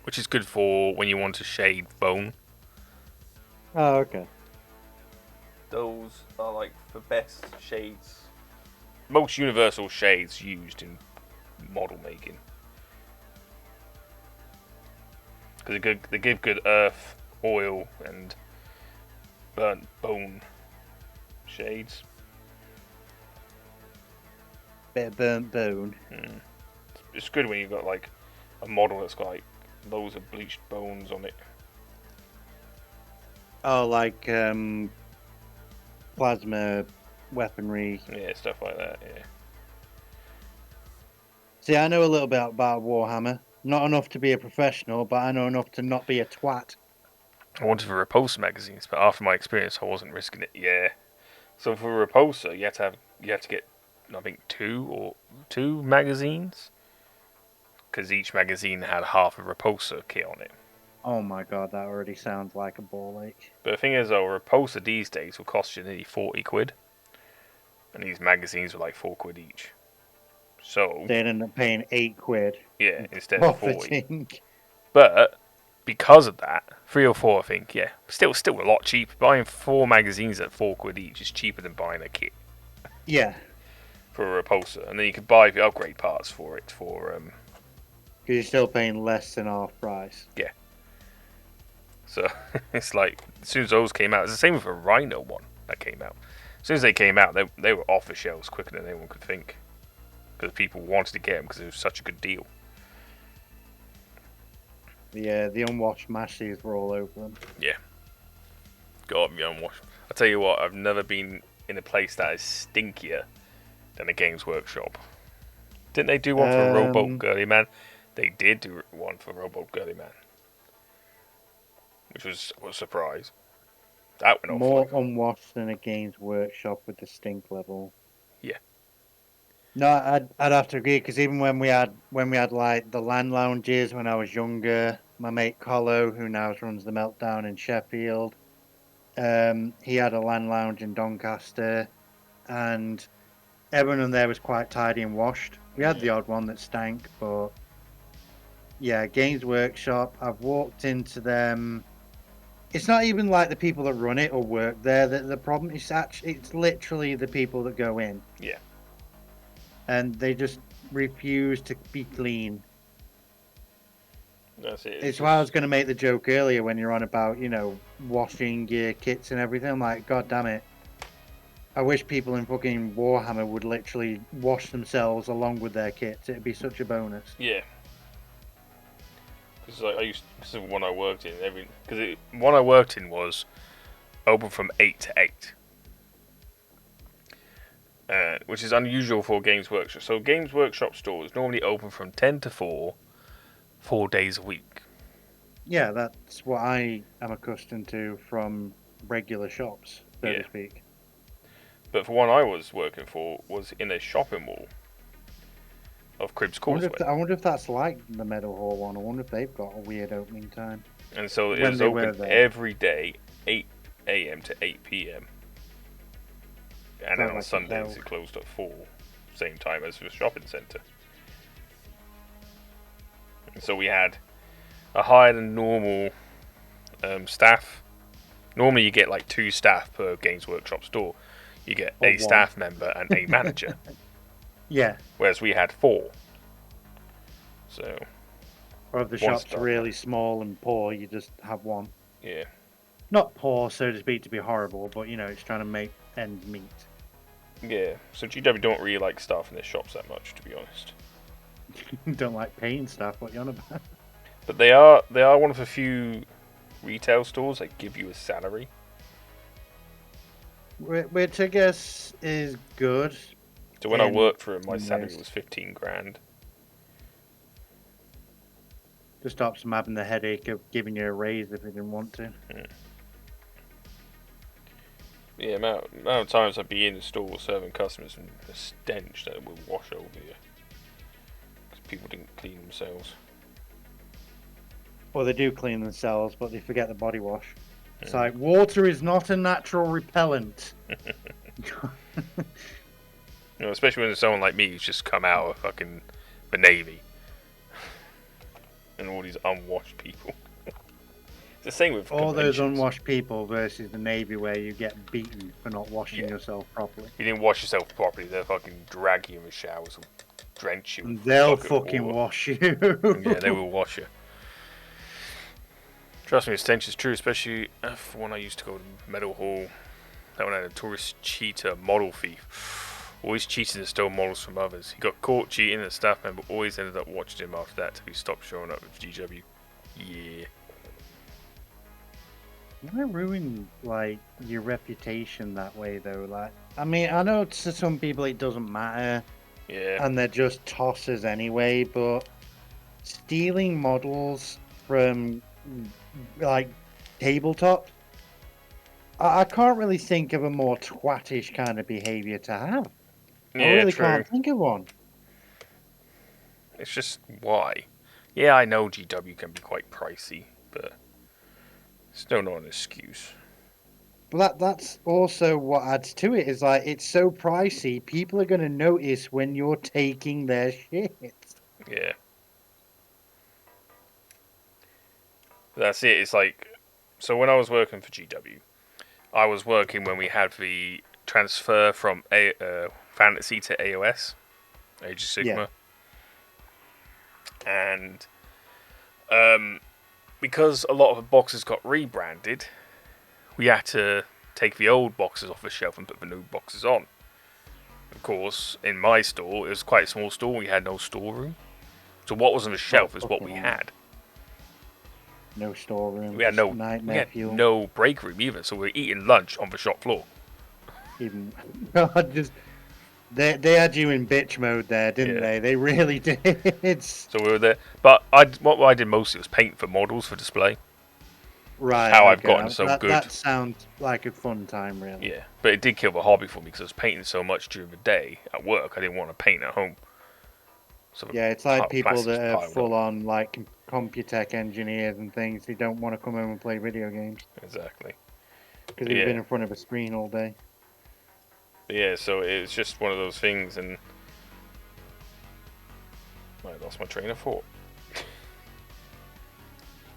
which is good for when you want to shade bone. Oh, okay. Those are like the best shades, most universal shades used in model making. Because they give good earth, oil, and burnt bone shades. Bit of burnt bone. It's good when you've got like a model that's got like loads of bleached bones on it. Oh, like plasma weaponry. Yeah, stuff like that, yeah. See, I know a little bit about Warhammer. Not enough to be a professional, but I know enough to not be a twat. I wanted for Repulsor magazines, but after my experience, I wasn't risking it. Yeah. So for Repulsor, you had to get, I think, two magazines, because each magazine had half a Repulsor kit on it. Oh my god, that already sounds like a ball ache. But the thing is, though, a Repulsor these days will cost you nearly 40 quid, and these magazines were like 4 quid each. So they'd end up paying 8 quid. Yeah, instead of 40. Profiting. But because of that, 3 or 4, I think, yeah, still a lot cheaper. Buying 4 magazines at 4 quid each is cheaper than buying a kit. Yeah. For a Repulsor, and then you could buy the upgrade parts for it for Because you're still paying less than half price. Yeah. So it's like as soon as those came out, it's the same with a Rhino one that came out. As soon as they came out, they were off the shelves quicker than anyone could think, because people wanted to get them because it was such a good deal. Yeah, the unwashed masses were all over them. Yeah. God, the unwashed. I tell you what, I've never been in a place that is stinkier than a Games Workshop. Didn't they do one for Rowboat Girly Man? They did do one for Rowboat Girly Man, which was a surprise. That went off more unwashed than a Games Workshop with the stink level. Yeah. No, I'd have to agree, because even when we had like the LAN lounges when I was younger, my mate Colo, who now runs the Meltdown in Sheffield, he had a LAN lounge in Doncaster, and everyone in there was quite tidy and washed. We had the odd one that stank, but yeah, Games Workshop, I've walked into them. It's not even like the people that run it or work there. The problem is it's literally the people that go in. Yeah. And they just refuse to be clean. That's it. It's why I was going to make the joke earlier when you're on about, washing your kits and everything. I'm like, God damn it. I wish people in fucking Warhammer would literally wash themselves along with their kits. It'd be such a bonus. Yeah. Because like this is one I worked in. One I worked in was open from 8 to 8. Which is unusual for Games Workshop. So Games Workshop stores normally open from 10 to 4, 4 days a week. Yeah, that's what I am accustomed to from regular shops, so to speak. But for one I was working for was in a shopping mall of Cribs Causeway. I wonder if that's like the Meadowhall one. I wonder if they've got a weird opening time. And so it was open every day, 8 a.m. to 8 p.m. And then on Sundays it closed at 4, same time as the shopping centre. And so we had a higher than normal staff. Normally you get like 2 staff per Games Workshop store. You get a staff member and a manager. Yeah. Whereas we had 4. So. Or if the shop's really small and poor, you just have one. Yeah. Not poor, so to speak, to be horrible, but it's trying to make ends meet. Yeah, so GW don't really like staffing their shops that much, to be honest. Don't like painting stuff. What you on about? But they are one of the few retail stores that give you a salary. Which I guess is good. So when I In worked for it, my some salary ways, was 15 grand. to stop them having the headache of giving you a raise if they didn't want to. Mm. Yeah, amount of times I'd be in the store serving customers and the stench that would wash over you because people didn't clean themselves. Well, they do clean themselves, but they forget the body wash. It's Mm. like water is not a natural repellent. You know, especially when there's someone like me who's just come out of fucking the Navy and all these unwashed people. It's the same with All those conventions. unwashed people versus the Navy where you get beaten for not washing Yeah. yourself properly. If you didn't wash yourself properly, they'll fucking drag you in the showers and drench you. And With they'll bucket of fucking water. wash you. Yeah, they will wash you. Trust me, the stench is true, especially for when I used to go to Meadow Hall. That one had a tourist cheater model thief. Always cheated and stole models from others. He got caught cheating and a staff member always ended up watching him after that till he stopped showing up with GW. Yeah. Why ruin like your reputation that way though? Like, I mean, I know to some people it doesn't matter Yeah. and they're just tossers anyway, but stealing models from like tabletop, I can't really think of a more twattish kind of behavior to have. I Yeah, really true. can't think of one. It's just why. Yeah, I know GW can be quite pricey, but still not an excuse. But that's also what adds to it is like it's so pricey, people are gonna notice when you're taking their shit. Yeah. That's it. It's like, so when I was working for GW, I was working when we had the transfer from Fantasy to AOS, Age of Yeah, Sigma, and um, because a lot of the boxes got rebranded, we had to take the old boxes off the shelf and put the new boxes on. Of course, in my store, it was quite a small store. We had no storeroom, so what was on the shelf is what we had. no storeroom. We had Just no, we nightmare had fuel. no break room either. So we were eating lunch on the shop floor. Even just they had you in bitch mode there, didn't Yeah. they? They really did. So we were there, but what I did mostly was paint for models for display. Right. How I've Okay. gotten so That good. that sounds like a fun time, really. Yeah, but it did kill the hobby for me because I was painting so much during the day at work. I didn't want to paint at home. So Yeah, it's like people plastics that are piled full up. on like Computech engineers and things. They don't want to come home and play video games Exactly. because But they've been yeah, in front of a screen all day. so it's just one of those things, and I lost my train of thought.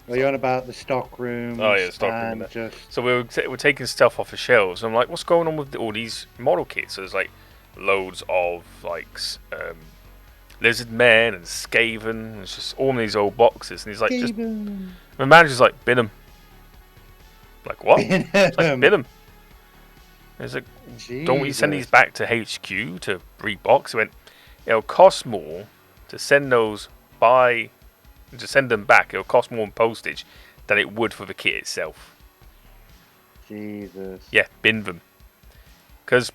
Are you on about the stock rooms Oh yeah, stock room and and that. just So we're taking stuff off the shelves. I'm like, what's going on with all these model kits? So there's like loads of like Lizard Man and Skaven. It's just all in these old boxes, and he's like, just Gaben. my manager's like, bin them. Like what? It's like bin them. It's like, don't we send these Jesus. back to HQ to rebox? He went, it'll cost more to send those to send them back. It'll cost more in postage than it would for the kit itself. Jesus. Yeah, bin them. Because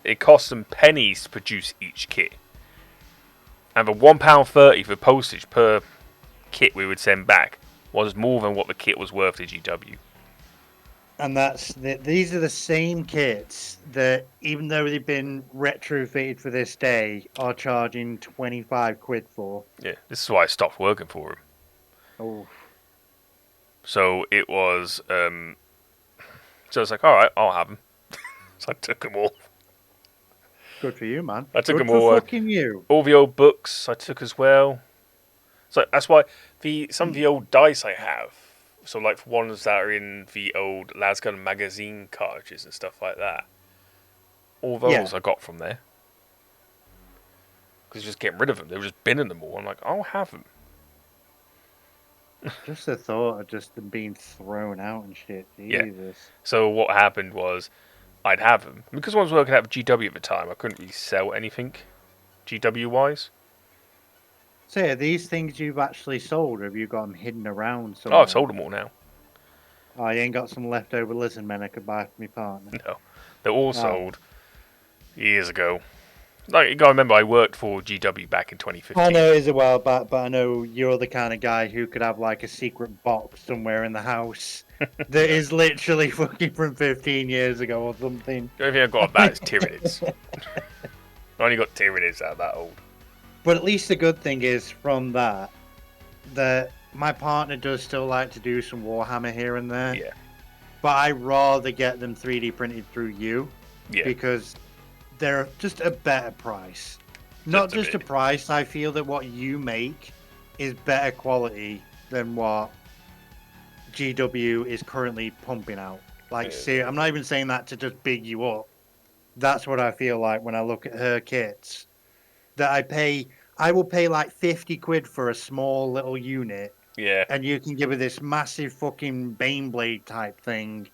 it costs them pennies to produce each kit. And the £1.30 for postage per kit we would send back was more than what the kit was worth to GW. And these are the same kits that, even though they've been retrofitted for this day, are charging 25 quid for. Yeah, this is why I stopped working for him. Oh, So it was, so I was like, alright, I'll have them. So I took them all. good for you, man. I took Good them for all. fucking you. All the old books I took as well. So that's why some of the old dice I have. So like for ones that are in the old Lasgun magazine cartridges and stuff like that. All those Yeah. I got from there. Because just getting rid of them. They were just binning them all. I'm like, I'll have them. Just the thought of just them being thrown out and shit. Yeah. Jesus. So what happened was I'd have them. Because I was working at GW at the time, I couldn't really sell anything GW wise. So are these things you've actually sold, or have you got them hidden around Oh, I've somewhere? sold them all now. Oh, you ain't got some leftover lizard men I could buy for my partner. No, they're all Oh. sold years ago. Like, you gotta remember, I worked for GW back in I 2015. know it is a while back, but I know you're the kind of guy who could have like a secret box somewhere in the house that No. is literally fucking from 15 years ago or something. The only thing I've got of that is Tyranids. I only got Tyranids out of that old. But at least the good thing is from that my partner does still like to do some Warhammer here and there. Yeah. But I rather get them 3D printed through you Yeah. because they're just a better price. Not just a price. I feel that what you make is better quality than what GW is currently pumping out. Like, see, I'm not even saying that to just big you up. That's what I feel like when I look at her kits. That I will pay like 50 quid for a small little unit, Yeah. and you can give her this massive fucking Baneblade type thing,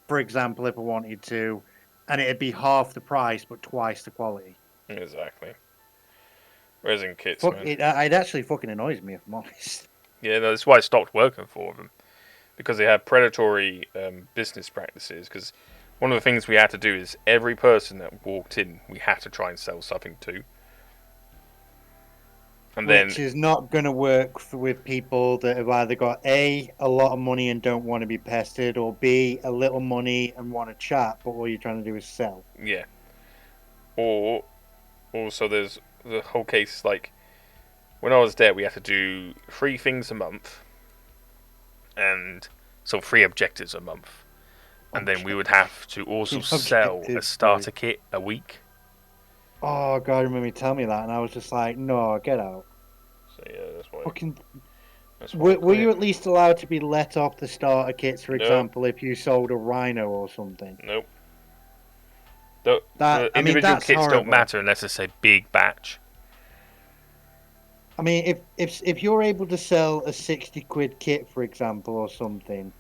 for example, if I wanted to, and it'd be half the price but twice the quality. Exactly. Resin kits, Fuck man. it, it actually fucking annoys me if I'm honest. Yeah, no, that's why I stopped working for them. Because they have predatory business practices. Because one of the things we had to do is every person that walked in, we had to try and sell something to. And then, Which is not going to work with people that have either got A, a lot of money and don't want to be pestered, or B, a little money and want to chat, but all you're trying to do is sell. yeah. Or also, there's the whole case like when I was there, we had to do 3 things a month, and so 3 objectives a month, and then we would have to also sell a starter kit a week. Oh God, I remember you telling me that, and I was just like, no, get out. So yeah, that's why. Fucking. That's why I Were you quit. at least allowed to be let off the starter kits, for No, example, if you sold a rhino or something? nope. That The I mean, individual that's kits don't horrible. matter unless it's a big batch. I mean, if you're able to sell a 60 quid kit, for example, or something,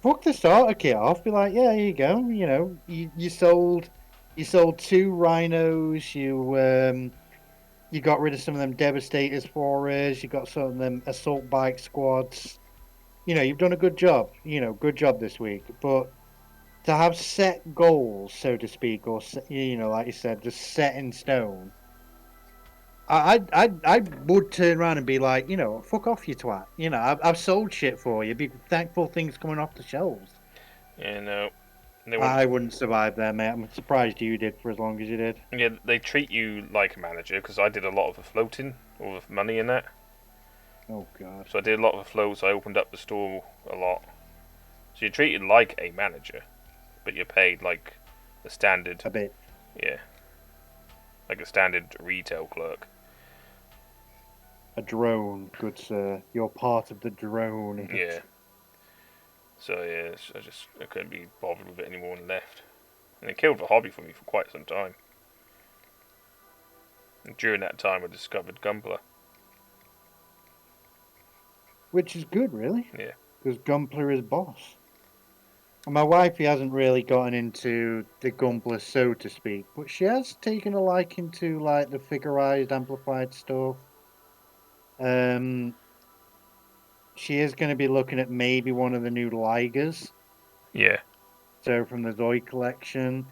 fuck the starter kit off. Be like, yeah, here you go. You know, you sold 2 rhinos. You got rid of some of them devastators for us. You got some of them assault bike squads. You know, you've done a good job. You know, good job this week. But to have set goals, so to speak, or like you said, just set in stone. I would turn around and be like, fuck off, you twat. I've sold shit for you. Be thankful things coming off the shelves. Yeah, no, they want. I wouldn't survive there, mate. I'm surprised you did for as long as you did. Yeah, they treat you like a manager because I did a lot of the floating, all the money in that. Oh God. So I did a lot of the floats. I opened up the store a lot. So you're treated like a manager, but you're paid like a standard. A bit. Yeah, like a standard retail clerk. A drone, good sir. You're part of the drone. Yeah. So yeah, I couldn't be bothered with it anymore and left. And it killed the hobby for me for quite some time. And during that time, I discovered Gunpla. Which is good, really. Yeah. Because Gunpla is boss. And my wifey hasn't really gotten into the Gunpla, so to speak, but she has taken a liking to like the figurized amplified stuff. Um, she is going to be looking at maybe one of the new Ligers, Yeah. so from the Zoid collection.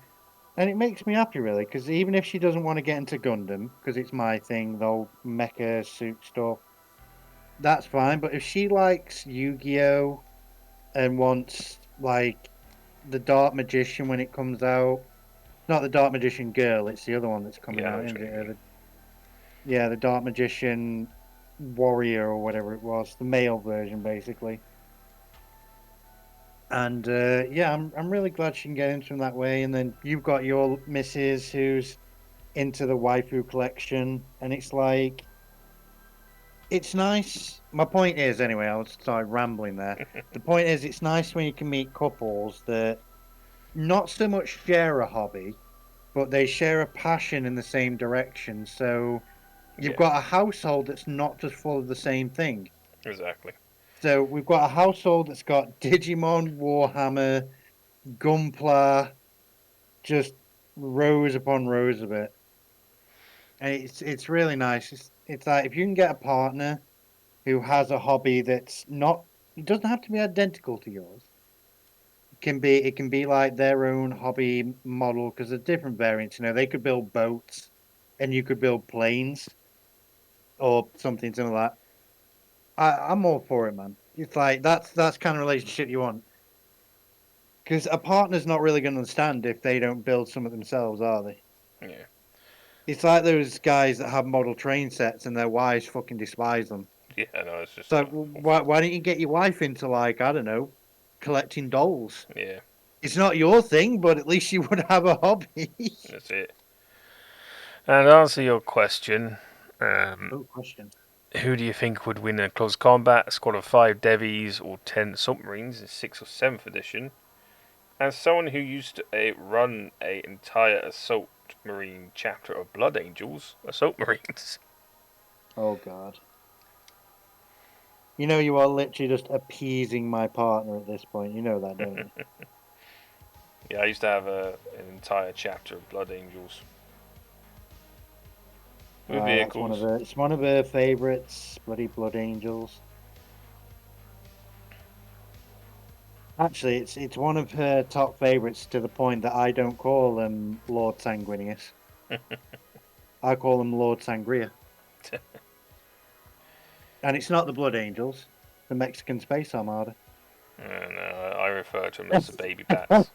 And it makes me happy, really, because even if she doesn't want to get into Gundam, because it's my thing, the old mecha suit stuff, that's fine. But if she likes Yu-Gi-Oh! And wants, like, the Dark Magician when it comes out, not the Dark Magician girl, it's the other one that's coming Yeah, I know out, what isn't you mean. it? Yeah, the Dark Magician Warrior or whatever it was, the male version, basically. And yeah, I'm really glad she can get into them that way. And then you've got your missus who's into the waifu collection, and it's like it's nice. My point is, anyway, I'll start rambling there. The point is, it's nice when you can meet couples that not so much share a hobby, but they share a passion in the same direction. So you've Yeah. got a household that's not just full of the same thing. Exactly. So we've got a household that's got Digimon, Warhammer, Gunpla, just rows upon rows of it. And it's really nice. It's like if you can get a partner who has a hobby that's not, it doesn't have to be identical to yours. It can be like their own hobby model because there's different variants. They could build boats, and you could build planes or something similar to that. I'm all for it, man. It's like that's kind of relationship you want. Because a partner's not really going to understand if they don't build some of themselves, are they? Yeah. It's like those guys that have model train sets and their wives fucking despise them. Yeah, no, it's just So awful. why don't you get your wife into like, I don't know, collecting dolls? Yeah, It's not your thing, but at least you would have a hobby. that's it. And to answer your question, Oh, question. who do you think would win in a close combat? A squad of 5 Devies or 10 submarines in 6th or 7th edition? As someone who used to run a entire assault marine chapter of Blood Angels, assault marines. Oh God. You are literally just appeasing my partner at this point. You know that, don't you? Yeah, I used to have an entire chapter of Blood Angels with That's one of vehicles. her. It's one of her favorites. Bloody Blood Angels. Actually, it's one of her top favorites to the point that I don't call them Lord Sanguinius. I call them Lord Sangria. And it's not the Blood Angels, the Mexican Space Armada. And I refer to them as the baby bats.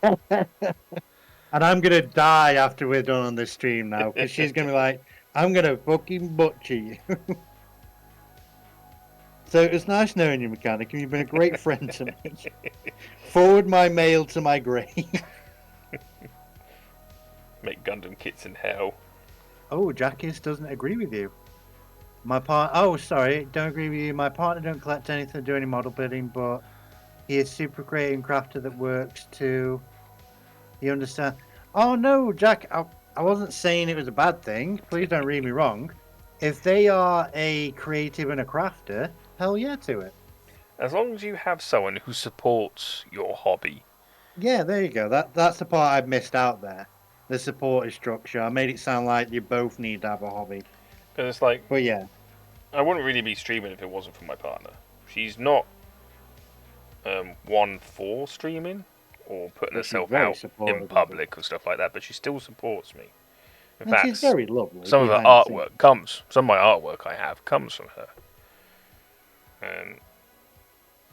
And I'm gonna die after we're done on this stream now, because she's gonna be like, I'm gonna fucking butcher you. So it's nice knowing you, Mechanic, and you've been a great friend to me. Forward my mail to my grave. Make Gundam kits in hell. Oh, Jackis doesn't agree with you. Oh, sorry, don't agree with you. My partner don't collect anything, do any model building, but he is super creative crafter that works too. You understand? Oh no, Jack, I wasn't saying it was a bad thing. Please don't read me wrong. If they are a creative and a crafter, hell yeah to it. As long as you have someone who supports your hobby. Yeah, there you go. That's the part I've missed out there. The supportive structure. I made it sound like you both need to have a hobby. Because it's like, But yeah, I wouldn't really be streaming if it wasn't for my partner. She's not one for streaming or putting but she's herself very out in supportive of it. public or stuff like that, but she still supports me. In And she's fact, very lovely some of her behind the scenes. some of my artwork I have comes from her.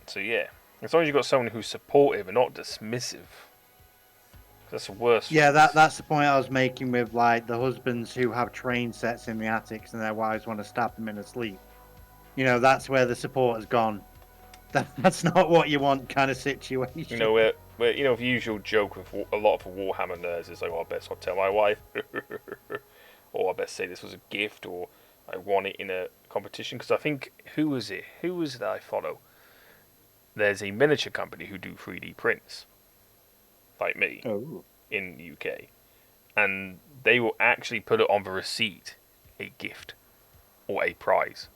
So yeah, as long as you've got someone who's supportive and not dismissive, that's the worst. Yeah, things. that's the point I was making with like the husbands who have train sets in the attics and their wives want to stab them in their sleep. That's where the support has gone. That's not what you want kind of situation. You know where the usual joke with a lot of Warhammer nerds is like, oh, I best not tell my wife, or I best say this was a gift, or I won it in a competition. Because I think who was it? Who was it that I follow? There's a miniature company who do 3D prints, like me, Oh, in the UK, and they will actually put it on the receipt, a gift or a prize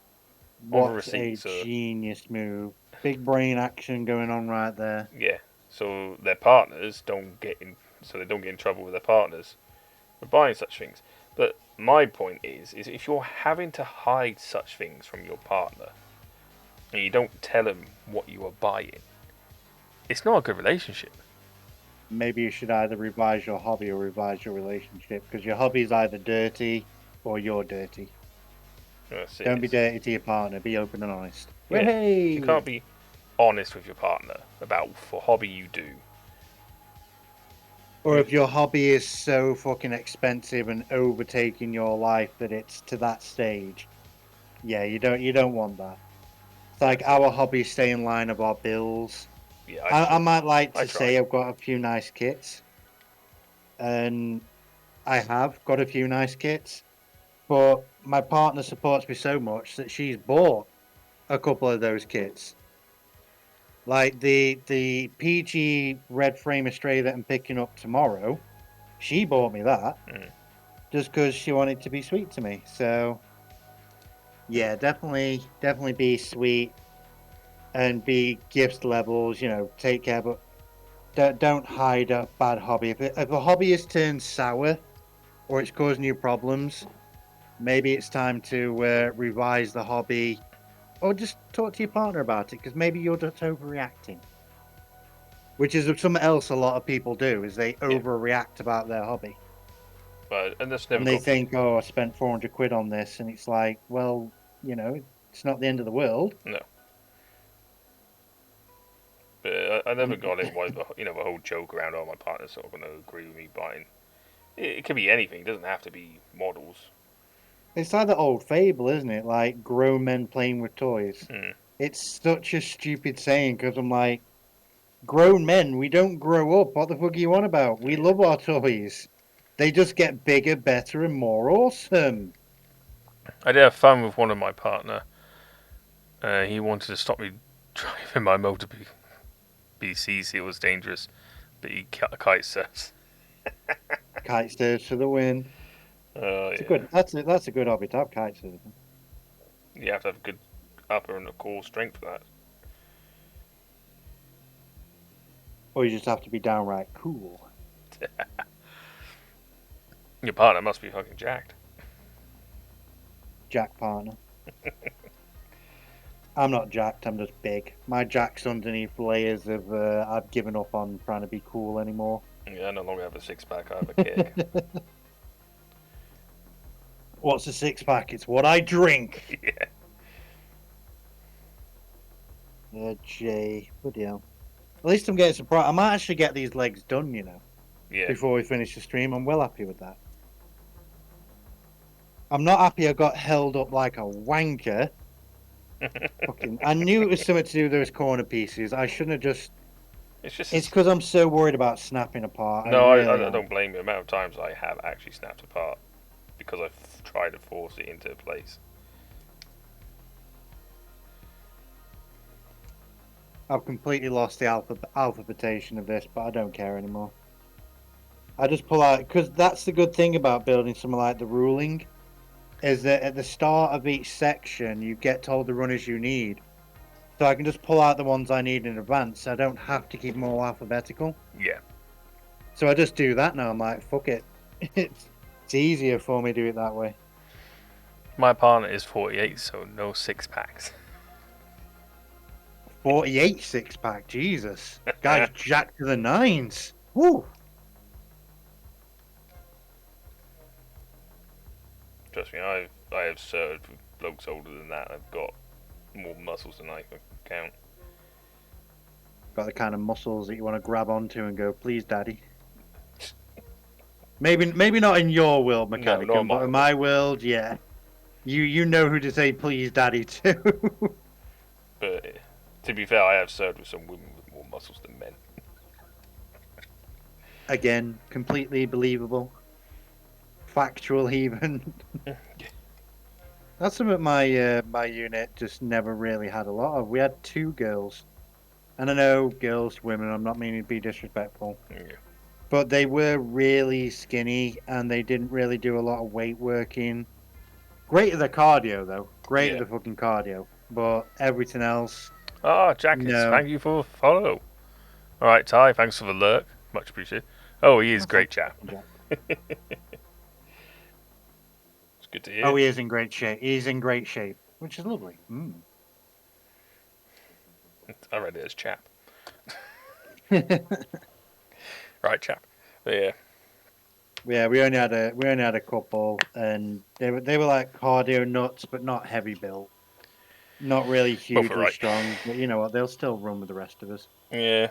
on the what a receipt. So genius move. Big brain action going on right there. yeah, so their partners don't get in, so they don't get in trouble with their partners for buying such things. But my point is if you're having to hide such things from your partner and you don't tell them what you are buying, it's not a good relationship. Maybe you should either revise your hobby or revise your relationship because your hobby is either dirty or you're dirty. That's it. Don't be dirty to your partner. Be open and honest. Yeah, if you Hey! can't be honest with your partner about for hobby you do, Or if your hobby is so fucking expensive and overtaking your life that it's to that stage, yeah, you don't want that. It's like our hobbies stay in line of our bills. yeah, I might like I to try. say I've got a few nice kits, and I have got a few nice kits, but my partner supports me so much that she's bought a couple of those kits. Like the PG red frame astray that I'm picking up tomorrow, she bought me that Mm. just because she wanted to be sweet to me. So yeah, definitely be sweet and be gifts levels. Take care, but don't hide a bad hobby. If a hobby has turned sour or it's causing you problems, maybe it's time to revise the hobby or just talk to your partner about it because maybe you're just overreacting. Which is something else a lot of people do is they Yeah, overreact about their hobby. but and that's never And they got. think, oh, I spent 400 quid on this. And it's like, well, it's not the end of the world. No, but I never And got it. Why the whole joke around, oh, my partner's sort of going to agree with me buying. It could be anything. It doesn't have to be models. it's like the old fable, isn't it? Like grown men playing with toys. Hmm. It's such a stupid saying because I'm like, grown men, we don't grow up. What the fuck are you on about? We Yeah. love our toys. They just get bigger, better, and more awesome. I did have fun with one of my partner. He wanted to stop me driving my motor BCC. It was dangerous, but he kite surfs. Kite surfs for the win. Oh It's a yeah. good. That's a good hobby to have kite surfing. You have to have a good upper and a core strength for that. Or you just have to be downright cool. Your partner must be fucking jacked. Jack partner. I'm not jacked. I'm just big. My jack's underneath layers of. I've given up on trying to be cool anymore. Yeah, I no longer have a six pack. I have a kick. What's a six pack? It's what I drink. Yeah. Jay. Bloody hell. At least I'm getting surprised. I might actually get these legs done, Yeah. before we finish the stream. I'm well happy with that. I'm not happy I got held up like a wanker. Fucking, I knew it was something to do with those corner pieces. I shouldn't have just. It's just. It's because I'm so worried about snapping apart. I No, really I am. don't blame you. The amount of times I have actually snapped apart because I've tried to force it into place. I've completely lost the alphabetation of this, but I don't care anymore. I just pull out because that's the good thing about building something like the ruling is that at the start of each section you get told the runners you need. So I can just pull out the ones I need in advance. I don't have to keep them all alphabetical. Yeah. So I just do that now. I'm like, fuck it. It's easier for me to do it that way. My partner is 48, so no six packs. 48 six pack, Jesus. Guy's jacked to the nines. Woo! Trust me, I have served with blokes older than that. I've got more muscles than I can count. Got the kind of muscles that you want to grab onto and go, please, daddy. Maybe not in your world, No, Mechanicum, not but my in my world, yeah. You know who to say please, daddy to. But to be fair, I have served with some women with more muscles than men. Again, completely believable. Factual even. That's something my unit just never really had a lot of. We had two girls. And I know girls, women, I'm not meaning to be disrespectful. Yeah. But they were really skinny and they didn't really do a lot of weight working. Great at the cardio though. Great at Yeah. the fucking cardio. But everything else, Ah, Jackets, no. thank you for follow. Alright, Ty, thanks for the lurk. Much appreciated. Oh, he is That's great not chap. Jack. It's good to hear. Oh, he is in great shape. He's in great shape, which is lovely. Mm. I read it as chap. Yeah, Right, chap. But yeah. we only had a couple, and they were like cardio nuts, but not heavy built, not really Both are hugely right. strong. But you know what? They'll still run with the rest of us. Yeah.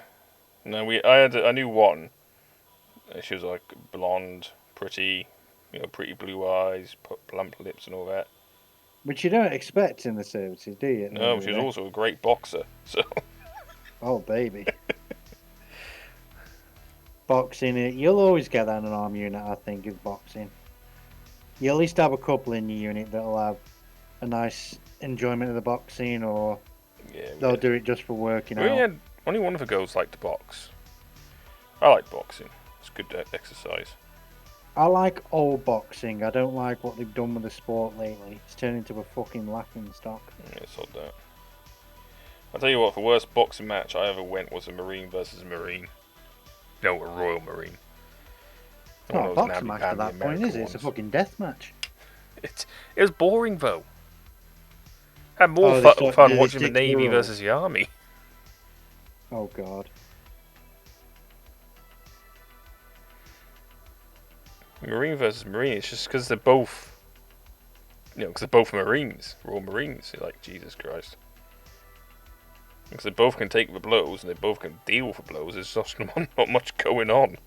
No, I knew one. She was like blonde, pretty, pretty blue eyes, plump lips and all that. Which you don't expect in the services, do you? At the end No, of she the was day? also a great boxer. So Oh, baby. Boxing, you'll always get that in an arm unit, I think, is boxing. You at least have a couple in your unit that'll have a nice enjoyment of the boxing, or yeah, they'll do it just for working we only out. had only one of the girls liked to box. I like boxing. It's good exercise. I like old boxing. I don't like what they've done with the sport lately. It's turned into a fucking laughing stock. Yeah, sod that. I'll tell you what, the worst boxing match I ever went was a Marine versus a Marine. No, a Royal Marine. It's One not a of those boxing match at namby-pamby that point, is American it? It's a ones. fucking death match. It was boring though. I had more Oh, fun do they watching the stick to the Navy rules? versus the Army. Oh god. Marine versus Marine. It's just because they're both, because they're both Marines, Royal Marines. You're like, Jesus Christ. Because they both can take the blows and they both can deal with the blows. There's just not much going on.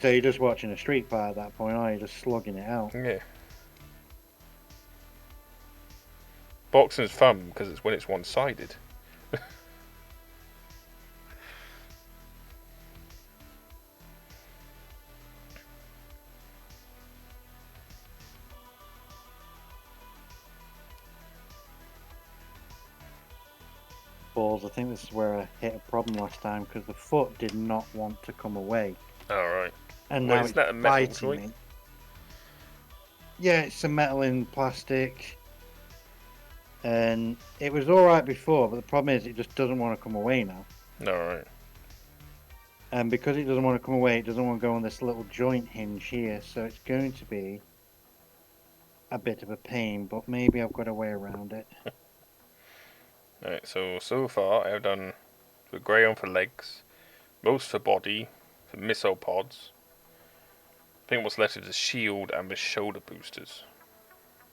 So you're just watching a street fight at that point, are you? Just slugging it out. Yeah. Boxing's fun because it's when it's one-sided. Balls. I think this is where I hit a problem last time because the foot did not want to come away. Alright. And Well, now isn't it's that a metal biting joint? me. Yeah, it's some metal in plastic. And it was alright before, but the problem is it just doesn't want to come away now. Alright. And because it doesn't want to come away, it doesn't want to go on this little joint hinge here. So it's going to be a bit of a pain, but maybe I've got a way around it. Alright, so far I've done the grey on for legs, most for body, for missile pods. I think what's left is the shield and the shoulder boosters.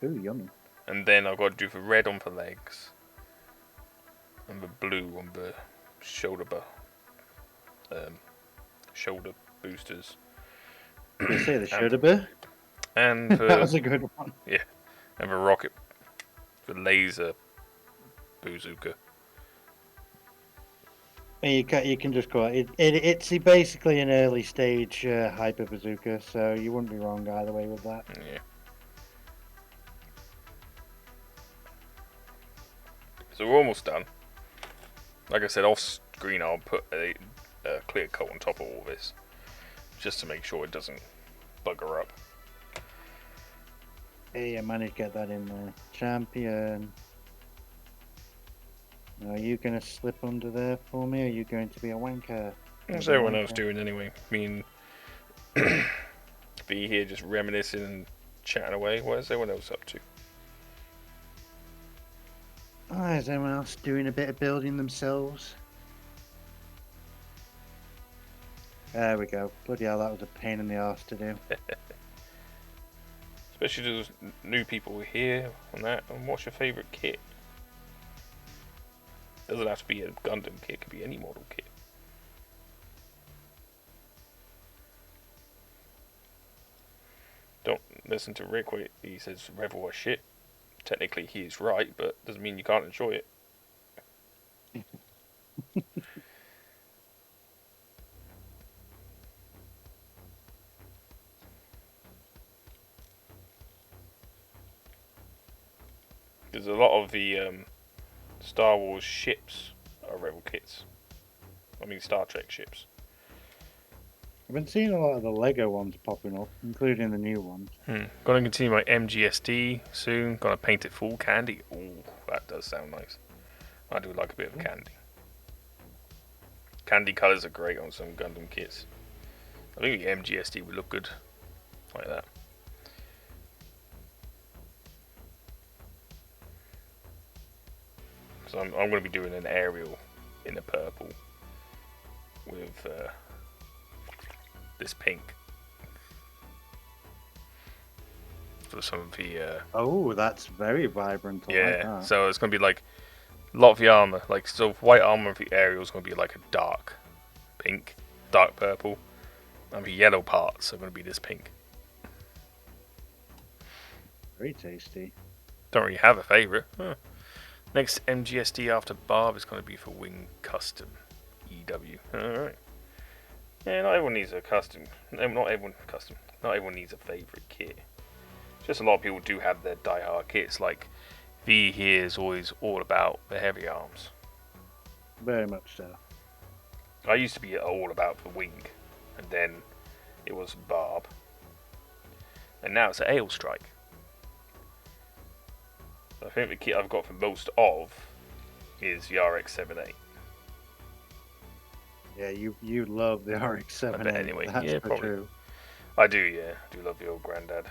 Ooh, yummy. And then I've got to do the red on for legs, and the blue on the shoulder shoulder boosters. You say the shoulder bit? And That was a good one. yeah, and the rocket, the laser bazooka. You can just call it. It's basically an early stage hyper bazooka, so you wouldn't be wrong either way with that. Yeah. So we're almost done. Like I said, off screen I'll put a clear coat on top of all this, just to make sure it doesn't bugger up. Hey, I managed to get that in there. Champion. Are you going to slip under there for me, or are you going to be a wanker? What's everyone else doing anyway? Me and V here just reminiscing and chatting away. What is everyone else up to? Oh, is anyone else doing a bit of building themselves? There we go. Bloody hell, that was a pain in the arse to do. Especially to those new people here on that. And what's your favourite kit? Doesn't have to be a Gundam kit, it could be any model kit. Don't listen to Rick when he says Revel are shit. Technically he is right, but doesn't mean you can't enjoy it. There's a lot of the Star Wars ships are Rebel kits. I mean Star Trek ships. I've been seeing a lot of the Lego ones popping up, including the new ones. Gonna continue my MGSD soon. Gonna paint it full candy. Ooh, that does sound nice. I do like a bit of candy. Candy colours are great on some Gundam kits. I think the MGSD would look good like that. So I'm going to be doing an aerial in the purple with this pink for some of the Oh, that's very vibrant. I like that. so it's going to be like a lot of the armor, like so white armor for the aerial is going to be like a dark pink, dark purple, and the yellow parts are going to be this pink. Very tasty. Don't really have a favourite. Next MGSD after Barb is going to be for Wing Custom EW. Alright. Yeah, not everyone needs a custom. No, not everyone custom. Not everyone needs a favourite kit. Just a lot of people do have their die-hard kits. Like V here is always all about the heavy arms. Very much so. I used to be all about the Wing, and then it was Barb, and now it's an Ale Strike. I think the kit I've got for most of is the RX-78. Yeah, you love the I bet RX-7A. anyway. That's Yeah, for probably. true. I do, yeah. I do love the old granddad.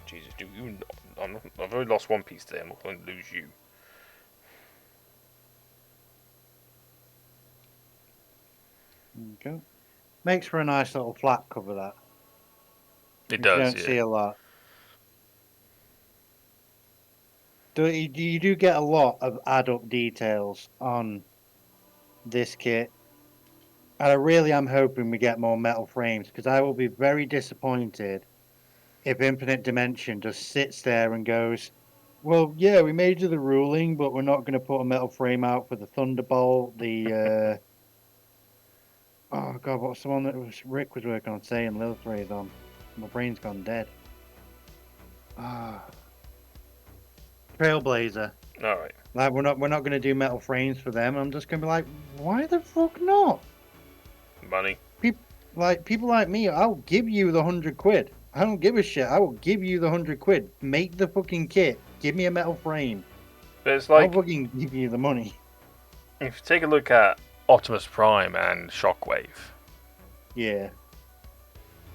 Jesus, do you? I've only lost one piece today. I'm not going to lose you. Okay. Makes for a nice little flat cover, that. It Which you does, don't yeah. see a lot. You do get a lot of add-up details on this kit. And I really am hoping we get more metal frames, because I will be very disappointed if Infinite Dimension just sits there and goes, well, yeah, we made you the ruling, but we're not going to put a metal frame out for the Thunderbolt, oh god, what's the one that Rick was working on saying Lilith Rays on? My brain's gone dead. Ah, Trailblazer. All right. Like we're not going to do metal frames for them. I'm just going to be like, why the fuck not? Money. People people like me, I'll give you the £100. I don't give a shit. I will give you the £100. Make the fucking kit. Give me a metal frame. But it's I'll like, fucking give you the money. if you take a look at Optimus Prime and Shockwave, Yeah,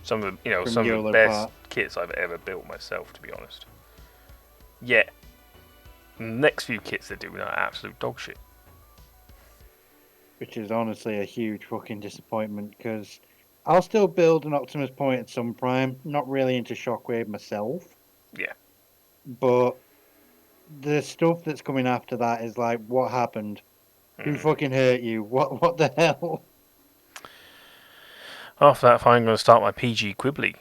some of from some of the YOLO best Part. kits I've ever built myself, to be honest. Yet, the next few kits they're doing are absolute dog shit. Which is honestly a huge fucking disappointment, because I'll still build an Optimus Point at some prime. Not really into Shockwave myself, Yeah. but the stuff that's coming after that is like, what happened? Who Mm. fucking hurt you? What the hell? After that, I'm going to start my PG Quibbly.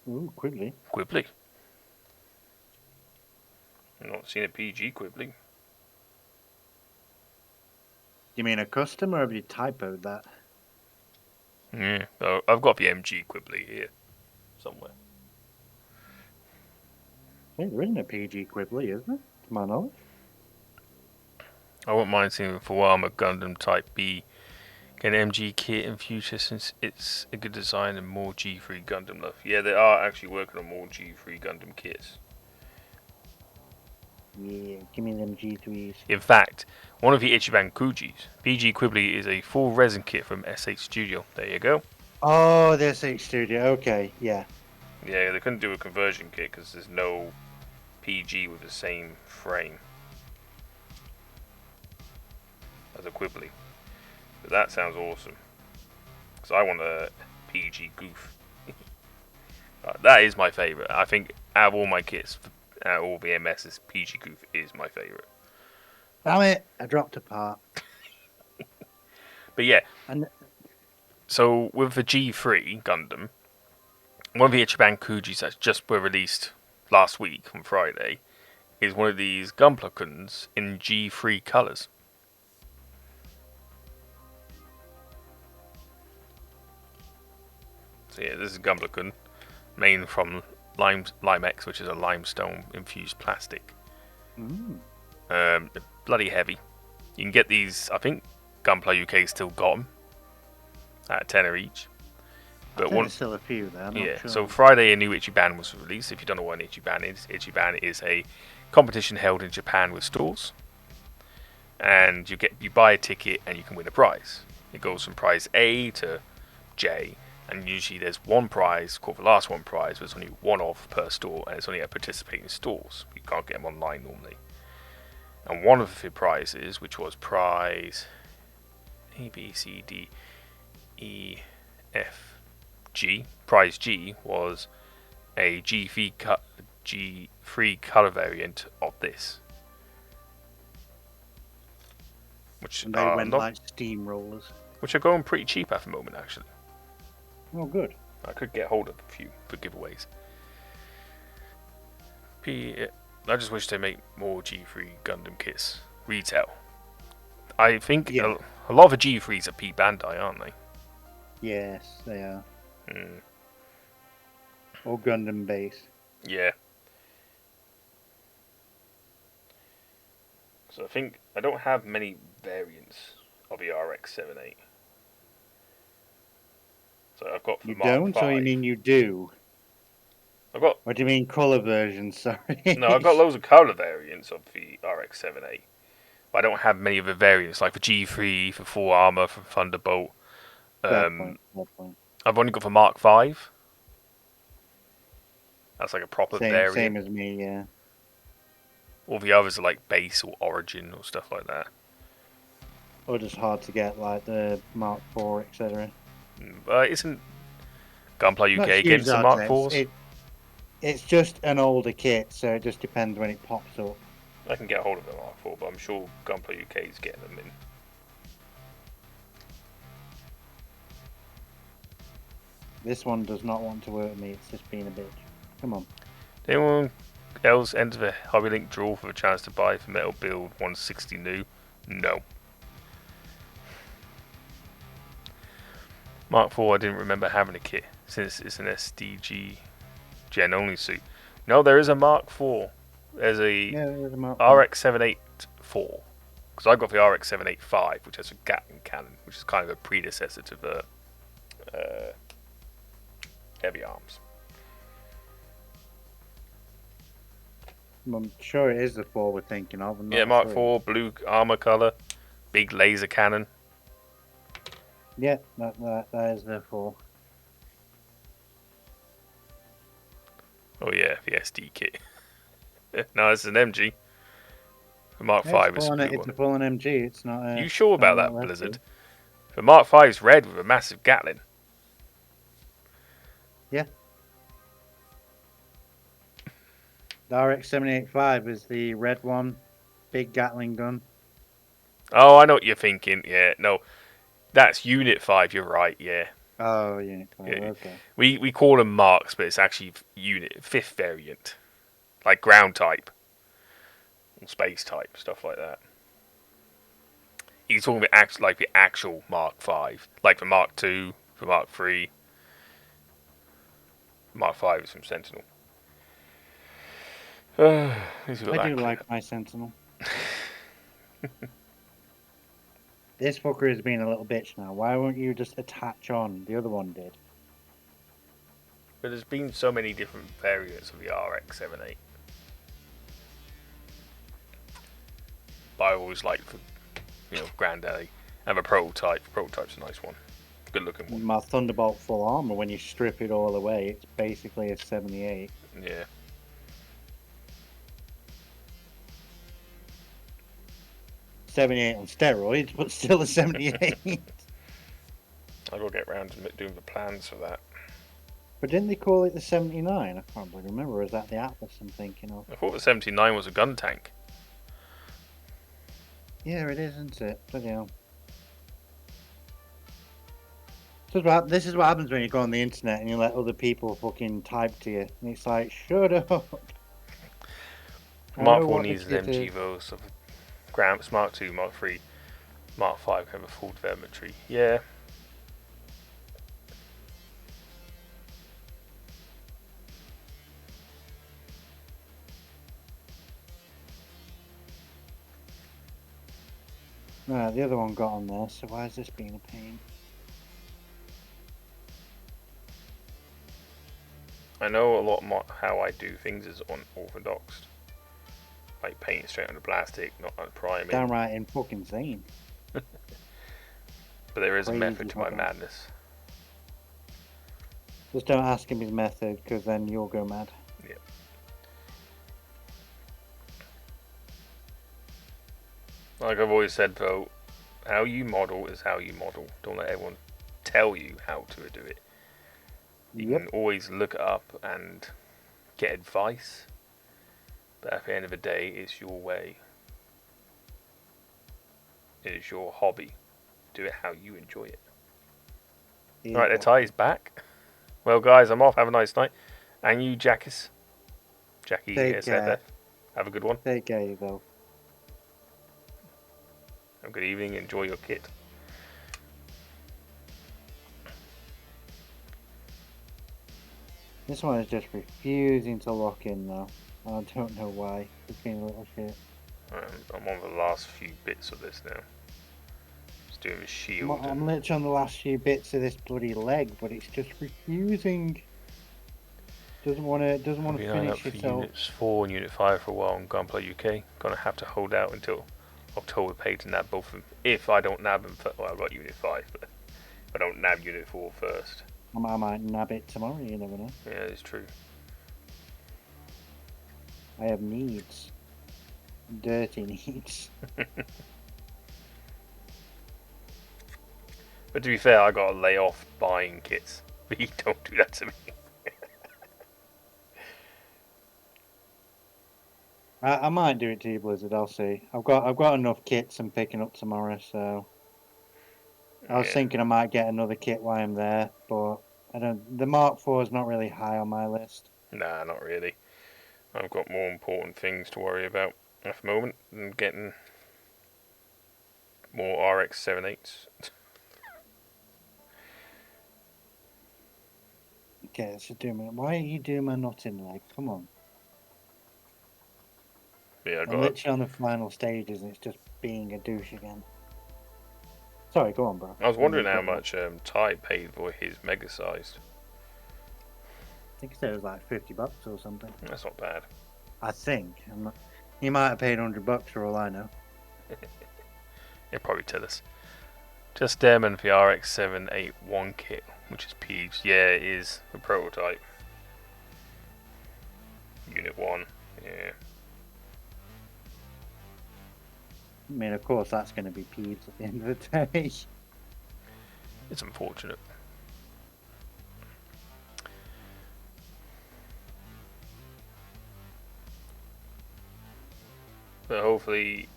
Ooh, quickly. Quibbly. I've not seen a PG Quibbly. You mean a custom, or have you typoed that? Yeah. So I've got the MG Quibbly here somewhere. There isn't a PG Quibbly, is there? To my knowledge. I wouldn't mind seeing for Armor Gundam Type B get an MG kit in future, since it's a good design and more G3 Gundam love. Yeah, they are actually working on more G3 Gundam kits. Yeah, give me them G3s. In fact, one of the Ichiban Kujis, PG Quibbly, is a full resin kit from SH Studio. There you go. Oh, this H Studio. Okay, yeah. Yeah, they couldn't do a conversion kit because there's no PG with the same frame as a Quibbly. But that sounds awesome. Because I want a PG Goof. That is my favourite. I think out of all my kits, out of all the MSs, PG Goof is my favourite. Damn it! I dropped a part. But yeah, And so with the G3 Gundam, one of the Ichiban Kujis that just were released last week on Friday is one of these Gunpla-kuns in G3 colours. So yeah, this is Gunpla-kun, made from Limex, which is a limestone infused plastic. Bloody heavy. You can get these, I think Gunpla UK still got them at a tenner each. I But think one, there's still a few there. I'm yeah. not sure. So Friday, a new Ichiban was released. If you don't know what an Ichiban is a competition held in Japan with stores, and you buy a ticket and you can win a prize. It goes from prize A to J, and usually there's one prize called the last one prize, but it's only one off per store, and it's only at participating stores. You can't get them online normally. And one of the prizes, which was prize A, B, C, D, E, F, G, prize G was a G3 color variant of this, which And they are went not, like steamrollers. which are going pretty cheap at the moment actually. Oh, good. I could get hold of a few for giveaways. I just wish they make more G3 Gundam kits retail. I think Yeah. a lot of the G3s are P Bandai, aren't they? Yes, they are. Mm, Or Gundam base. yeah. So I think I don't have many variants of the RX-78. So I've got for You Mark don't, or you 5. mean you do? I've got What do you mean colour version? Sorry. no, I've got loads of colour variants of the RX-78. But I don't have many of the variants, like for G3, for full armor, for Thunderbolt. Fair point. Fair point. I've only got for Mark 5. That's like a proper Same variant. as me. Yeah. All the others are like base or origin or stuff like that. Or just hard to get, like the Mark IV, etc. But isn't Gunpla Not UK getting huge some hard Mark to. 4s? It's just an older kit, so it just depends when it pops up. I can get hold of the Mark 4, but I'm sure Gunpla UK is getting them in. This one does not want to work with me. It's just being a bitch. Come on. Did anyone else enter the Hobby Link draw for a chance to buy for Metal Build 160 new? No. Mark 4, I didn't remember having a kit since it's an SDG Gen only suit. No, there is a Mark 4. There's a RX-784. Because I got the RX-785, which has a Gatling cannon, which is kind of a predecessor to the heavy arms. I'm sure it is the 4 we're thinking of. Yeah, Mark 4, blue armor color, big laser cannon. Yeah, that is the 4. Oh yeah, the SD kit. No, it's an MG. The Mark 5 is blue It's a full on MG. It's not. You sure about that, not Blizzard? The Mark 5 is red with a massive Gatling. Yeah. The RX-785 is the red one, big Gatling gun. Oh, I know what you're thinking. Yeah, no, that's Unit 5. You're right. Yeah. Oh, Unit 5. Yeah. Okay. We call them Marks, but it's actually Unit 5th variant, like ground type, or space type, stuff like that. He's talking about like the actual Mark 5, like the Mark 2, the Mark 3. Mark 5 is from Sentinel. I do like my Sentinel. This fucker is being a little bitch now. Why won't you just attach on? The other one did. But there's been so many different variants of the RX-78. But I always like the, Granddaddy. And the prototype. The prototype's a nice one. Good looking one. My Thunderbolt full armor, when you strip it all away, it's basically a 78. Yeah. '78 on steroids, but still a 78. I've got to get around to doing the plans for that. But didn't they call it the 79? I can't really remember. Or is that the Atlas I'm thinking of? I thought the 79 was a gun tank. Yeah, it is, isn't it? Bloody hell. This is what happens when you go on the internet and you let other people fucking type to you. And it's like, shut up. Mark 4 needs an MG though, so Gramps, Mark 2, Mark 3, Mark 5 have a full telemetry. Yeah. Right, the other one got on there, so why is this being a pain? I know a lot more how I do things is unorthodox. Like painting straight on the plastic, not on priming. Downright in fucking insane. But there is a Crazy method to my fucker. madness. Just don't ask him his method, because then you'll go mad. Yeah. Like I've always said though, how you model is how you model. Don't let everyone tell you how to do it. You can always look it up and get advice, but at the end of the day, it's your way. It is your hobby. Do it how you enjoy it. Yeah. Right, the tie is back. Well, guys, I'm off. Have a nice night. And you, Jackie SFF. Have a good one. Take care, you go. Have a good evening. Enjoy your kit. This one is just refusing to lock in though. I don't know why. It's being a little shit. I'm on the last few bits of this now. Just doing the shield. I'm literally on the last few bits of this bloody leg, but it's just refusing. Doesn't want to I've been eyeing up finish for yourself. Units 4 and Unit 5 for a while on Gunplay UK. Gonna have to hold out until October pay to nab both of them. If I don't nab them first. Well, I've got Unit 5, but if I don't nab Unit 4 first. I might nab it tomorrow, you never know. Yeah, it's true. I have needs. Dirty needs. But to be fair, I gotta lay off buying kits. But you don't do that to me. I might do it to you, Blizzard. I'll see. I've got enough kits I'm picking up tomorrow, so I was thinking I might get another kit while I'm there, but I don't. The Mark IV is not really high on my list. Nah, not really. I've got more important things to worry about at the moment than getting more RX-78s. Okay, let's just do my. Why are you doing my nutting leg? Come on. Yeah, I I'm got. literally on the final stages, and it's just being a douche again. Sorry, go on, bro. I was Didn't wondering mean to how cut you off. much Ty paid for his mega sized. I think he said it was like $50 or something. That's not bad. I think. I'm not. He might have paid $100 for all I know. He'll probably tell us. Just Airman for the RX-781 kit, which is Peeves. Yeah, it is a prototype. Unit 1. Yeah. I mean, of course, that's going to be peeds at the end of the day. It's unfortunate. But hopefully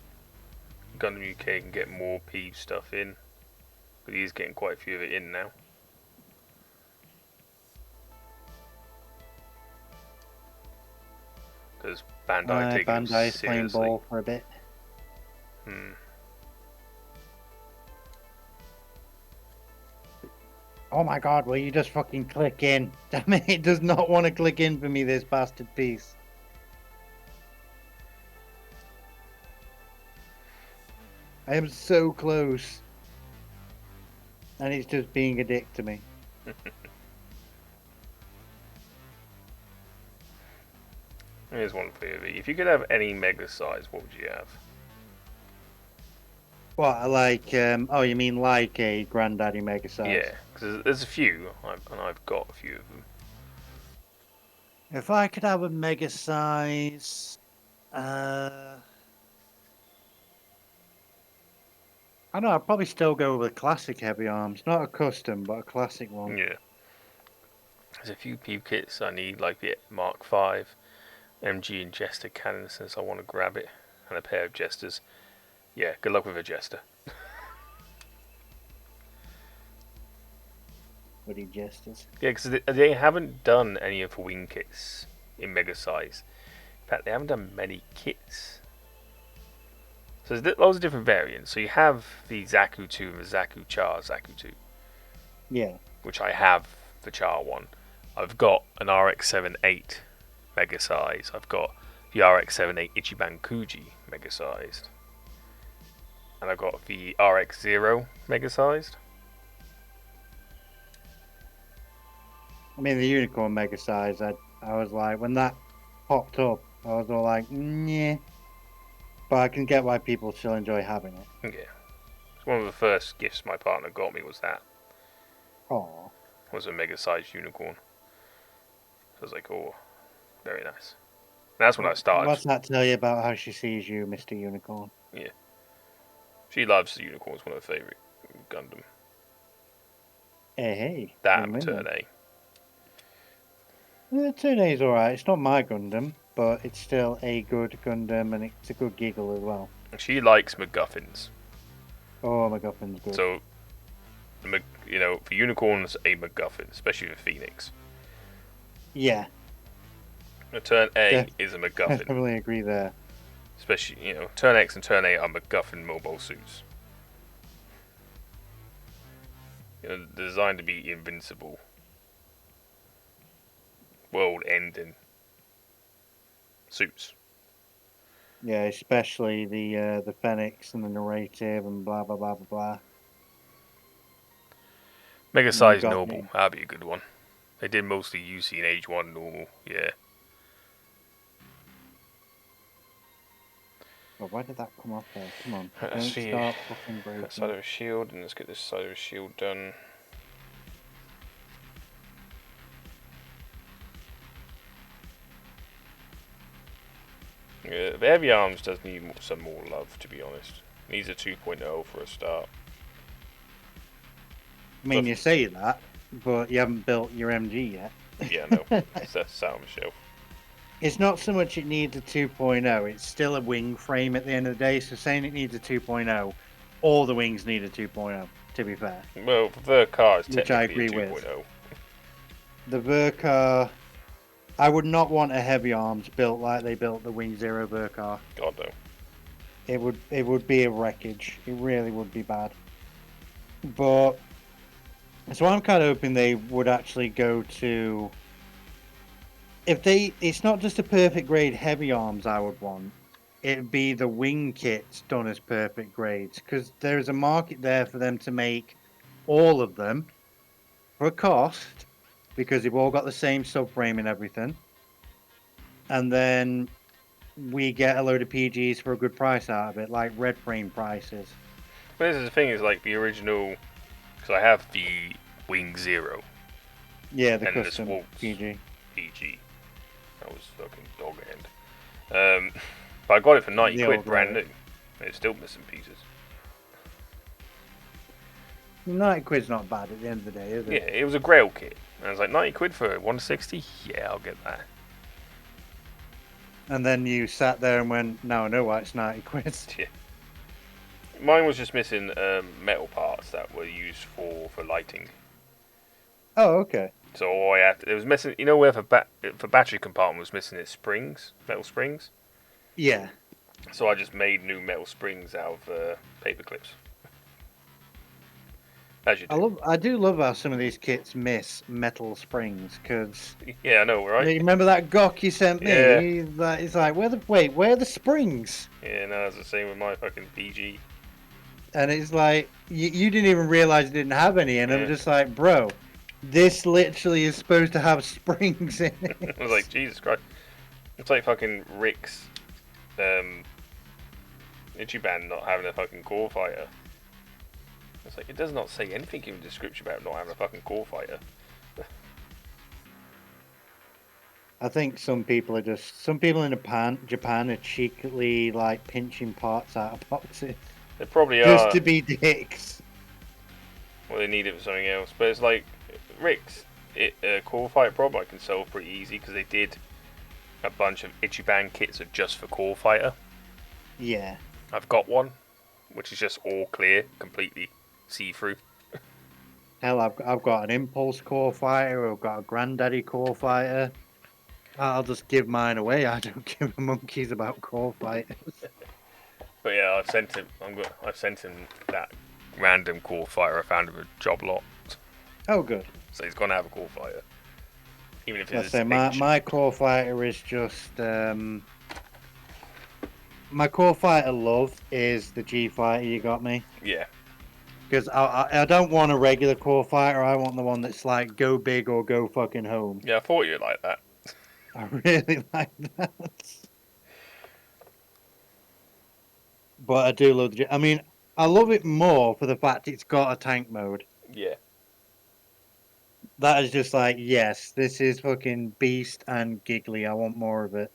Gundam UK can get more Peeves stuff in. But he's getting quite a few of it in now. Because Bandai taking him Bandai's playing seriously. ball for a bit. Oh my god, will you just fucking click in? Damn it, it does not want to click in for me, this bastard piece. I am so close. And it's just being a dick to me. Here's one for you. If you could have any mega size, what would you have? What, like, oh, you mean like a Granddaddy Mega Size? Yeah, because there's a few, and I've got a few of them. If I could have a Mega Size, I don't know, I'd probably still go with a classic heavy arms. Not a custom, but a classic one. Yeah. There's a few Peeve kits I need, like the Mark V, MG and Jester cannon, since I want to grab it, and a pair of Jesters. Yeah, good luck with a Jester. Bloody Jesters. Yeah, because they haven't done any of the wing kits in mega size. In fact, they haven't done many kits. So there's lots of different variants. So you have the Zaku 2 and the Zaku Char Zaku 2. Yeah. Which I have the Char one. I've got an RX-78 mega size. I've got the RX-78 Ichiban Kuji mega sized. And I've got the RX-0 mega sized. I mean, the Unicorn Mega Size, I was like, when that popped up, I was all like, yeah. But I can get why people still enjoy having it. Yeah. It's one of the first gifts my partner got me was that. Oh. Was a mega sized unicorn. So I was like, oh, very nice. And that's when I started. What's that tell you about how she sees you, Mr. Unicorn? Yeah. She loves the unicorns, one of her favourite Gundam. Hey. That and Turn A. Turn A is alright. It's not my Gundam, but it's still a good Gundam and it's a good giggle as well. She likes MacGuffins. Oh, MacGuffin's good. So, you know, for unicorns, a MacGuffin, especially for Phoenix. Yeah. A Turn A is a MacGuffin. I definitely agree there. Especially, you know, Turn X and Turn A are MacGuffin mobile suits. You know, designed to be invincible. World-ending suits. Yeah, especially the Phoenix and the narrative and blah blah blah blah blah. Mega size noble, that'd be a good one. They did mostly UC and H1 normal, yeah. But why did that come off there? Come on, Let's don't see. start fucking That side breaking. of a shield, and let's get this side of a shield done. Yeah, the heavy arms does need some more love, to be honest. Needs a 2.0 for a start. I mean, you say that, but you haven't built your MG yet. Yeah, no, that's sat on the shelf. It's not so much it needs a 2.0, it's still a wing frame at the end of the day, so saying it needs a 2.0, all the wings need a 2.0, to be fair. Well, the car is Which I technically agree a with. 2.0. The Vercar, I would not want a heavy arms built like they built the Wing Zero Vercar. God no. It would be a wreckage. It really would be bad. But so I'm kind of hoping they would actually go to, if they, it's not just a perfect grade heavy arms I would want. It'd be the wing kits done as perfect grades, because there's a market there for them to make all of them for a cost, because they've all got the same subframe and everything. And then we get a load of PGs for a good price out of it, like red frame prices. But this is the thing, is like the original, because I have the Wing Zero Yeah, the and this custom Waltz PG. PG. That was fucking dog end. But I got it for 90 The quid, old brand new. relic. And it's still missing pieces. 90 quid's not bad at the end of the day, is Yeah, it? it was a Grail kit. And I was like, 90 quid for 160? Yeah, I'll get that. And then you sat there and went, no, I know why it's 90 quid. Yeah. Mine was just missing metal parts that were used for lighting. Oh, okay. So all I had, it was missing. You know where for battery compartment was missing its springs, metal springs. Yeah. So I just made new metal springs out of paper clips. As you do. I do love how some of these kits miss metal springs, because Yeah, I know, right? you remember that Gok you sent Yeah. me? It's like, where are the springs? Yeah, no, it's the same with my fucking PG. And it's like, you didn't even realize you didn't have any, and I'm Yeah. just like, bro, this literally is supposed to have springs in it. I was like, Jesus Christ. It's like fucking Rick's Ichiban not having a fucking core fighter. It's like, it does not say anything in the description about not having a fucking core fighter. I think some people in Japan are cheekily like pinching parts out of boxes They probably just are. to be dicks. Well, they need it for something else. But it's like, Rick's core fighter prob I can solve pretty easy because they did a bunch of Ichiban kits of just for core fighter. Yeah. I've got one, which is just all clear, completely see-through. Hell, I've got an Impulse core fighter. I've got a Granddaddy core fighter. I'll just give mine away. I don't give a monkeys about core fighters. But yeah, I sent him that random core fighter I found him a job lot. Oh, good. So he's gonna have a core fighter, even if I it's say my core fighter is just my core fighter love is the G fighter you got me. Yeah. Because I don't want a regular core fighter. I want the one that's like go big or go fucking home. Yeah, I thought you'd like that. I really like that. But I do love I mean, I love it more for the fact it's got a tank mode. Yeah. That is just like, yes, this is fucking beast and giggly. I want more of it.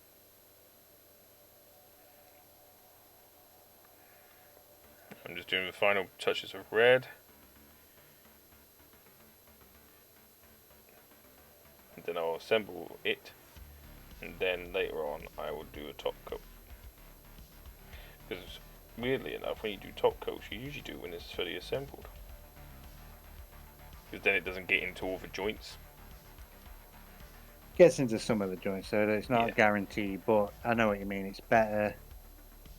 I'm just doing the final touches of red. And then I'll assemble it. And then later on I will do a top coat. Because weirdly enough, when you do top coats, you usually do it when it's fully assembled. Because then it doesn't get into all the joints. Gets into some of the joints, so it's not Yeah. a guarantee, but I know what you mean. It's better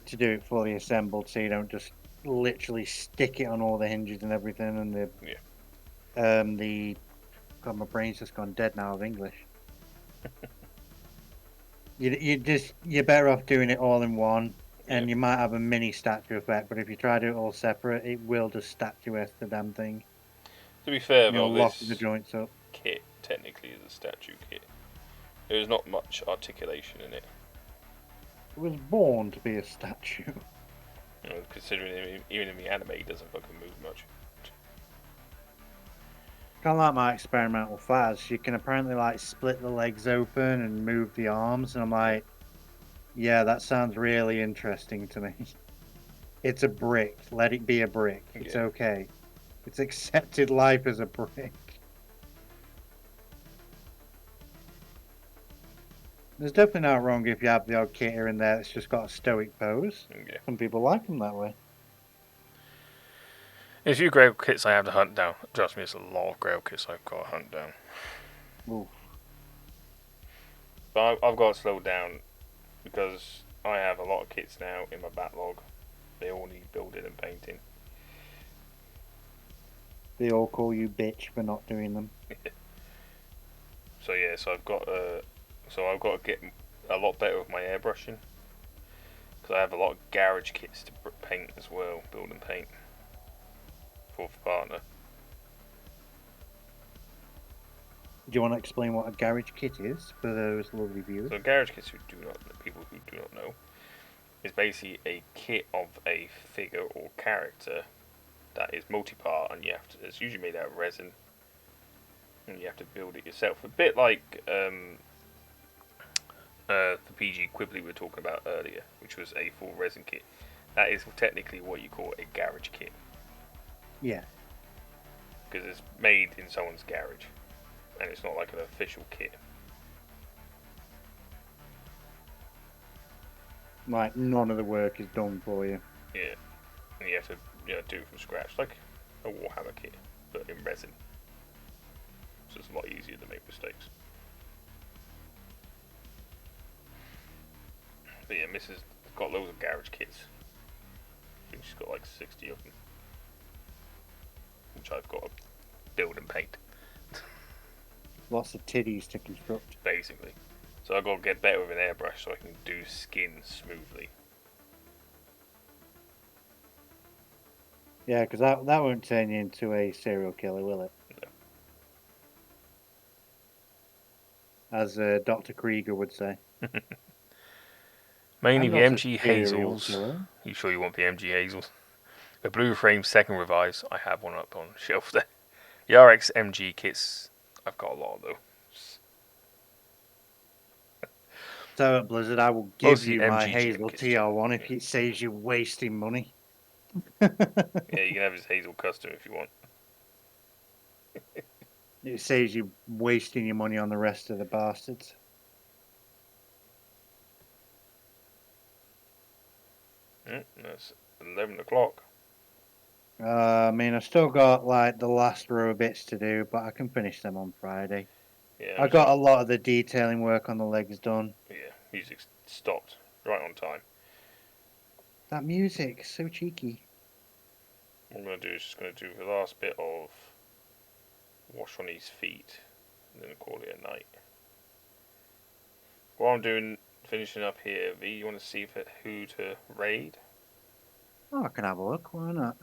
to do it fully assembled so you don't just literally stick it on all the hinges and everything. And God, my brain's just gone dead now of English. You're better off doing it all in one, and you might have a mini statue effect. But if you try to do it all separate, it will just statuesque the damn thing. To be fair, You'll though, lock this the joints up. kit technically is a statue kit. There's not much articulation in it. It was born to be a statue. You know, considering even in the anime, he doesn't fucking move much. Kind of like my experimental Faz. You can apparently like split the legs open and move the arms, and I'm like, yeah, that sounds really interesting to me. It's a brick. Let it be a brick. It's Yeah. okay. It's accepted life as a brick. There's definitely not wrong if you have the odd kit here and there that's just got a stoic pose. Yeah. Some people like them that way. There's a few Grail kits I have to hunt down. Trust me, it's a lot of Grail kits I've got to hunt down. Oof. But I've got to slow down because I have a lot of kits now in my backlog. They all need building and painting. They all call you bitch for not doing them. So yeah, so I've got to get a lot better with my airbrushing because I have a lot of garage kits to paint as well, build and paint for the partner. Do you want to explain what a garage kit is for those lovely viewers? So garage kits people who do not know, is basically a kit of a figure or character that is multi-part, and it's usually made out of resin, and you have to build it yourself. A bit like the PG Quibbly we were talking about earlier, which was a full resin kit. That is technically what you call a garage kit. Yeah. Because it's made in someone's garage, and it's not like an official kit. Like, none of the work is done for you. Yeah, and you have to do it from scratch, like a Warhammer kit, but in resin. So it's a lot easier to make mistakes. But yeah, Mrs. got loads of garage kits. I think she's got like 60 of them, which I've got to build and paint. Lots of titties to construct. Basically. So I've got to get better with an airbrush so I can do skin smoothly. Yeah, because that won't turn you into a serial killer, will it? No. As Dr. Krieger would say. Mainly I'm the not a MG serial Hazels. killer. You sure you want the MG Hazels? The Blue Frame second revise, I have one up on the shelf there. The RX MG kits, I've got a lot of those. So at Blizzard, I will give Mostly you my MG Hazel kits, TR1 if it saves you wasting money. Yeah, you can have his Hazel custom if you want. It saves you wasting your money on the rest of the bastards. That's 11 o'clock. I mean, I've still got like the last row of bits to do, but I can finish them on Friday. Yeah, I got a lot of the detailing work on the legs done. Yeah, music stopped right on time. That music, so cheeky. What I'm going to do is just going to do the last bit of wash on his feet, and then call it a night. While I'm doing, finishing up here, V, you want to see who to raid? Oh, I can have a look, why not?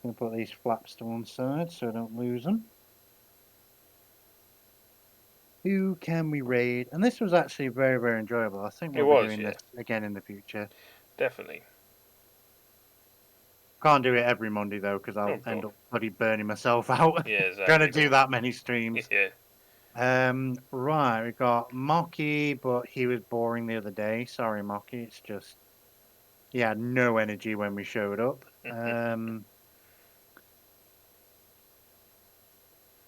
Gonna put these flaps to one side so I don't lose them. Who can we raid? And this was actually very, very enjoyable. I think we'll be doing this again in the future. Definitely. Can't do it every Monday though, because I'll end up bloody burning myself out. Yeah, exactly. Trying to do that many streams. Yeah. Right, we got Mocky, but he was boring the other day. Sorry, Mocky. It's just he had no energy when we showed up.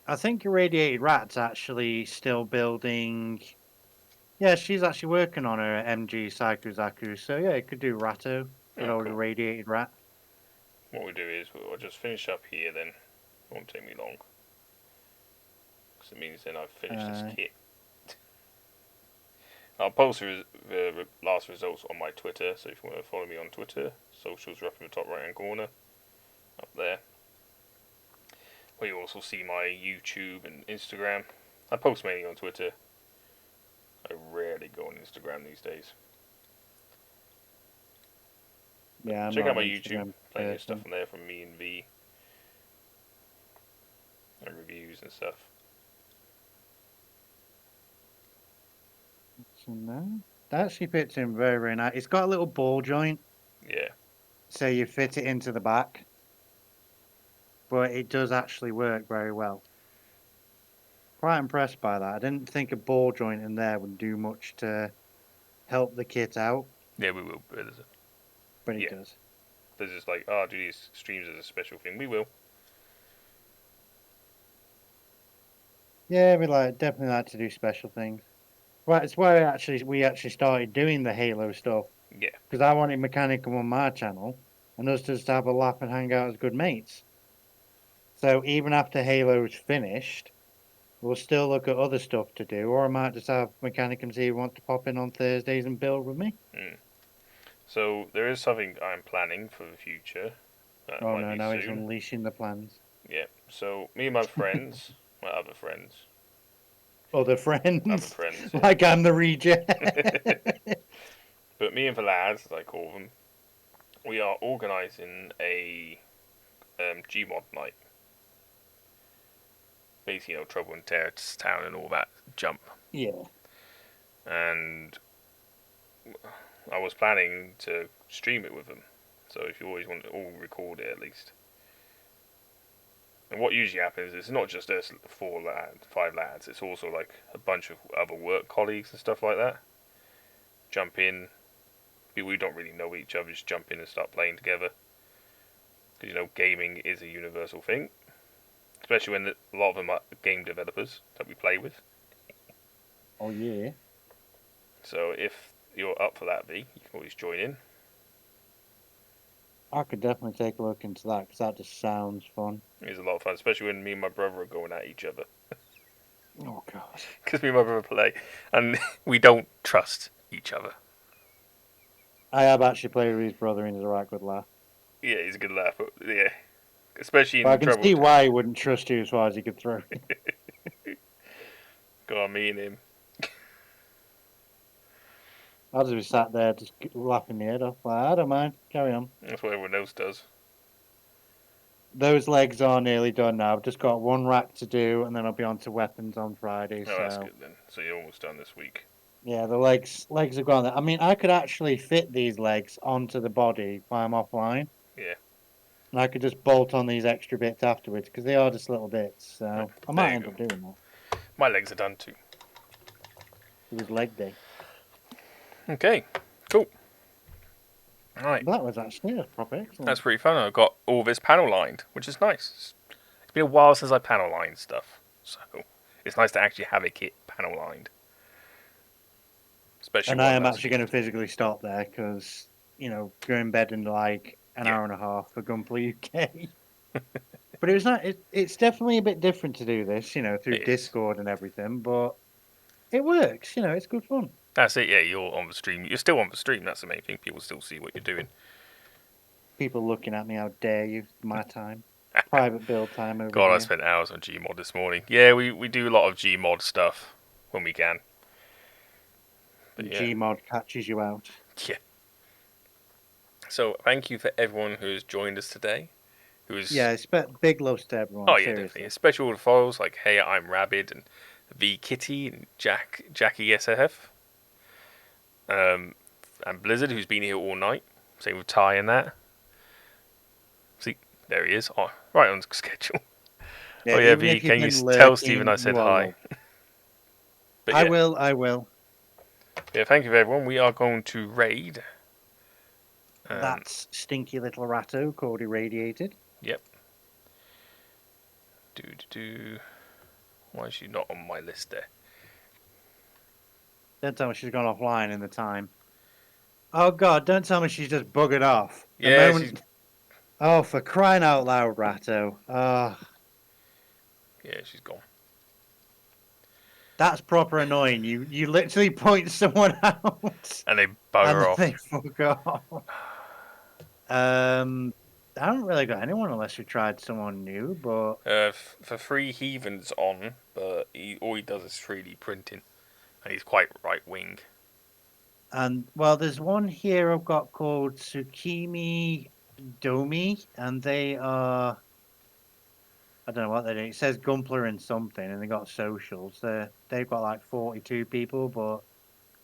I think Irradiated Rat's actually still building. Yeah, she's actually working on her MG Zaku. So yeah, it could do Ratto. Good old cool. Irradiated Rat. What we'll do is we'll just finish up here then. It won't take me long. Because it means then I've finished this kit. I'll post the last results on my Twitter, so if you want to follow me on Twitter, socials are up in the top right hand corner. Up there. Where you also see my YouTube and Instagram. I post mainly on Twitter. I rarely go on Instagram these days. Yeah, check out my YouTube. Plenty of stuff on there from me and V. and reviews and stuff. So no, that actually fits in very, very nice. It's got a little ball joint, Yeah. so you fit it into the back, but it does actually work very well. Quite impressed by that. I didn't think a ball joint in there would do much to help the kit out, Yeah, we will. but it Yeah. does. There's just like, oh, do these streams as a special thing. We will. Yeah, we definitely like to do special things. Right, it's why we actually started doing the Halo stuff Yeah. because I wanted Mechanicum on my channel and us just to have a laugh and hang out as good mates. So even after Halo's finished, we'll still look at other stuff to do, or I might just have Mechanicums here who want to pop in on Thursdays and build with me. Mm. So there is something I'm planning for the future. That Oh might no, be now he's soon. unleashing the plans. Yeah. So me and my friends, my other friends, Other other friends, friends, like I'm the reject. yeah. But me and the lads, as I call them, we are organising a Gmod night. Basically, Trouble in Terrorist Town and all that jump. Yeah. And I was planning to stream it with them. So if you always want to all record it at least. And what usually happens is it's not just us five lads. It's also like a bunch of other work colleagues and stuff like that. Jump in. People who don't really know each other just jump in and start playing together. Because gaming is a universal thing, especially when a lot of them are game developers that we play with. Oh yeah. So if you're up for that, V, you can always join in. I could definitely take a look into that because that just sounds fun. It's a lot of fun, especially when me and my brother are going at each other. Oh god. Because me and my brother play, and we don't trust each other. I have actually played with his brother and he's a right good laugh. Yeah, he's a good laugh, but yeah, especially But I in can Trouble see Town. why he wouldn't trust you as far as he could throw you. Go on, me and him. I'll just be sat there just laughing the head off. Like, I don't mind. Carry on. That's what everyone else does. Those legs are nearly done now. I've just got one rack to do and then I'll be on to weapons on Friday. Oh, that's So good then. So you're almost done this week. yeah, the legs are gone. I mean, I could actually fit these legs onto the body while I'm offline. Yeah, And I could just bolt on these extra bits afterwards because they are just little bits. So I there might you end go. up doing that. My legs are done too. It was leg day. Okay, cool. Alright, But that was actually proper excellent. that's pretty fun. I've got all this panel lined, which is nice. It's been a while since I panel lined stuff, so it's nice to actually have a kit panel lined. Especially And I one am that's actually going to physically stop there because, go in bed in like an Yeah. hour and a half for Gunplay UK. But it was not. It's definitely a bit different to do this, through It is. Discord and everything. But it works. It's good fun. That's it, yeah, you're on the stream. You're still on the stream, that's the main thing. People still see what you're doing. People looking at me, how dare you? My time, private build time over God, I here. spent hours on Gmod this morning. Yeah, we do a lot of Gmod stuff when we can. But yeah. Gmod catches you out. Yeah. So thank you for everyone who has joined us today. Yeah, it's big loves to everyone. Oh yeah, seriously. definitely. Especially all the followers like Hey, I'm Rabid and V Kitty and Jackie SFF. And Blizzard, who's been here all night. Same with Ty and that. See, there he is. Oh, right on schedule. Yeah, Oh yeah, even V, if you've can you been tell Stephen lurking, I said you are hi? loved. But I yeah, will. I will. yeah, thank you for everyone. We are going to raid. That's stinky little ratto called irradiated. Yep. Do. Why is she not on my list there? Don't tell me she's gone offline in the time. Oh God! Don't tell me she's just buggered off. The Yeah, moment. Oh, for crying out loud, ratto! she's gone. That's proper annoying. You literally point someone out And they and bugger then off. they fuck off. I haven't really got anyone unless we tried someone new, but For free heathens on, but all he does is 3D printing, and he's quite right wing. there's one here I've got called Tsukimi Domi, and they are I don't know what they do. It says Gumpler and something, and they got socials. They've got like 42 people, but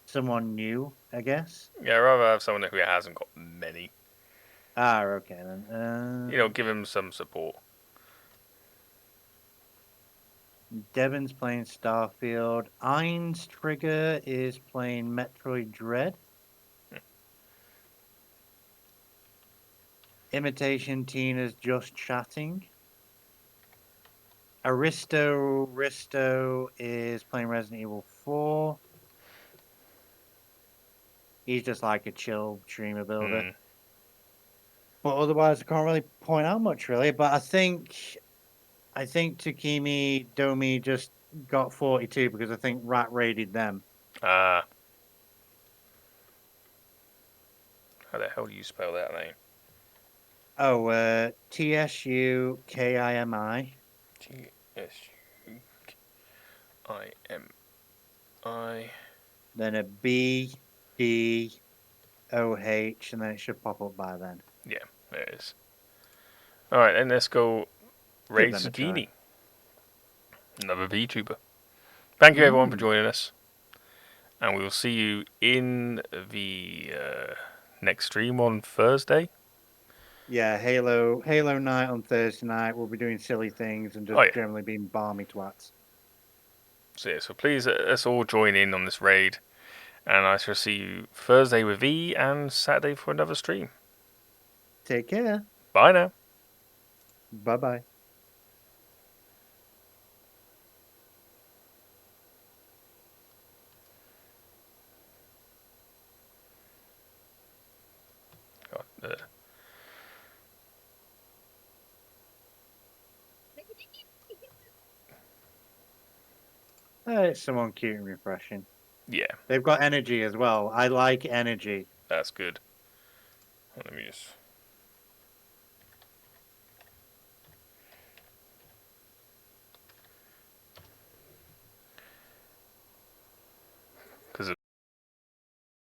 someone new, I guess. Yeah, I'd rather have someone who hasn't got many. Ah, okay then. Give him some support. Devon's playing Starfield. Ein's Trigger is playing Metroid Dread. Imitation Tina's just chatting. Risto is playing Resident Evil 4. He's just like a chill streamer builder. Hmm. But otherwise, I can't really point out much really. But I think Takimi Domi just got 42 because I think Rat raided them. Ah, how the hell do you spell that name? Oh, TSUKIMI. TSUKIMI. Then a BDOH, and then it should pop up by then. Yeah, there it is. All right, then let's go Give raid them a try. Zucchini, another VTuber. Thank you everyone for joining us, and we will see you in the next stream on Thursday. Yeah, Halo night on Thursday night. We'll be doing silly things and Oh just yeah, generally being balmy twats. so please let's all join in on this raid, and I shall see you Thursday with V and Saturday for another stream. Take care. Bye now. Bye bye. God, It's someone cute and refreshing. yeah, They've got energy as well. I like energy. that's good. Let me just.